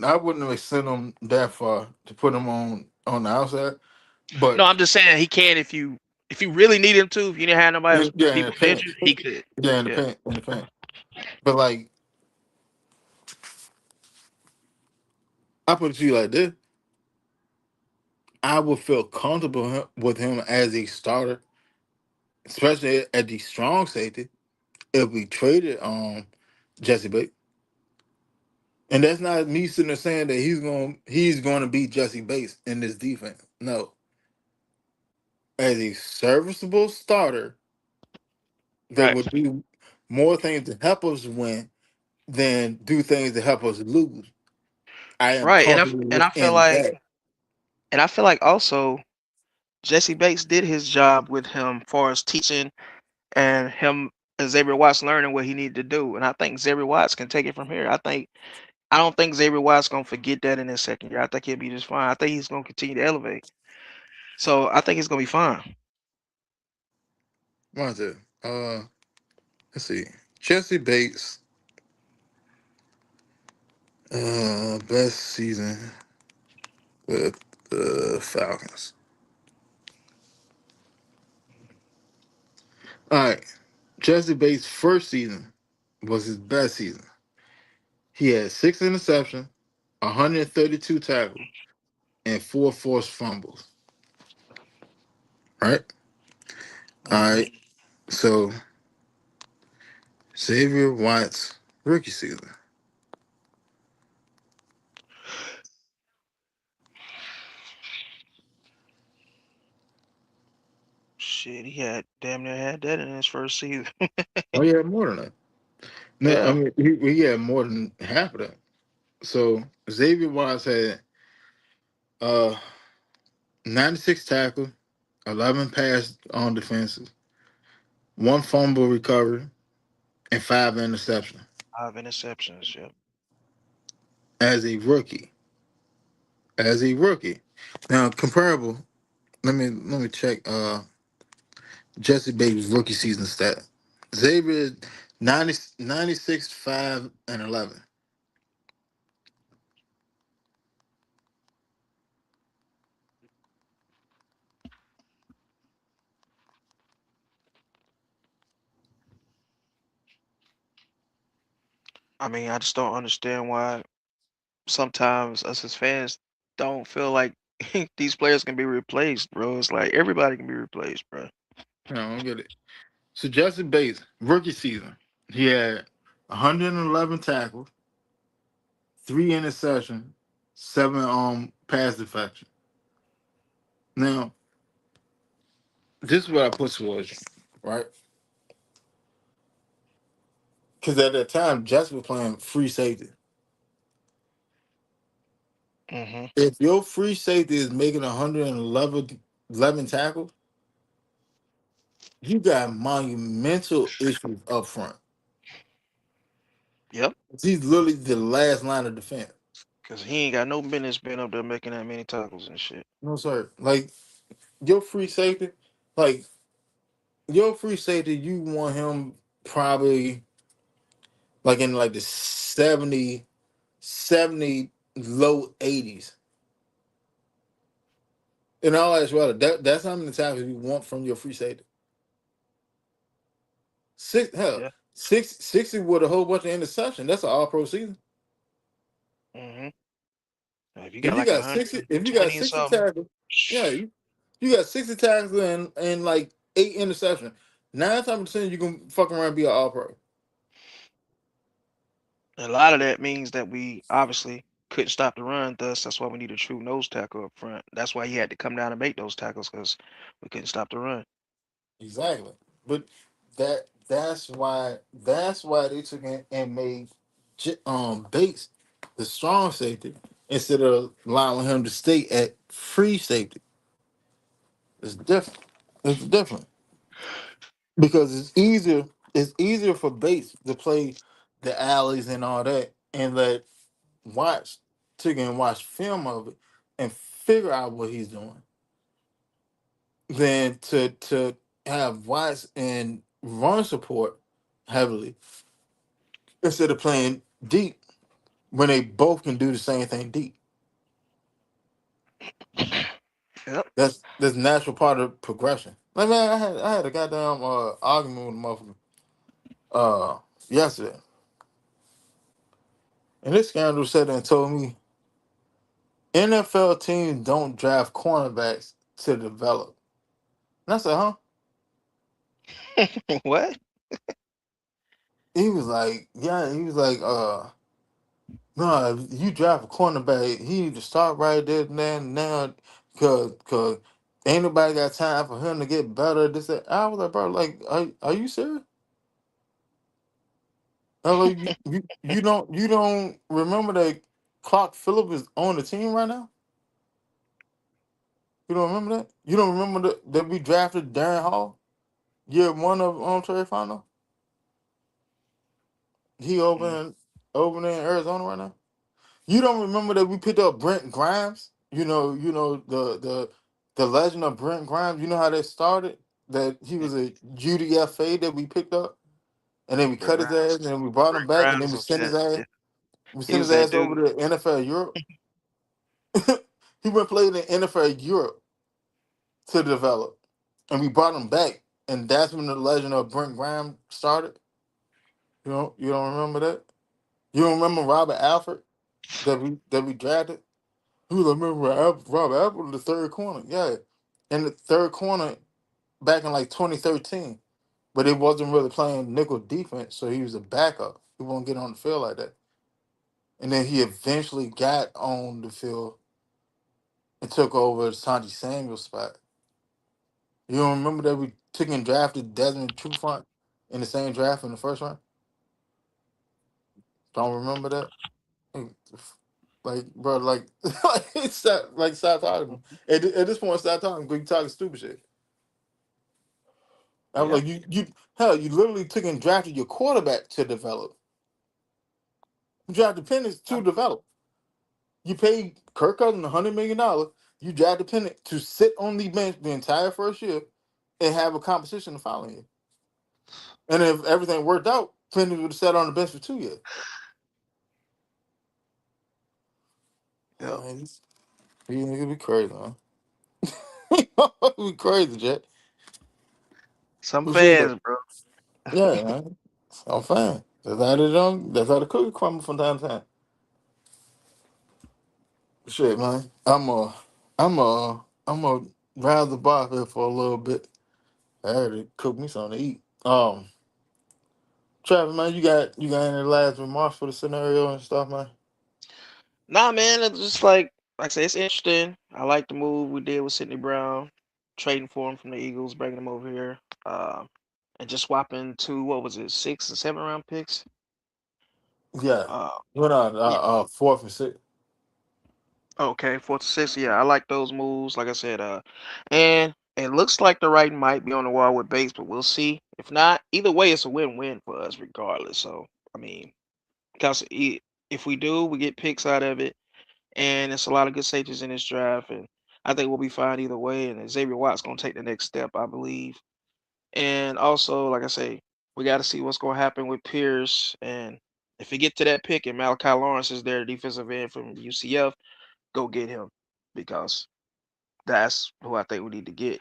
[SPEAKER 1] I wouldn't have sent him that far to put him on the outside.
[SPEAKER 4] No,
[SPEAKER 1] But
[SPEAKER 4] I'm just saying he can if you really need him to. If you didn't have nobody else,
[SPEAKER 1] yeah, in the
[SPEAKER 4] people
[SPEAKER 1] paint.
[SPEAKER 4] injured, he could.
[SPEAKER 1] Yeah, in the
[SPEAKER 4] Yeah.
[SPEAKER 1] paint, in the paint. But like I put it to you like this. I would feel comfortable with him as a starter, especially at the strong safety, if we traded Jesse Bates. And that's not me sitting there saying that he's going to be Jesse Bates in this defense. No, as a serviceable starter that
[SPEAKER 4] Right.
[SPEAKER 1] would do more things to help us win than do things to help us lose. I am
[SPEAKER 4] Right.
[SPEAKER 1] comfortable
[SPEAKER 4] And I feel
[SPEAKER 1] within
[SPEAKER 4] like
[SPEAKER 1] that.
[SPEAKER 4] also Jesse Bates did his job with him far as teaching and him and Xavier Watts learning what he needed to do. And I think Xavier Watts can take it from here. I don't think Xavier Watts gonna forget that in his second year. I think he'll be just fine. I think he's gonna continue to elevate. So I think he's gonna be fine.
[SPEAKER 1] What is it? Let's see. Jesse Bates, best season with the Falcons. All right. Jesse Bates' first season was his best season. He had 6 interceptions, 132 tackles, and 4 forced fumbles. Right? All
[SPEAKER 4] Hmm.
[SPEAKER 1] right. So Xavier Watts' rookie season.
[SPEAKER 4] Shit, he had damn near had that in his first season.
[SPEAKER 1] Oh, he had more than that. No, I
[SPEAKER 4] Yeah.
[SPEAKER 1] mean he had more than half of that. So Xavier Watts had uh 96 tackles, 11 pass on defenses, 1 fumble recovery, and 5 interceptions
[SPEAKER 4] 5 interceptions. Yep.
[SPEAKER 1] as a rookie. As a rookie. Now comparable. Let me check Jesse Bates' rookie season stat. Xavier 96, 5, and 11.
[SPEAKER 4] I mean, I just don't understand why sometimes us as fans don't feel like these players can be replaced, bro. It's like everybody can be replaced, bro.
[SPEAKER 1] No, I don't get it. So Jesse Bates, rookie season, he had 111 tackles, 3 interceptions, 7 pass deflection. Now, this is what I put towards you, right? Because at that time, Jesse was playing free safety.
[SPEAKER 4] Hmm.
[SPEAKER 1] If your free safety is making 111 tackles, you got monumental issues up front.
[SPEAKER 4] Yep.
[SPEAKER 1] He's literally the last line of defense.
[SPEAKER 4] Cause he ain't got no business being up there making that many tackles and shit.
[SPEAKER 1] No, sir. Like your free safety, like your free safety, you want him probably like in like the 70 low 80s. In all actuality, that's how many tackles you want from your free safety. Six hell,
[SPEAKER 4] Yeah.
[SPEAKER 1] 60 with a whole bunch of interception. That's an all pro season.
[SPEAKER 4] Hmm. If you
[SPEAKER 1] If
[SPEAKER 4] got
[SPEAKER 1] you
[SPEAKER 4] like
[SPEAKER 1] got 60, if you got
[SPEAKER 4] 120 or
[SPEAKER 1] 60
[SPEAKER 4] something,
[SPEAKER 1] tackles, yeah, You got 60 tackles and like 8 interceptions. 9 times out of 10, you can fucking around and be an all pro.
[SPEAKER 4] A lot of that means that we obviously couldn't stop the run. Thus, that's why we need a true nose tackle up front. That's why he had to come down and make those tackles because we couldn't stop the run.
[SPEAKER 1] Exactly. But that's why they took in and made Bates the strong safety instead of allowing him to stay at free safety. It's different. It's different because it's easier for Bates to play the alleys and all that and let watch watch film of it and figure out what he's doing than to have Watts and run support heavily instead of playing deep when they both can do the same thing deep.
[SPEAKER 4] Yep.
[SPEAKER 1] That's natural part of progression. Like man, I had a goddamn argument with a motherfucker yesterday, and this scoundrel sat there and told me NFL teams don't draft cornerbacks to develop. And I said, huh?
[SPEAKER 4] What?
[SPEAKER 1] He was like, yeah. He was like, no, if you draft a cornerback, he need to start right there now, cause ain't nobody got time for him to get better. This that. I was like, bro, like, are you serious? I was like, you don't remember that Clark Phillip is on the team right now? You don't remember that? You don't remember that we drafted Darren Hall year one of trade final? He
[SPEAKER 4] Mm,
[SPEAKER 1] over there in Arizona right now. You don't remember that we picked up Brent Grimes? The legend of Brent Grimes. You know how that started? That he
[SPEAKER 4] mm.
[SPEAKER 1] was a UDFA that we picked up, and then we
[SPEAKER 4] Brent
[SPEAKER 1] cut his
[SPEAKER 4] Grimes.
[SPEAKER 1] ass, and then we brought him
[SPEAKER 4] Brent
[SPEAKER 1] back, and then
[SPEAKER 4] Grimes
[SPEAKER 1] we
[SPEAKER 4] was
[SPEAKER 1] sent his
[SPEAKER 4] that.
[SPEAKER 1] ass.
[SPEAKER 4] Yeah,
[SPEAKER 1] We
[SPEAKER 4] he
[SPEAKER 1] sent
[SPEAKER 4] was
[SPEAKER 1] his
[SPEAKER 4] that
[SPEAKER 1] ass
[SPEAKER 4] dude.
[SPEAKER 1] over to NFL Europe. He went played in NFL Europe to develop, and we brought him back, and that's when the legend of Brent Grimes started. You don't remember that? You don't remember Robert Alford that we drafted? Who remember Rob Apple in the third corner? Yeah, in the third corner back in like 2013, but it wasn't really playing nickel defense, so he was a backup. He won't get on the field like that. And then he eventually got on the field and took over Santi Samuel's spot. You don't remember that we took and drafted Desmond Trufant in the same draft in the first round? Don't remember that? Hey, like, bro, like, stop talking. At this point, stop talking. We talking stupid shit. I was
[SPEAKER 4] Yeah.
[SPEAKER 1] like, you literally took and drafted your quarterback to develop. You drafted Penix to develop. You paid Kirk Cousins $100 million. You drafted Penix to sit on the bench the entire first year and have a competition the following year. And if everything worked out, Penix would have sat on the bench for 2 years.
[SPEAKER 4] Yep.
[SPEAKER 1] Man, you niggas be crazy, man. We crazy, Jet.
[SPEAKER 4] Some
[SPEAKER 1] Who said
[SPEAKER 4] fans,
[SPEAKER 1] that?
[SPEAKER 4] bro.
[SPEAKER 1] Yeah, man. I'm fine. That's how the cookie crumble from time to time. Shit, man. I'm a round the bar here for a little bit. I had to cook me something to eat. Travis, man, you got any last remarks for the scenario and stuff, man?
[SPEAKER 4] Nah, man, it's just like I say, it's interesting. I like the move we did with Sidney Brown, trading for him from the Eagles, bringing him over here, and just swapping two, what was it, 6 and 7 round picks.
[SPEAKER 1] Yeah.
[SPEAKER 4] Uh,
[SPEAKER 1] What on?
[SPEAKER 4] yeah.
[SPEAKER 1] Fourth and sixth.
[SPEAKER 4] Okay, 4 to 6. Yeah, I like those moves. Like I said, and it looks like the writing might be on the wall with Bates, but we'll see. If not, either way, it's a win-win for us, regardless. So, I mean, because if we do, we get picks out of it, and it's a lot of good safeties in this draft, and I think we'll be fine either way. And Xavier Watt's gonna take the next step, I believe. And also, like I say, we got to see what's gonna happen with Pierce, and if we get to that pick and Malachi Lawrence is there, defensive end from UCF, go get him because that's who I think we need to get,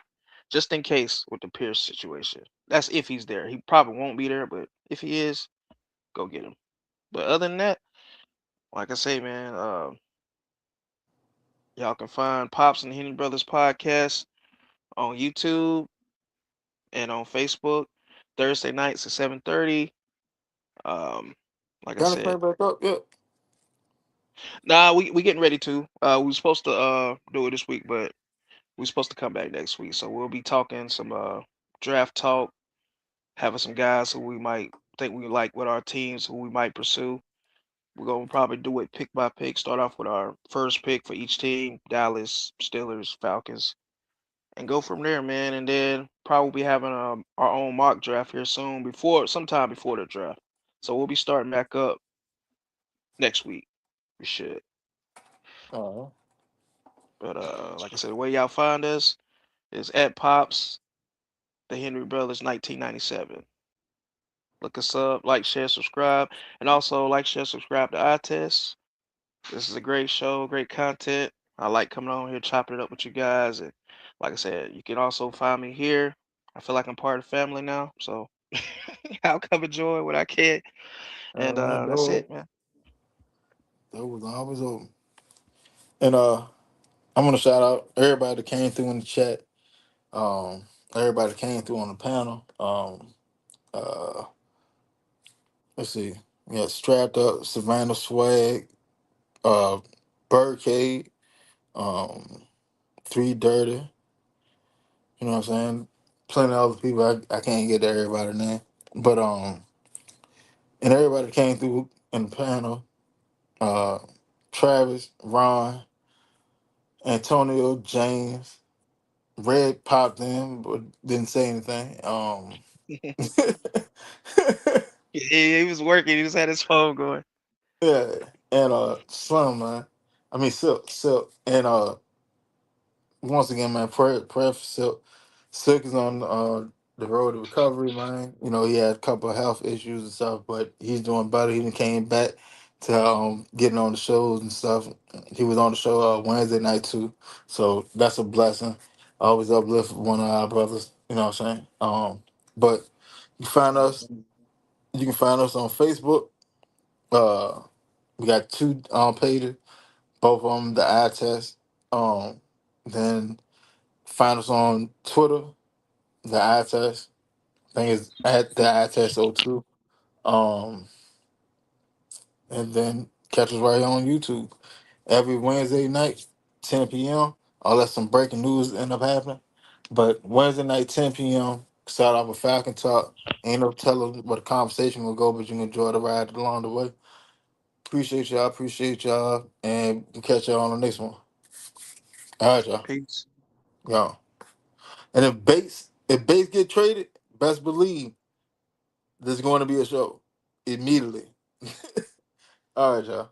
[SPEAKER 4] just in case with the Pierce situation. That's if he's there. He probably won't be there, but if he is, go get him. But other than that, like I say, man, y'all can find Pops and the Henny Brothers podcast on YouTube and on Facebook. Thursday nights at 7:30. Um, like I
[SPEAKER 1] Got to
[SPEAKER 4] said,
[SPEAKER 1] crank back up yet?
[SPEAKER 4] nah, we getting ready to. We were supposed to do it this week, but we're supposed to come back next week. So we'll be talking some draft talk, having some guys who we might think we like with our teams, who we might pursue. We're gonna probably do it pick by pick. Start off with our first pick for each team: Dallas, Steelers, Falcons, and go from there, man. And then probably be having our own mock draft here soon, sometime before the draft. So we'll be starting back up next week. We should.
[SPEAKER 1] Oh,
[SPEAKER 4] But like I said, the way y'all find us is at Pops the Henry Brothers 1997. Look us up, like, share, subscribe, and also like, share, subscribe to iTest. This is a great show, great content. I like coming on here, chopping it up with you guys. And like I said, you can also find me here. I feel like I'm part of the family now, so I'll come enjoy what I can. And
[SPEAKER 1] man,
[SPEAKER 4] that's
[SPEAKER 1] dog.
[SPEAKER 4] it, man.
[SPEAKER 1] That was always open. And I'm gonna shout out everybody that came through in the chat. Um, everybody that came through on the panel. Uh, let's see. We got strapped up, Savannah Swag, uh, Birdcade, um, Three Dirty. You know what I'm saying? Plenty of other people. I can't get to everybody's name, but and everybody that came through in the panel. Uh, Travis, Ron, Antonio, James, Red popped in but didn't say anything.
[SPEAKER 4] He was working. He just had his phone going.
[SPEAKER 1] Yeah, and Slim, man. I mean Silk, and once again, man, prayer for Silk. Silk is on the road to recovery, man. You know, he had a couple of health issues and stuff, but he's doing better. He even came back to getting on the shows and stuff. He was on the show Wednesday night too, so that's a blessing. I always uplift one of our brothers. You know what I'm saying? But you find us. You can find us on Facebook. Uh, we got two pages. Both of them, the eye test. Then find us on Twitter, the eye test. I think it's at the eye test O2. Um, and then catch us right here on YouTube every Wednesday night, 10 p.m. Unless some breaking news end up happening. But Wednesday night, 10 p.m. Start off with Falcon Talk. Ain't no telling what the conversation will go, but you can enjoy the ride along the way. Appreciate y'all, and we'll catch y'all on the next one. All right, y'all.
[SPEAKER 4] Peace.
[SPEAKER 1] Yeah. And if Bates get traded, best believe there's going to be a show immediately. All right, y'all.